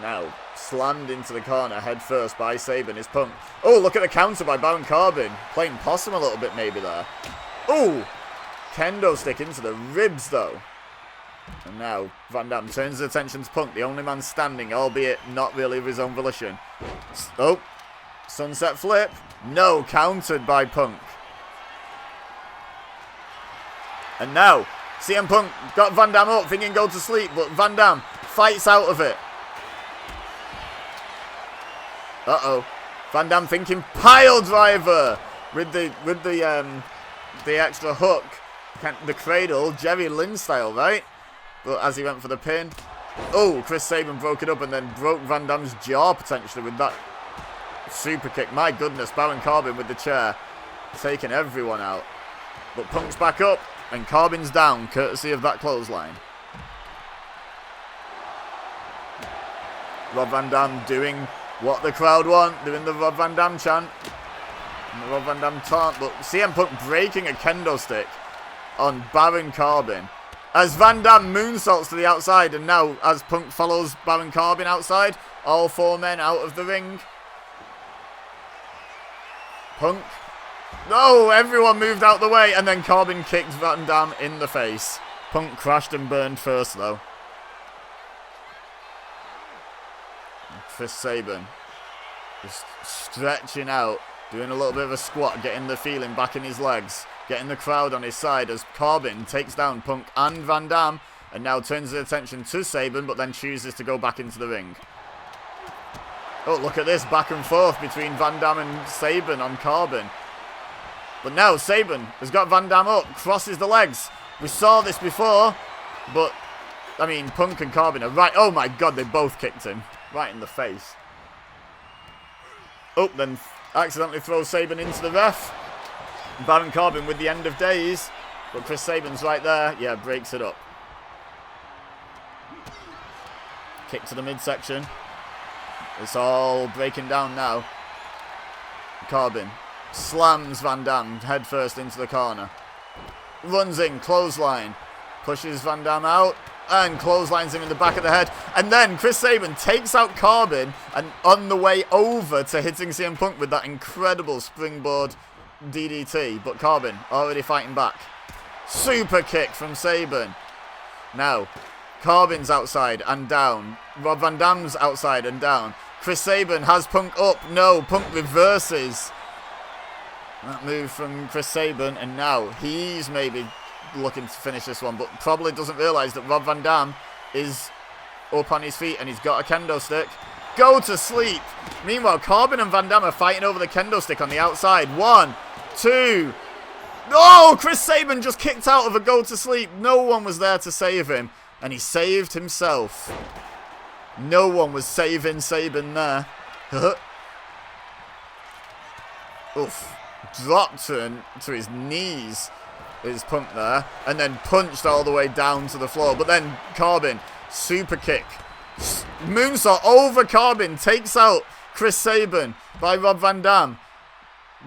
Now, slammed into the corner head first by Sabin is Punk. Oh, look at the counter by Baron Corbin. Playing possum a little bit maybe there. Oh, kendo stick into the ribs though. And now Van Dam turns his attention to Punk, the only man standing, albeit not really of his own volition. Oh, sunset flip. No, countered by Punk. And now, CM Punk got Van Dam up, thinking go to sleep, but Van Dam fights out of it. Uh-oh. Van Dam thinking pile driver with the extra hook. The cradle, Jerry Lynn style, right? But as he went for the pin. Oh, Chris Sabin broke it up and then broke Van Dam's jaw potentially with that super kick. My goodness, Baron Corbin with the chair. Taking everyone out. But Punk's back up and Corbin's down, courtesy of that clothesline. Rob Van Dam doing what the crowd want, doing the Rob Van Dam chant. And the Rob Van Dam taunt, but CM Punk breaking a kendo stick on Baron Corbin. As Van Dam moonsaults to the outside, and now as Punk follows Baron Corbin outside, all four men out of the ring. Punk. No, everyone moved out the way, and then Corbin kicked Van Dam in the face. Punk crashed and burned first, though. Chris Sabin just stretching out, doing a little bit of a squat, getting the feeling back in his legs, getting the crowd on his side as Corbin takes down Punk and Van Dam and now turns his attention to Sabin, but then chooses to go back into the ring. Oh, look at this back and forth between Van Dam and Sabin on Corbin. But now Sabin has got Van Dam up, crosses the legs. We saw this before, but I mean, Punk and Corbin are right. Oh my god, they both kicked him right in the face. Oh, then accidentally throws Sabin into the ref. Baron Corbin with the end of days, but Chris Sabin's right there. Yeah, breaks it up. Kick to the midsection. It's all breaking down now. Corbin slams Van Dam head first into the corner. Runs in, clothesline. Pushes Van Dam out and clotheslines him in the back of the head. And then Chris Sabin takes out Corbin and on the way over to hitting CM Punk with that incredible springboard DDT. But Corbin already fighting back. Super kick from Sabin. Now, Corbin's outside and down. Rob Van Dam's outside and down. Chris Sabin has Punk up. No, Punk reverses that move from Chris Sabin. And now he's maybe looking to finish this one, but probably doesn't realise that Rob Van Dam is up on his feet and he's got a kendo stick. Go to sleep. Meanwhile, Corbin and Van Dam are fighting over the kendo stick on the outside. 1, 2. Oh, Chris Sabin just kicked out of a go to sleep. No one was there to save him, and he saved himself. No one was saving Sabin there. Oof. Dropped to his knees. His Punk there. And then punched all the way down to the floor. But then Corbin, super kick. Moonsault over Corbin. Takes out Chris Sabin by Rob Van Dam.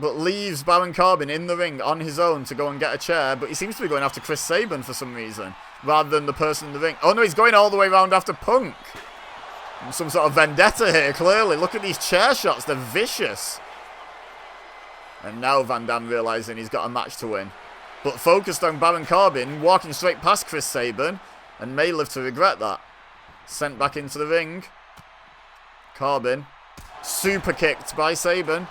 But leaves Baron Corbin in the ring on his own to go and get a chair. But he seems to be going after Chris Sabin for some reason. Rather than the person in the ring. Oh no, he's going all the way around after Punk. Some sort of vendetta here, clearly. Look at these chair shots. They're vicious. And now Van Dam realising he's got a match to win. But focused on Baron Corbin, walking straight past Chris Sabin. And may live to regret that. Sent back into the ring. Corbin. Super kicked by Sabin.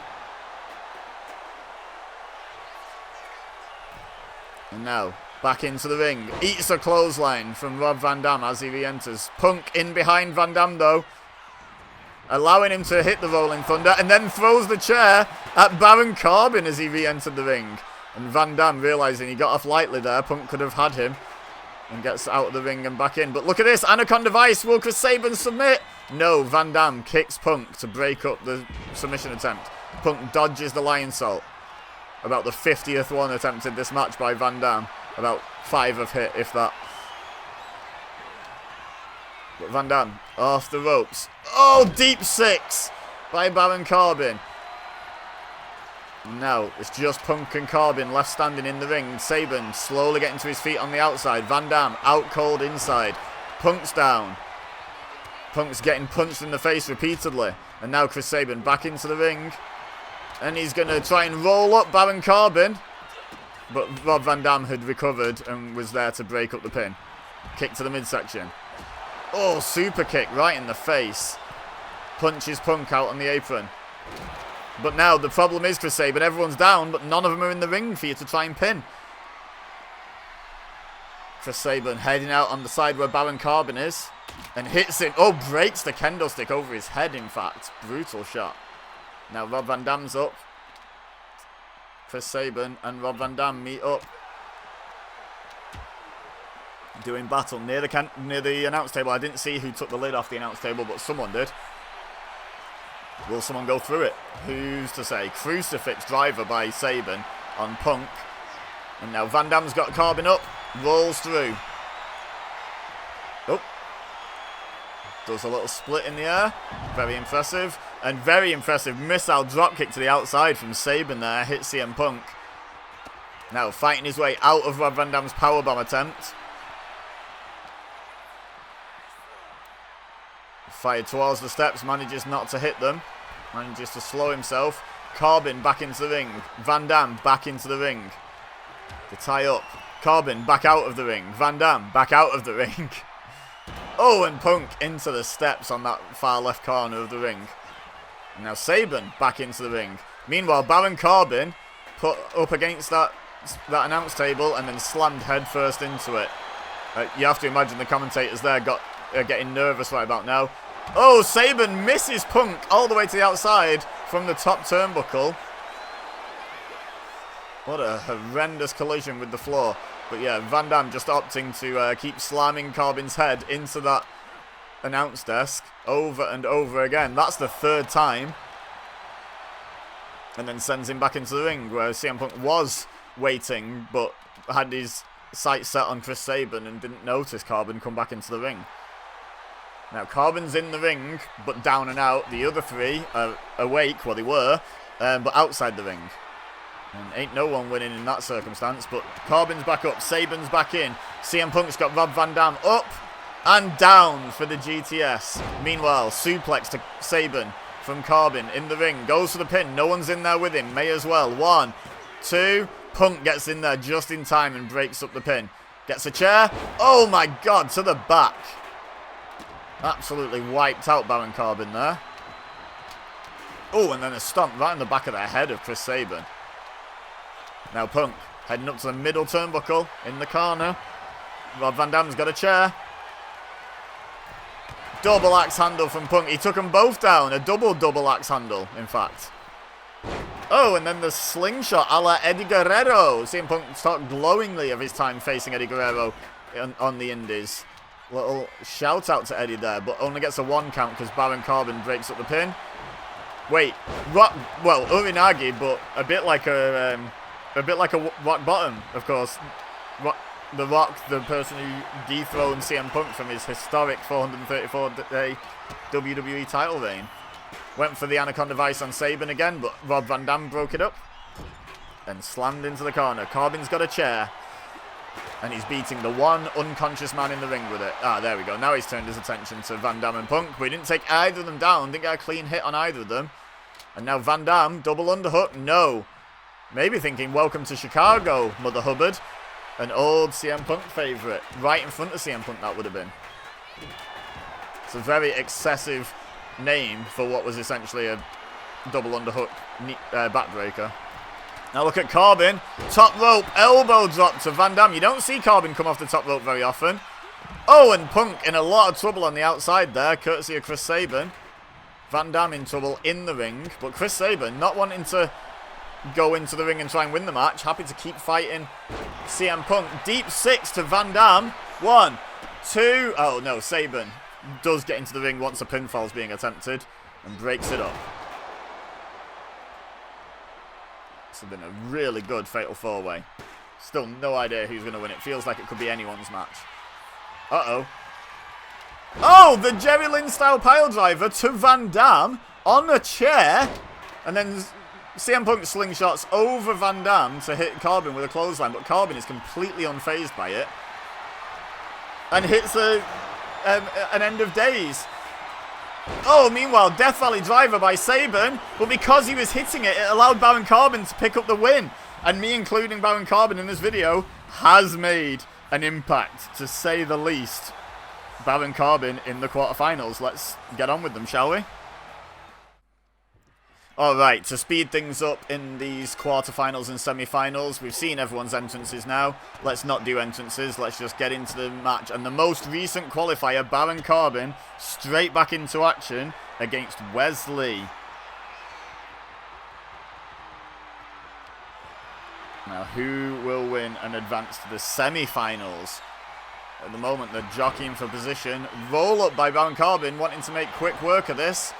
And now, back into the ring. Eats a clothesline from Rob Van Dam as he re-enters. Punk in behind Van Dam though. Allowing him to hit the Rolling Thunder. And then throws the chair at Baron Corbin as he re-entered the ring. And Van Dam realising he got off lightly there. Punk could have had him. And gets out of the ring and back in. But look at this. Anaconda Vice. Will Chris Sabin submit? No. Van Dam kicks Punk to break up the submission attempt. Punk dodges the Lion Salt. About the 50th one attempted this match by Van Dam. About 5 have hit, if that. But Van Dam off the ropes. Oh, deep 6 by Baron Corbin. Now it's just Punk and Corbin left standing in the ring. Sabin slowly getting to his feet on the outside. Van Dam out cold inside. Punk's down. Punk's getting punched in the face repeatedly. And now Chris Sabin back into the ring. And he's going to try and roll up Baron Corbin. But Rob Van Dam had recovered and was there to break up the pin. Kick to the midsection. Oh, super kick right in the face. Punches Punk out on the apron. But now the problem is, Chris Sabin, everyone's down, but none of them are in the ring for you to try and pin. Chris Sabin heading out on the side where Baron Corbin is. And hits him. Oh, breaks the kendo stick over his head, in fact. Brutal shot. Now Rob Van Dam's up. Chris Sabin and Rob Van Dam meet up. Doing battle near the announce table. I didn't see who took the lid off the announce table, but someone did. Will someone go through it? Who's to say? Crucifix driver by Sabin on Punk. And now Van Dam's got Corbin up. Rolls through. Oh. Does a little split in the air. Very impressive. And very impressive missile dropkick to the outside from Sabin there. Hits CM Punk. Now fighting his way out of Rob Van Dam's powerbomb attempt. Fired towards the steps. Manages not to hit them. Manages to slow himself. Corbin back into the ring. Van Dam back into the ring. To tie up. Corbin back out of the ring. Van Dam back out of the ring. Oh, and Punk into the steps on that far left corner of the ring. And now Sabin back into the ring. Meanwhile, Baron Corbin put up against that announce table and then slammed headfirst into it. You have to imagine the commentators there getting nervous right about now. Oh, Sabin misses Punk all the way to the outside from the top turnbuckle. What a horrendous collision with the floor. But yeah, Van Dam just opting to keep slamming Corbin's head into that announce desk over and over again. That's the 3rd time. And then sends him back into the ring where CM Punk was waiting but had his sights set on Chris Sabin and didn't notice Corbin come back into the ring. Now Corbin's in the ring but down and out. The other 3 are awake, well they were, but outside the ring. And ain't no one winning in that circumstance, but Corbin's back up, Sabin's back in. CM Punk's got Rob Van Dam up and down for the GTS. Meanwhile, suplex to Sabin from Corbin in the ring. Goes for the pin, no one's in there with him, may as well. 1, 2, Punk gets in there just in time and breaks up the pin. Gets a chair, oh my god, to the back. Absolutely wiped out Baron Corbin there. Oh, and then a stomp right in the back of the head of Chris Sabin. Now Punk heading up to the middle turnbuckle in the corner. Rob Van Dam's got a chair. Double axe handle from Punk. He took them both down. A double axe handle, in fact. Oh, and then the slingshot a la Eddie Guerrero. CM Punk talked glowingly of his time facing Eddie Guerrero on the Indies. Little shout out to Eddie there, but only gets a 1 count because Baron Corbin breaks up the pin. Wait, rock, well, Urinagi, but a bit like a rock bottom, of course. The Rock, the person who dethroned CM Punk from his historic 434-day WWE title reign. Went for the Anaconda Vice on Sabin again, but Rob Van Dam broke it up and slammed into the corner. Corbin's got a chair, and he's beating the one unconscious man in the ring with it. Ah, there we go. Now he's turned his attention to Van Dam and Punk. We didn't take either of them down. Didn't get a clean hit on either of them. And now Van Dam, double underhook. No. Maybe thinking, welcome to Chicago, Mother Hubbard. An old CM Punk favourite. Right in front of CM Punk, that would have been. It's a very excessive name for what was essentially a double underhook backbreaker. Now look at Corbin. Top rope, elbow drop to Van Dam. You don't see Corbin come off the top rope very often. Oh, and Punk in a lot of trouble on the outside there, courtesy of Chris Sabin. Van Dam in trouble in the ring, but Chris Sabin not wanting to go into the ring and try and win the match. Happy to keep fighting CM Punk. Deep six to Van Dam. 1, 2. Oh, no, Sabin does get into the ring once a pinfall's being attempted and breaks it up. This has been a really good fatal four-way. Still no idea who's going to win. It feels like it could be anyone's match. Uh-oh. Oh, the Jerry Lynn-style piledriver to Van Dam on a chair. And then CM Punk slingshots over Van Dam to hit Corbin with a clothesline. But Corbin is completely unfazed by it. And hits an end of days. Oh, meanwhile, Death Valley driver by Sabin. But because he was hitting it, it allowed Baron Corbin to pick up the win. And me including Baron Corbin in this video has made an impact, to say the least. Baron Corbin in the quarterfinals. Let's get on with them, shall we? Alright, to speed things up in these quarterfinals and semi-finals, we've seen everyone's entrances now. Let's not do entrances, let's just get into the match. And the most recent qualifier, Baron Corbin, straight back into action against Wesley. Now, who will win and advance to the semi-finals? At the moment, they're jockeying for position. Roll up by Baron Corbin, wanting to make quick work of this.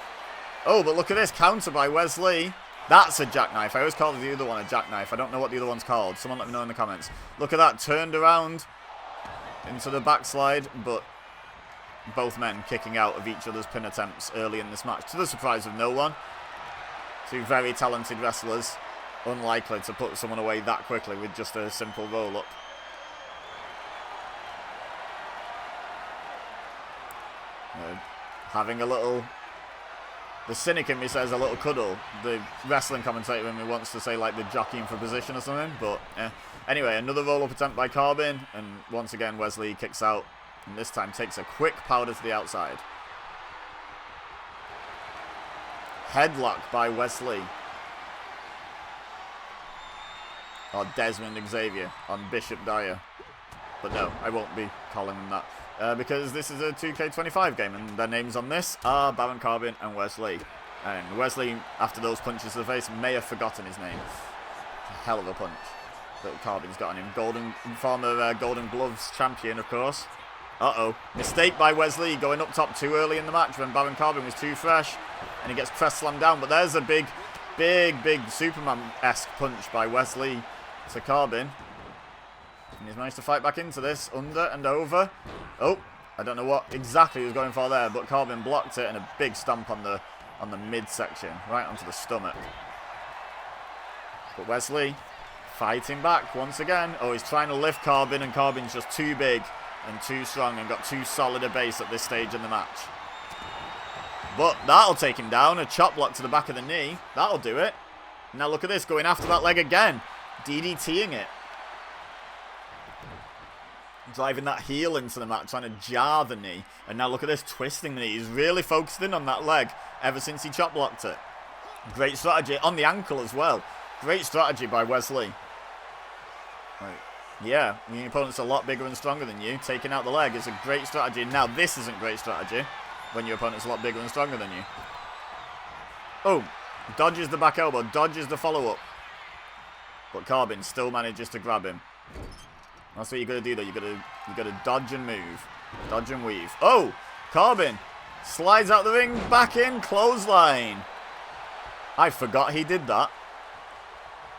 Oh, but look at this, counter by Wesley. That's a jackknife. I always call the other one a jackknife. I don't know what the other one's called. Someone let me know in the comments. Look at that, turned around into the backslide, but both men kicking out of each other's pin attempts early in this match, to the surprise of no one. Two very talented wrestlers. Unlikely to put someone away that quickly with just a simple roll-up. Having a little... The cynic in me says a little cuddle. The wrestling commentator in me wants to say like the jockeying for position or something, but yeah. Anyway, another roll-up attempt by Corbin, and once again Wesley kicks out, and this time takes a quick powder to the outside. Headlock by Wesley. Or Desmond Xavier on Bishop Dyer. But no, I won't be calling them that. Because this is a 2K25 game, and their names on this are Baron Corbin and Wesley. And Wesley, after those punches to the face, may have forgotten his name. Hell of a punch that Corbin's got on him. Former Golden Gloves champion, of course. Uh-oh. Mistake by Wesley, going up top too early in the match when Baron Corbin was too fresh. And he gets press slammed down, but there's a big Superman-esque punch by Wesley to Corbin. And he's managed to fight back into this, under and over. Oh, I don't know what exactly he was going for there, but Corbin blocked it, and a big stomp on the midsection, right onto the stomach. But Wesley fighting back once again. Oh, he's trying to lift Corbin, and Corbin's just too big and too strong and got too solid a base at this stage in the match. But that'll take him down. A chop block to the back of the knee. That'll do it. Now look at this, going after that leg again. DDTing it. Driving that heel into the mat, trying to jar the knee. And now look at this, twisting the knee. He's really focused in on that leg ever since he chop blocked it. Great strategy. On the ankle as well. Great strategy by Wesley. Right. Yeah, your opponent's a lot bigger and stronger than you. Taking out the leg is a great strategy. Now this isn't great strategy when your opponent's a lot bigger and stronger than you. Oh, dodges the back elbow, dodges the follow-up. But Corbin still manages to grab him. That's what you gotta do though. You gotta dodge and move. Dodge and weave. Oh! Corbin slides out the ring, back in, clothesline. I forgot he did that.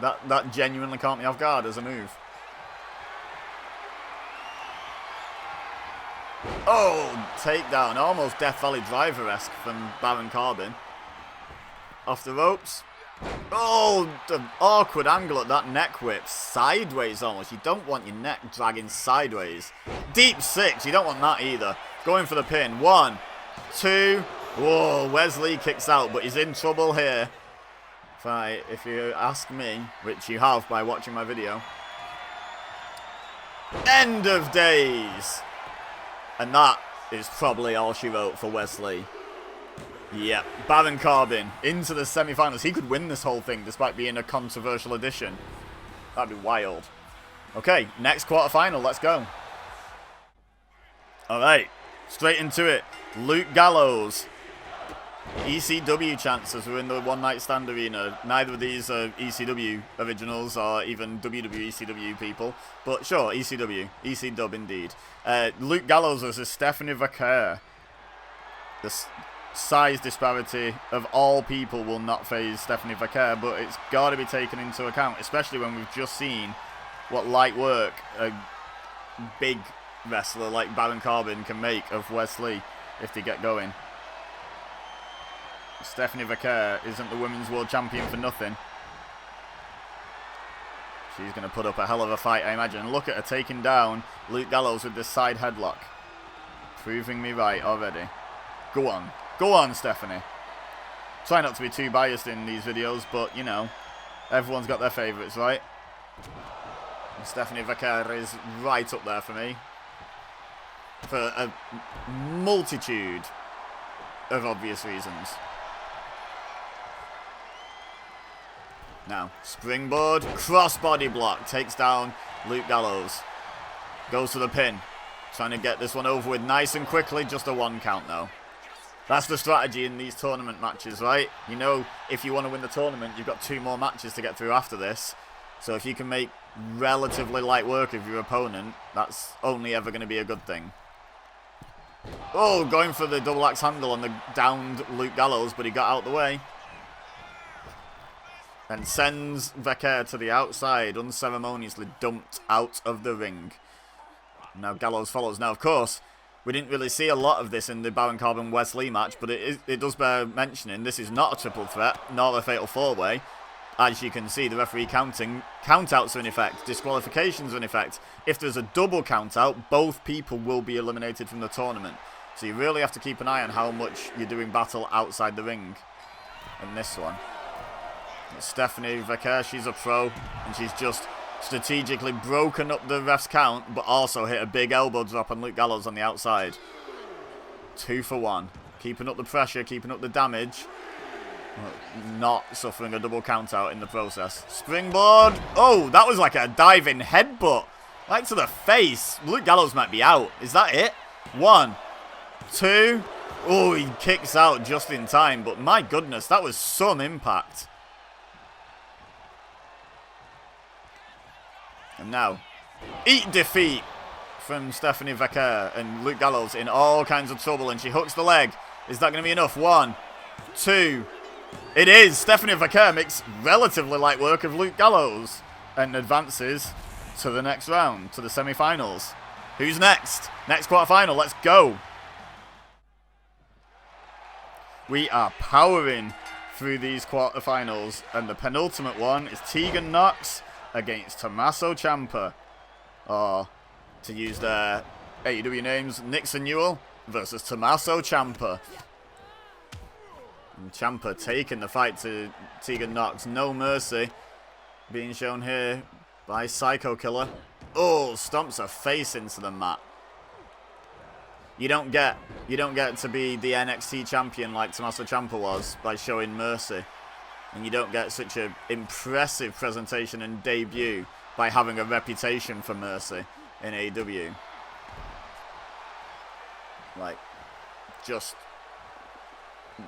That genuinely caught me off guard as a move. Oh, takedown. Almost Death Valley Driver-esque from Baron Corbin. Off the ropes. Oh, the awkward angle at that neck whip. Sideways almost. You don't want your neck dragging sideways. Deep six. You don't want that either. Going for the pin. 1, 2. Whoa, Wesley kicks out, but he's in trouble here. If you ask me, which you have by watching my video. End of days. And that is probably all she wrote for Wesley. Yep, Baron Corbin into the semi-finals. He could win this whole thing despite being a controversial addition. That'd be wild. Okay, next quarterfinal. Let's go. Alright, straight into it. Luke Gallows. ECW chances were in the One Night Stand arena. Neither of these are ECW originals or even WWE ECW people. But sure, ECW. EC-dub indeed. Luke Gallows versus Stephanie Vaquer. The size disparity of all people will not faze Stephanie Vaquer, but it's got to be taken into account, especially when we've just seen what light work a big wrestler like Baron Corbin can make of Wesley if they get going. Stephanie Vaquer isn't the Women's World Champion for nothing. She's going to put up a hell of a fight, I imagine. Look at her taking down Luke Gallows with this side headlock. Proving me right already. Go on. Go on, Stephanie. Try not to be too biased in these videos, but, you know, everyone's got their favourites, right? And Stephanie Vaquer is right up there for me. For a multitude of obvious reasons. Now, springboard, crossbody block, takes down Luke Gallows. Goes to the pin. Trying to get this one over with nice and quickly, just a 1 count though. That's the strategy in these tournament matches, right? You know, if you want to win the tournament, you've got 2 more matches to get through after this. So if you can make relatively light work of your opponent, that's only ever going to be a good thing. Oh, going for the double axe handle on the downed Luke Gallows, but he got out the way. And sends Vaquer to the outside, unceremoniously dumped out of the ring. Now Gallows follows. Now, of course, we didn't really see a lot of this in the Baron Corbin-Wesley match, but it does bear mentioning this is not a triple threat, nor a fatal 4-way. As you can see, the referee counting, countouts are in effect, disqualifications are in effect. If there's a double countout, both people will be eliminated from the tournament. So you really have to keep an eye on how much you're doing battle outside the ring in this one. Stephanie Vaquer, she's a pro, and she's just strategically broken up the ref's count, but also hit a big elbow drop on Luke Gallows on the outside. 2 for 1. Keeping up the pressure, keeping up the damage. Not suffering a double count out in the process. Springboard. Oh, that was like a diving headbutt. Right to the face. Luke Gallows might be out. Is that it? 1, 2. Oh, he kicks out just in time, but my goodness, that was some impact. And now, eat defeat from Stephanie Vaquer, and Luke Gallows in all kinds of trouble, and she hooks the leg. Is that going to be enough? 1, 2. It is. Stephanie Vaquer makes relatively light work of Luke Gallows and advances to the next round, to the semi-finals. Who's next? Next quarterfinal. Let's go. We are powering through these quarterfinals, and the penultimate one is Tegan Knox against Tommaso Ciampa. Or, to use their AEW names, Nixon Newell versus Tommaso Ciampa. And Ciampa taking the fight to Tegan Knox. No mercy being shown here by Psycho Killer. Oh, stomps her face into the mat. You don't get to be the NXT champion like Tommaso Ciampa was by showing mercy. And you don't get such an impressive presentation and debut by having a reputation for mercy in AEW. Like, just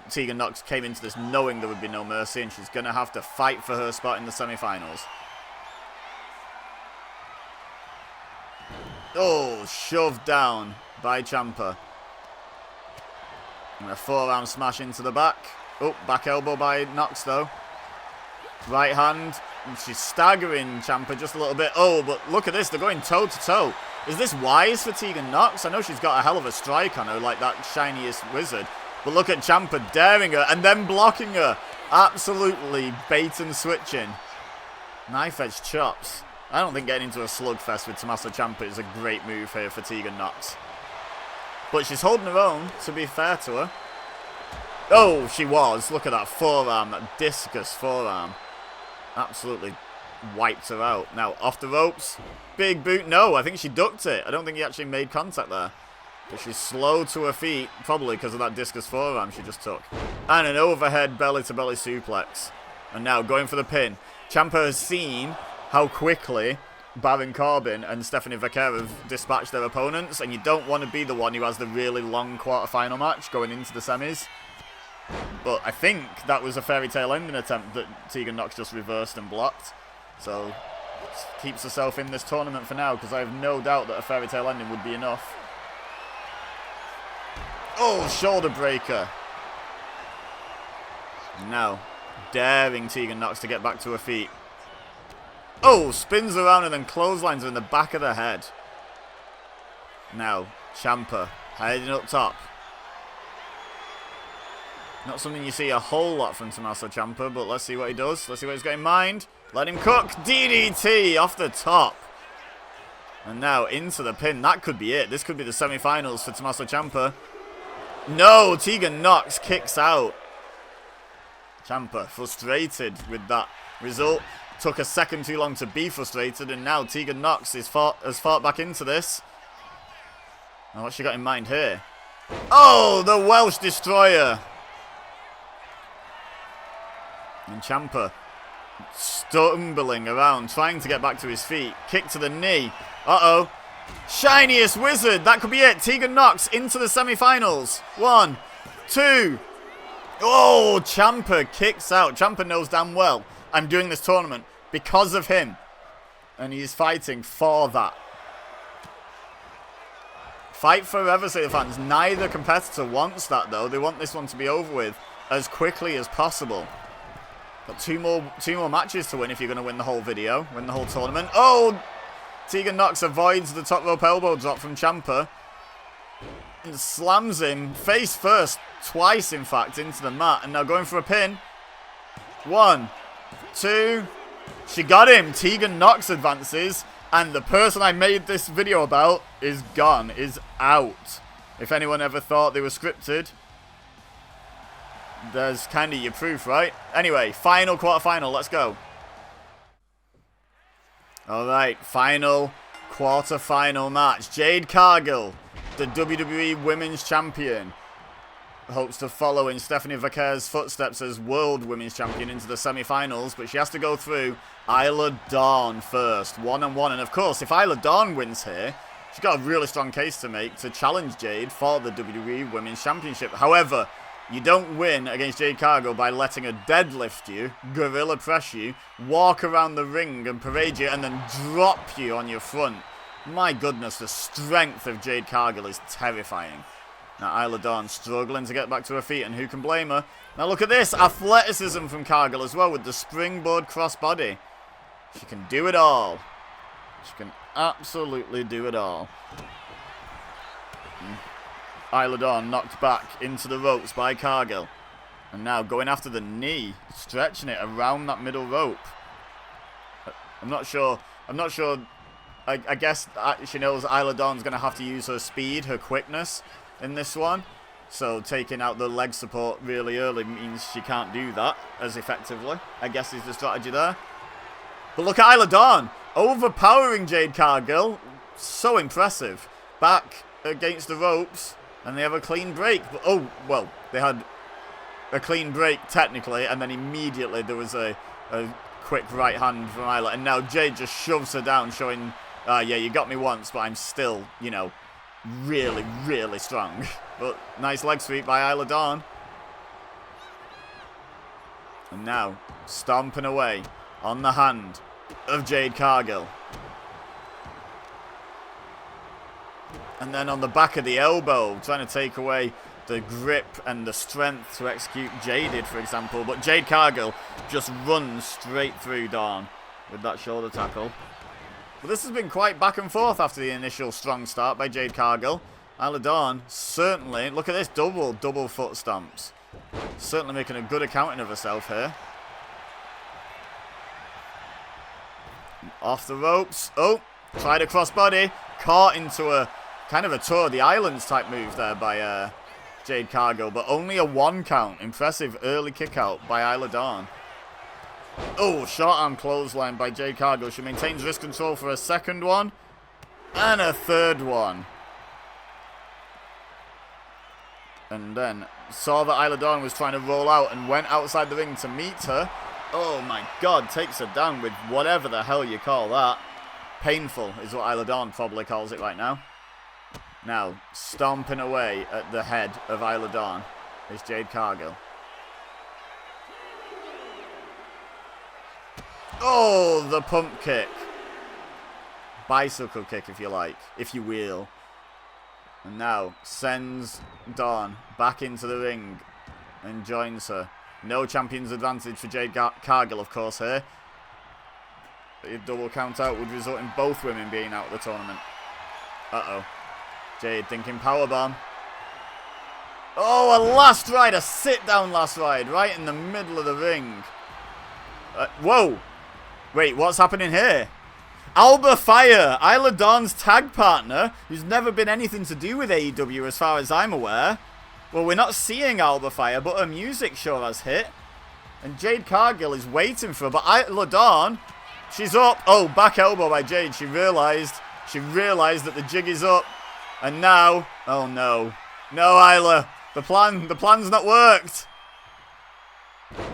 Tegan Knox came into this knowing there would be no mercy, and she's going to have to fight for her spot in the semi-finals. Oh, shoved down by Ciampa. And a forearm smash into the back. Oh, back elbow by Nox, though. Right hand. She's staggering Ciampa just a little bit. Oh, but look at this. They're going toe-to-toe. Is this wise for Tegan Nox? I know she's got a hell of a strike on her, like that shiniest wizard. But look at Ciampa daring her and then blocking her. Absolutely bait and switching. Knife edge chops. I don't think getting into a slugfest with Tommaso Ciampa is a great move here for Tegan Nox. But she's holding her own, to be fair to her. Oh, she was. Look at that forearm, that discus forearm. Absolutely wiped her out. Now, off the ropes. Big boot. No, I think she ducked it. I don't think he actually made contact there. But she's slow to her feet, probably because of that discus forearm she just took. And an overhead belly-to-belly suplex. And now going for the pin. Ciampa has seen how quickly Baron Corbin and Stephanie Vaquer have dispatched their opponents, and you don't want to be the one who has the really long quarterfinal match going into the semis. But I think that was a fairy tale ending attempt that Tegan Nox just reversed and blocked. So keeps herself in this tournament for now, because I have no doubt that a fairy tale ending would be enough. Oh, shoulder breaker. Now, daring Tegan Nox to get back to her feet. Oh, spins around and then clotheslines her in the back of the head. Now, Ciampa heading up top. Not something you see a whole lot from Tommaso Ciampa, but let's see what he does. Let's see what he's got in mind. Let him cook. DDT off the top. And now into the pin. That could be it. This could be the semi-finals for Tommaso Ciampa. No, Tegan Nox kicks out. Ciampa frustrated with that result. Took a second too long to be frustrated, and now Tegan Nox has fought back into this. Now what's she got in mind here? Oh, the Welsh Destroyer. And Ciampa stumbling around, trying to get back to his feet. Kick to the knee. Uh-oh. Shiniest Wizard. That could be it. Tegan Nox into the semi-finals. 1, 2. Oh, Ciampa kicks out. Ciampa knows damn well I'm doing this tournament because of him. And he's fighting for that. Fight forever, say the fans. Neither competitor wants that, though. They want this one to be over with as quickly as possible. Got two more matches to win if you're going to win the whole video, win the whole tournament. Oh! Tegan Nox avoids the top rope elbow drop from Ciampa. And slams him face first, twice in fact, into the mat. And now going for a pin. 1, 2. She got him. Tegan Nox advances. And the person I made this video about is gone, is out. If anyone ever thought they were scripted, there's kind of your proof, right? Anyway, final quarterfinal. Let's go. Alright, final quarterfinal match. Jade Cargill, the WWE Women's Champion, hopes to follow in Stephanie Vaquer's footsteps as World Women's Champion into the semi-finals, but she has to go through Isla Dawn first, 1-on-1. And of course, if Isla Dawn wins here, she's got a really strong case to make to challenge Jade for the WWE Women's Championship. However, you don't win against Jade Cargill by letting her deadlift you, gorilla press you, walk around the ring and parade you, and then drop you on your front. My goodness, the strength of Jade Cargill is terrifying. Now Isla Dawn struggling to get back to her feet, and who can blame her? Now look at this, athleticism from Cargill as well with the springboard crossbody. She can do it all. She can absolutely do it all. Isla Dawn knocked back into the ropes by Cargill. And now going after the knee, stretching it around that middle rope. I'm not sure. I guess she knows Isla Dawn's going to have to use her speed, her quickness in this one. So taking out the leg support really early means she can't do that as effectively, I guess, is the strategy there. But look at Isla Dawn, overpowering Jade Cargill. So impressive. Back against the ropes. And they have a clean break. Oh, well, they had a clean break technically, and then immediately there was a quick right hand from Isla. And now Jade just shoves her down, showing, yeah, you got me once, but I'm still, you know, really, really strong. But nice leg sweep by Isla Dawn. And now, stomping away on the hand of Jade Cargill. And then on the back of the elbow, trying to take away the grip and the strength to execute Jaded, for example. But Jade Cargill just runs straight through Dawn with that shoulder tackle. But this has been quite back and forth after the initial strong start by Jade Cargill. Isla Dawn, certainly, look at this, double foot stomps. Certainly making a good accounting of herself here. Off the ropes. Oh, tried a crossbody. Caught into a kind of a Tour of the Islands type move there by Jade Cargill. But only a 1 count. Impressive early kick out by Isla Dawn. Oh, short arm clothesline by Jade Cargill. She maintains wrist control for a second one. And a third one. And then saw that Isla Dawn was trying to roll out and went outside the ring to meet her. Oh my god, takes her down with whatever the hell you call that. Painful is what Isla Dawn probably calls it right now. Now, stomping away at the head of Isla Dawn is Jade Cargill. Oh, the pump kick. Bicycle kick, if you like, if you will. And now sends Dawn back into the ring and joins her. No champion's advantage for Jade Cargill, of course, here. A double count out would result in both women being out of the tournament. Uh-oh. Jade thinking powerbomb. Oh, a last ride, a sit-down last ride, right in the middle of the ring. Whoa. Wait, what's happening here? Alba Fire, Isla Dawn's tag partner, who's never been anything to do with AEW as far as I'm aware. Well, we're not seeing Alba Fire, but her music sure has hit. And Jade Cargill is waiting for her, but Isla Dawn, she's up. Oh, back elbow by Jade. She realized that the jig is up. And now, oh no. No, Isla, the plan's not worked.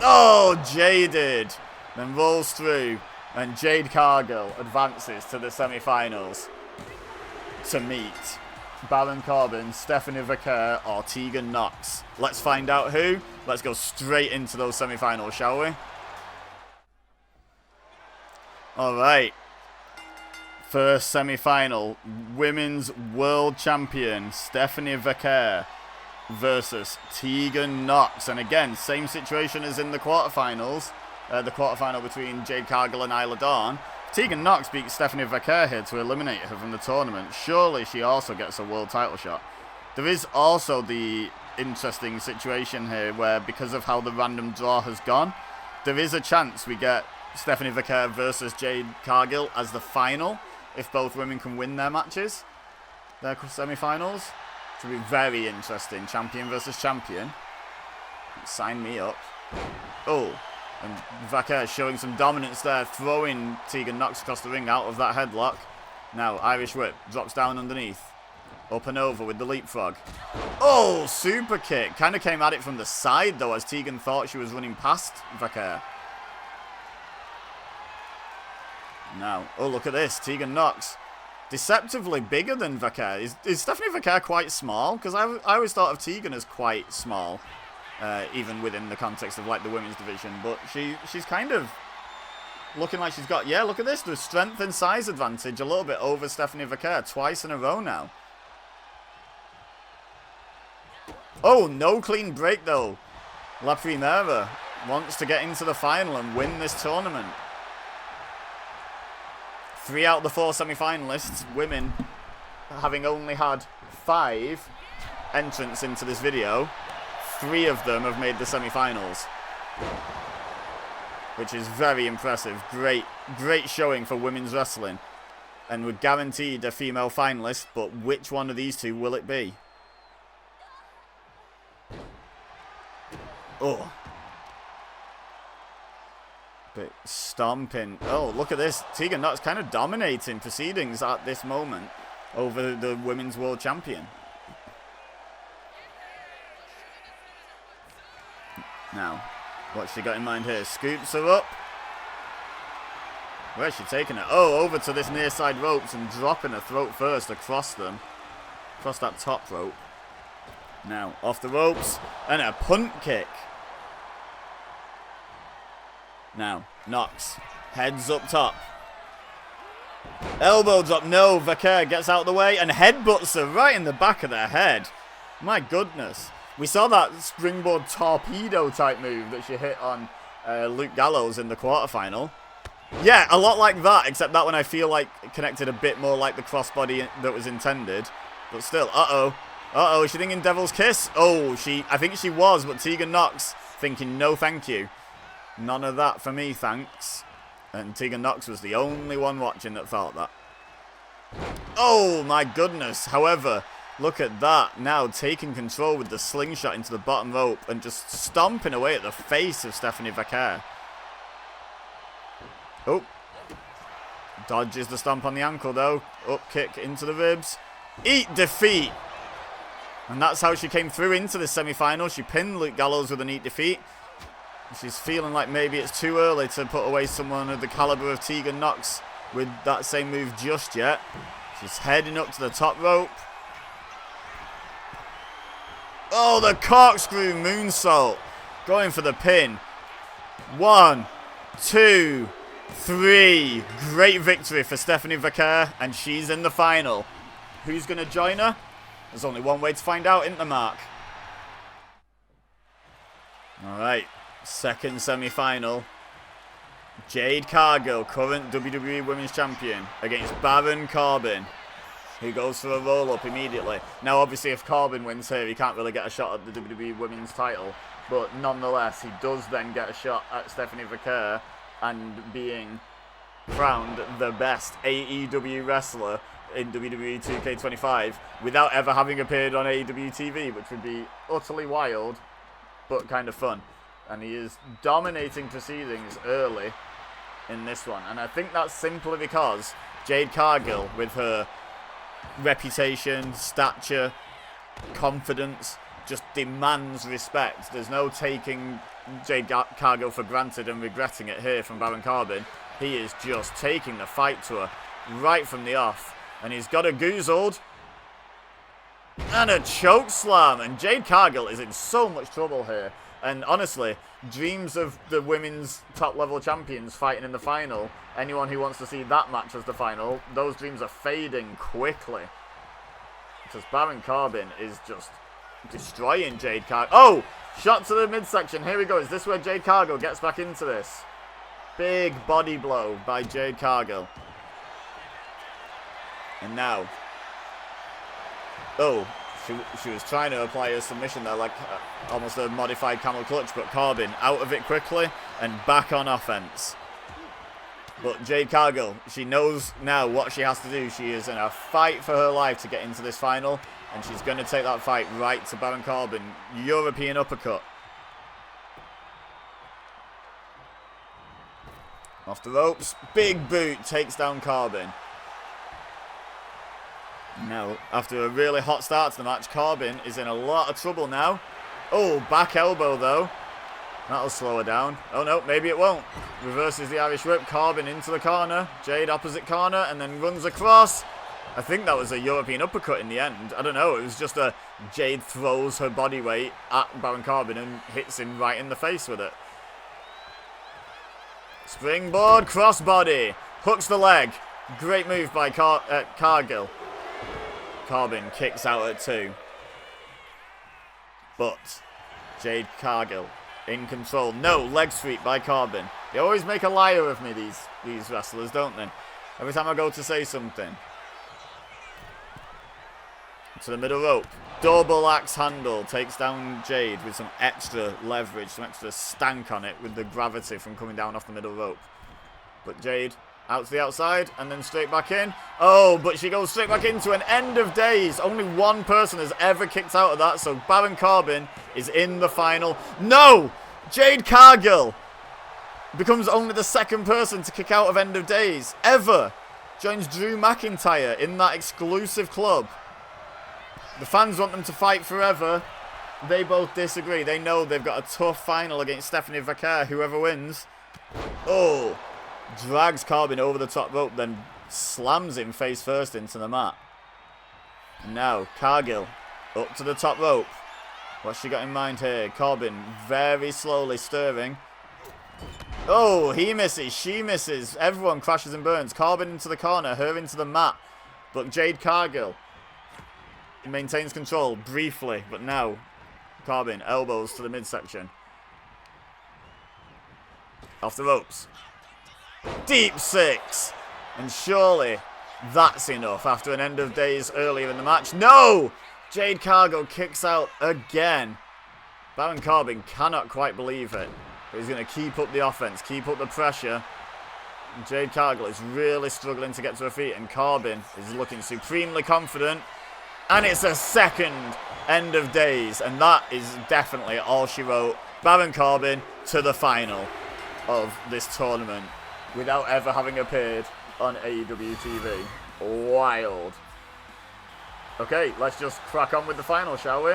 Oh, Jaded. Then rolls through. And Jade Cargill advances to the semi-finals to meet Baron Corbin, Stephanie Vaquer, or Tegan Nox. Let's find out who. Let's go straight into those semi-finals, shall we? Alright. First semi-final. Women's World Champion Stephanie Vaquer versus Tegan Nox. And again, same situation as in the quarterfinals. The quarterfinal between Jade Cargill and Isla Dawn. Tegan Nox beats Stephanie Vaquer here to eliminate her from the tournament. Surely she also gets a world title shot. There is also the interesting situation here where, because of how the random draw has gone, there is a chance we get Stephanie Vaquer versus Jade Cargill as the final if both women can win their matches, their semi-finals. It should be very interesting. Champion versus champion. Sign me up. Oh. And Vaquer showing some dominance there, throwing Tegan Nox across the ring out of that headlock. Now, Irish Whip drops down underneath. Up and over with the leapfrog. Oh, super kick. Kind of came at it from the side, though, as Tegan thought she was running past Vaquer. Now, oh, look at this. Tegan Nox. Deceptively bigger than Vaquer. Is Stephanie Vaquer quite small? Because I always thought of Tegan as quite small. Even within the context of like the women's division, but she's kind of looking like she's got, yeah, look at this, the strength and size advantage a little bit over Stephanie Vaquer twice in a row now. Oh, no clean break though. La Primera wants to get into the final and win this tournament. 3 out of the 4 semi-finalists, women, having only had 5 entrants into this video. 3 of them have made the semi-finals, which is very impressive. Great showing for women's wrestling. And we're guaranteed a female finalist, but which one of these 2 will it be? Oh. But stomping. Oh, look at this. Tegan Nox kind of dominating proceedings at this moment over the women's world champion. Now, what's she got in mind here? Scoops her up. Where's she taking her? Oh, over to this near side ropes and dropping her throat first across them. Across that top rope. Now, off the ropes. And a punt kick. Now, Nox. Heads up top. Elbow drop. No, Vaquer gets out of the way and headbutts her right in the back of the head. My goodness. We saw that springboard torpedo type move that she hit on Luke Gallows in the quarterfinal. Yeah, a lot like that, except that one I feel like connected a bit more like the crossbody that was intended. But still, uh-oh, is she thinking Devil's Kiss? Oh, I think she was, but Tegan Nox thinking no thank you. None of that for me, thanks. And Tegan Nox was the only one watching that thought that. Oh, my goodness. However, look at that. Now taking control with the slingshot into the bottom rope and just stomping away at the face of Stephanie Vaquer. Oh. Dodges the stomp on the ankle, though. Up kick into the ribs. Eat defeat. And that's how she came through into the semi-final. She pinned Luke Gallows with an eat defeat. She's feeling like maybe it's too early to put away someone of the caliber of Tegan Nox with that same move just yet. She's heading up to the top rope. Oh, the corkscrew moonsault. Going for the pin. 1, 2, 3. Great victory for Stephanie Vaquer, and she's in the final. Who's going to join her? There's only one way to find out, isn't there, Mark? Alright, second semi-final. Jade Cargill, current WWE Women's Champion, against Baron Corbin, who goes for a roll-up immediately. Now, obviously, if Corbin wins here, he can't really get a shot at the WWE Women's title. But nonetheless, he does then get a shot at Stephanie Vaquer and being crowned the best AEW wrestler in WWE 2K25 without ever having appeared on AEW TV, which would be utterly wild, but kind of fun. And he is dominating proceedings early in this one. And I think that's simply because Jade Cargill, with her reputation, stature, confidence, just demands respect. There's no taking Jade Cargill for granted and regretting it here from Baron Corbin. He is just taking the fight to her right from the off. And he's got a goozled. And a choke slam. And Jade Cargill is in so much trouble here. And honestly, dreams of the women's top-level champions fighting in the final. Anyone who wants to see that match as the final, those dreams are fading quickly. Because Baron Corbin is just destroying Jade Cargill. Oh! Shot to the midsection. Here we go. Is this where Jade Cargill gets back into this? Big body blow by Jade Cargill. And now. Oh, she was trying to apply a submission there, like almost a modified camel clutch, but Corbin out of it quickly and back on offense. But Jade Cargill, she knows now what she has to do. She is in a fight for her life to get into this final, and she's going to take that fight right to Baron Corbin. European uppercut. Off the ropes. Big boot takes down Corbin. Now, after a really hot start to the match, Corbin is in a lot of trouble now. Oh, back elbow though. That'll slow her down. Oh no, maybe it won't. Reverses the Irish whip. Corbin into the corner. Jade opposite corner and then runs across. I think that was a European uppercut in the end. I don't know. It was just a Jade throws her body weight at Baron Corbin and hits him right in the face with it. Springboard crossbody. Hooks the leg. Great move by Cargill. Corbin kicks out at 2. But Jade Cargill in control. No, leg sweep by Corbin. They always make a liar of me, these wrestlers, don't they? Every time I go to say something. To the middle rope. Double axe handle takes down Jade with some extra leverage, some extra stank on it with the gravity from coming down off the middle rope. But Jade out to the outside and then straight back in. Oh, but she goes straight back into an end of days. Only one person has ever kicked out of that, so Baron Corbin is in the final. No! Jade Cargill becomes only the second person to kick out of end of days ever. Joins Drew McIntyre in that exclusive club. The fans want them to fight forever. They both disagree. They know they've got a tough final against Stephanie Vaquer, whoever wins. Oh! Drags Corbin over the top rope, then slams him face first into the mat. And now, Cargill up to the top rope. What's she got in mind here? Corbin very slowly stirring. Oh, he misses, she misses. Everyone crashes and burns. Corbin into the corner, her into the mat. But Jade Cargill maintains control briefly, but now Corbin, elbows to the midsection. Off the ropes. Deep 6. And surely that's enough after an end of days earlier in the match. No! Jade Cargill kicks out again. Baron Corbin cannot quite believe it. But he's going to keep up the offense, keep up the pressure. And Jade Cargill is really struggling to get to her feet. And Corbin is looking supremely confident. And it's a second end of days. And that is definitely all she wrote. Baron Corbin to the final of this tournament without ever having appeared on AEW TV. Wild. Okay, let's just crack on with the final, shall we?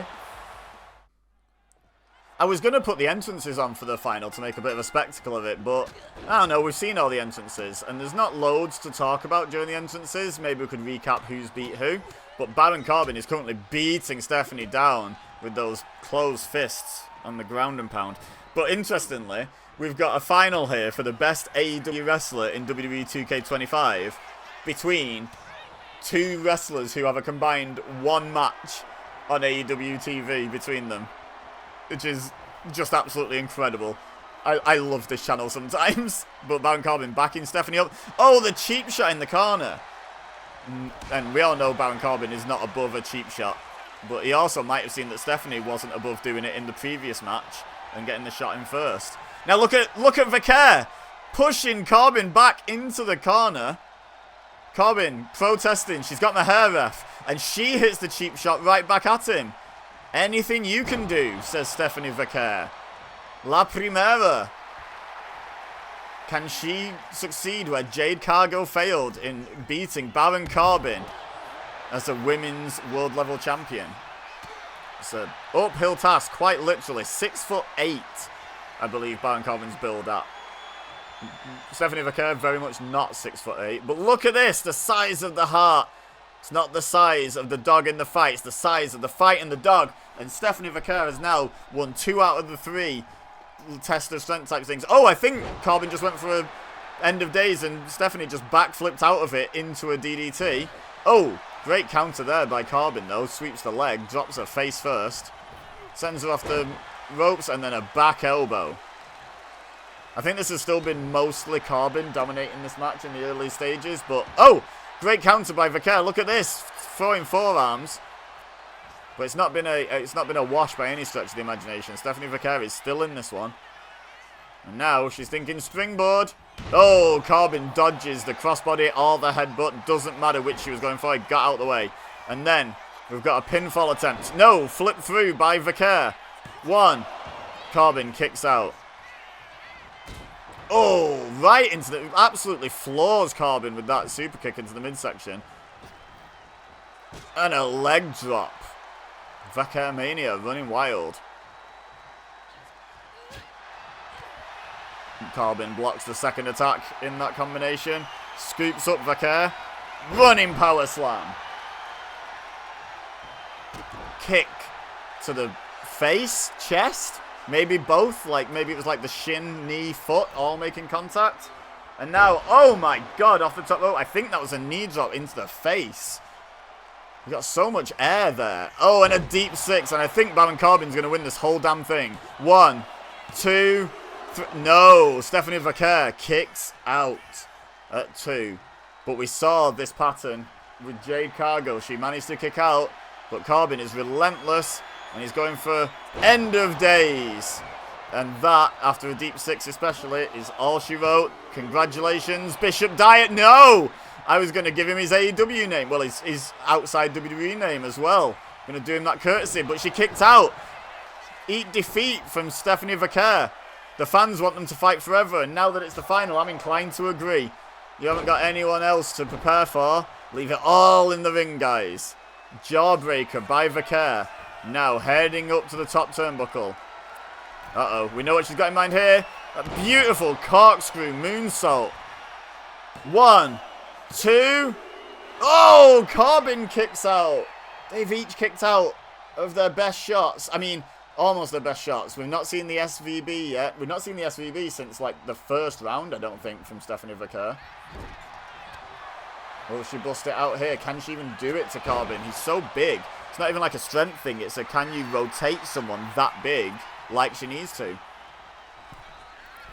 I was going to put the entrances on for the final to make a bit of a spectacle of it, but I don't know, we've seen all the entrances, and there's not loads to talk about during the entrances. Maybe we could recap who's beat who, but Baron Corbin is currently beating Stephanie down with those closed fists on the ground and pound. But interestingly, we've got a final here for the best AEW wrestler in WWE 2K25 between two wrestlers who have a combined one match on AEW TV between them, which is just absolutely incredible. I love this channel sometimes. But Baron Corbin backing Stephanie up. Oh, the cheap shot in the corner. And we all know Baron Corbin is not above a cheap shot. But he also might have seen that Stephanie wasn't above doing it in the previous match and getting the shot in first. Now look at Vicaire pushing Corbin back into the corner. Corbin protesting. She's got the hair ref. And she hits the cheap shot right back at him. Anything you can do, says Stephanie Vicaire. La Primera. Can she succeed where Jade Cargill failed in beating Baron Corbin as a women's world level champion? It's an uphill task, quite literally. 6'8", I believe Baron Corbin's billed at. Stephanie Vicaire very much not 6'8", but look at this, the size of the heart. It's not the size of the dog in the fight, it's the size of the fight in the dog. And Stephanie Vicaire has now won 2 out of the 3 test of strength type things. Oh, I think Corbin just went for an end of days and Stephanie just backflipped out of it into a DDT. Oh, great counter there by Corbin though. Sweeps the leg, drops her face first. Sends her off the ropes and then a back elbow. I think this has still been mostly Corbin dominating this match in the early stages, but oh, great counter by Vicaire. Look at this, throwing forearms. But it's not been a wash by any stretch of the imagination. Stephanie Vicaire is still in this one. And now she's thinking springboard. Oh, Corbin dodges the crossbody or the headbutt. Doesn't matter which she was going for. He got out of the way. And then we've got a pinfall attempt. No, flip through by Vicaire. 1. Corbin kicks out. Oh, right into the... Absolutely floors Corbin with that super kick into the midsection. And a leg drop. Vicaire Mania running wild. Corbin blocks the second attack in that combination. Scoops up Vicaire. Running power slam. Kick to the face, chest. Maybe both, like maybe it was like the shin, knee, foot all making contact. And now, oh my god, off the top rope. I think that was a knee drop into the face. We got so much air there. Oh, and a deep 6, and I think Baron Corbin's going to win this whole damn thing. 1, 2, 3. No, Stephanie Vicaire kicks out at 2. But we saw this pattern with Jade Cargill. She managed to kick out, but Corbin is relentless. And he's going for end of days. And that, after a deep 6 especially, is all she wrote. Congratulations, Bishop Diet. No! I was going to give him his AEW name. Well, his outside WWE name as well. Going to do him that courtesy. But she kicked out. Eat defeat from Stephanie Vicaire. The fans want them to fight forever. And now that it's the final, I'm inclined to agree. You haven't got anyone else to prepare for. Leave it all in the ring, guys. Jawbreaker by Vicaire. Now heading up to the top turnbuckle. Uh-oh, we know what she's got in mind here. A beautiful corkscrew moonsault. 1, 2. Oh, Corbin kicks out. They've each kicked out of their best shots. I mean, almost their best shots. We've not seen the SVB yet. We've not seen the SVB since, like, the first round, I don't think, from Stephanie Vicaire. Will she bust it out here? Can she even do it to Carbon? He's so big. It's not even like a strength thing. It's a can you rotate someone that big like she needs to.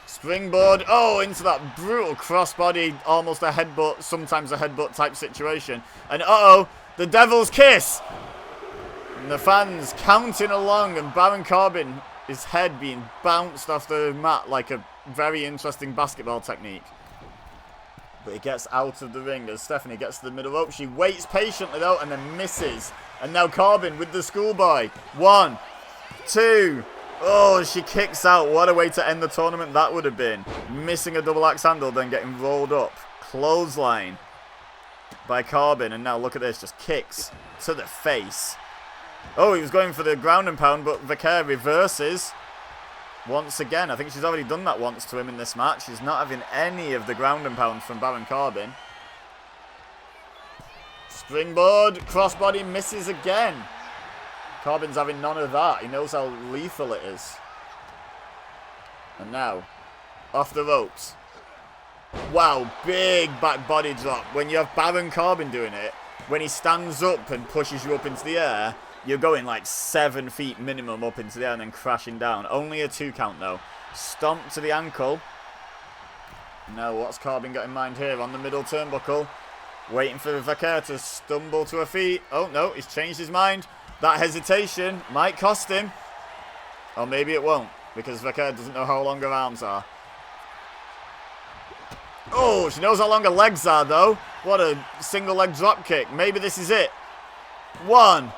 Springboard. Oh, into that brutal crossbody. Almost a headbutt. Sometimes a headbutt type situation. And uh-oh, the Devil's Kiss. And the fans counting along. And Baron Corbin, his head being bounced off the mat like a very interesting basketball technique. But he gets out of the ring as Stephanie gets to the middle rope. She waits patiently though and then misses. And now Corbin with the schoolboy. 1, 2. Oh, she kicks out. What a way to end the tournament that would have been. Missing a double axe handle, then getting rolled up. Clothesline by Corbin. And now look at this. Just kicks to the face. Oh, he was going for the ground and pound, but Vaquer reverses. Once again, I think she's already done that once to him in this match. She's not having any of the ground and pound from Baron Corbin. Springboard, crossbody misses again. Corbin's having none of that. He knows how lethal it is. And now, off the ropes. Wow, big back body drop. When you have Baron Corbin doing it, when he stands up and pushes you up into the air, you're going like 7 feet minimum up into the air and then crashing down. Only a 2 count though. Stomp to the ankle. Now what's Corbin got in mind here on the middle turnbuckle? Waiting for Vaquer to stumble to her feet. Oh no, he's changed his mind. That hesitation might cost him. Or maybe it won't, because Vaquer doesn't know how long her arms are. Oh, she knows how long her legs are though. What a single leg drop kick. Maybe this is it. 1,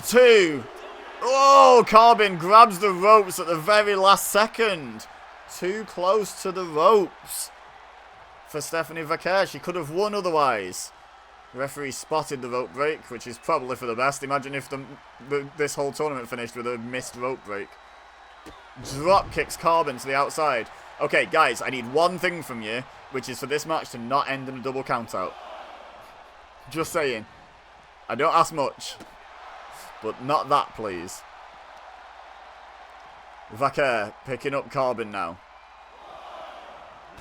2. Oh, Corbin grabs the ropes at the very last second. Too close to the ropes for Stephanie Vaquer. She could have won otherwise. The referee spotted the rope break, which is probably for the best. Imagine if this whole tournament finished with a missed rope break. Drop kicks Corbin to the outside. Okay, guys, I need one thing from you, which is for this match to not end in a double countout. Just saying. I don't ask much. But not that, please. Vaquer picking up Corbin now.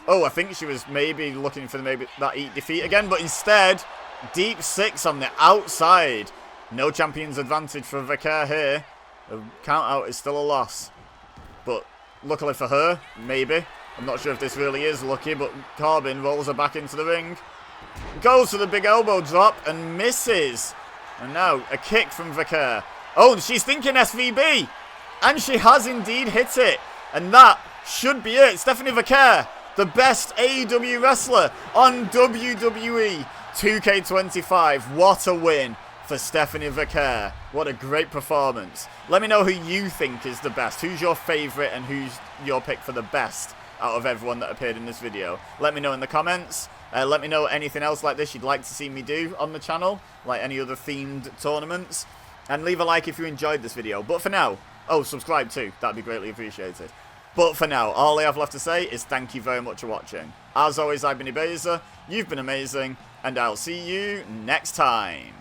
Oh, I think she was maybe looking for that eat defeat again, but instead, deep 6 on the outside. No champion's advantage for Vaquer here. The count out is still a loss. But luckily for her, maybe. I'm not sure if this really is lucky, but Corbin rolls her back into the ring. Goes for the big elbow drop and misses. And now a kick from Vaquer. Oh, and she's thinking SVB. And she has indeed hit it. And that should be it. Stephanie Vaquer, the best AEW wrestler on WWE 2K25. What a win for Stephanie Vaquer. What a great performance. Let me know who you think is the best. Who's your favourite and who's your pick for the best out of everyone that appeared in this video? Let me know in the comments. Let me know anything else like this you'd like to see me do on the channel, like any other themed tournaments. And leave a like if you enjoyed this video. But for now, oh, subscribe too. That'd be greatly appreciated. But for now, all I have left to say is thank you very much for watching. As always, I've been PokÉBEZA, you've been amazing, and I'll see you next time.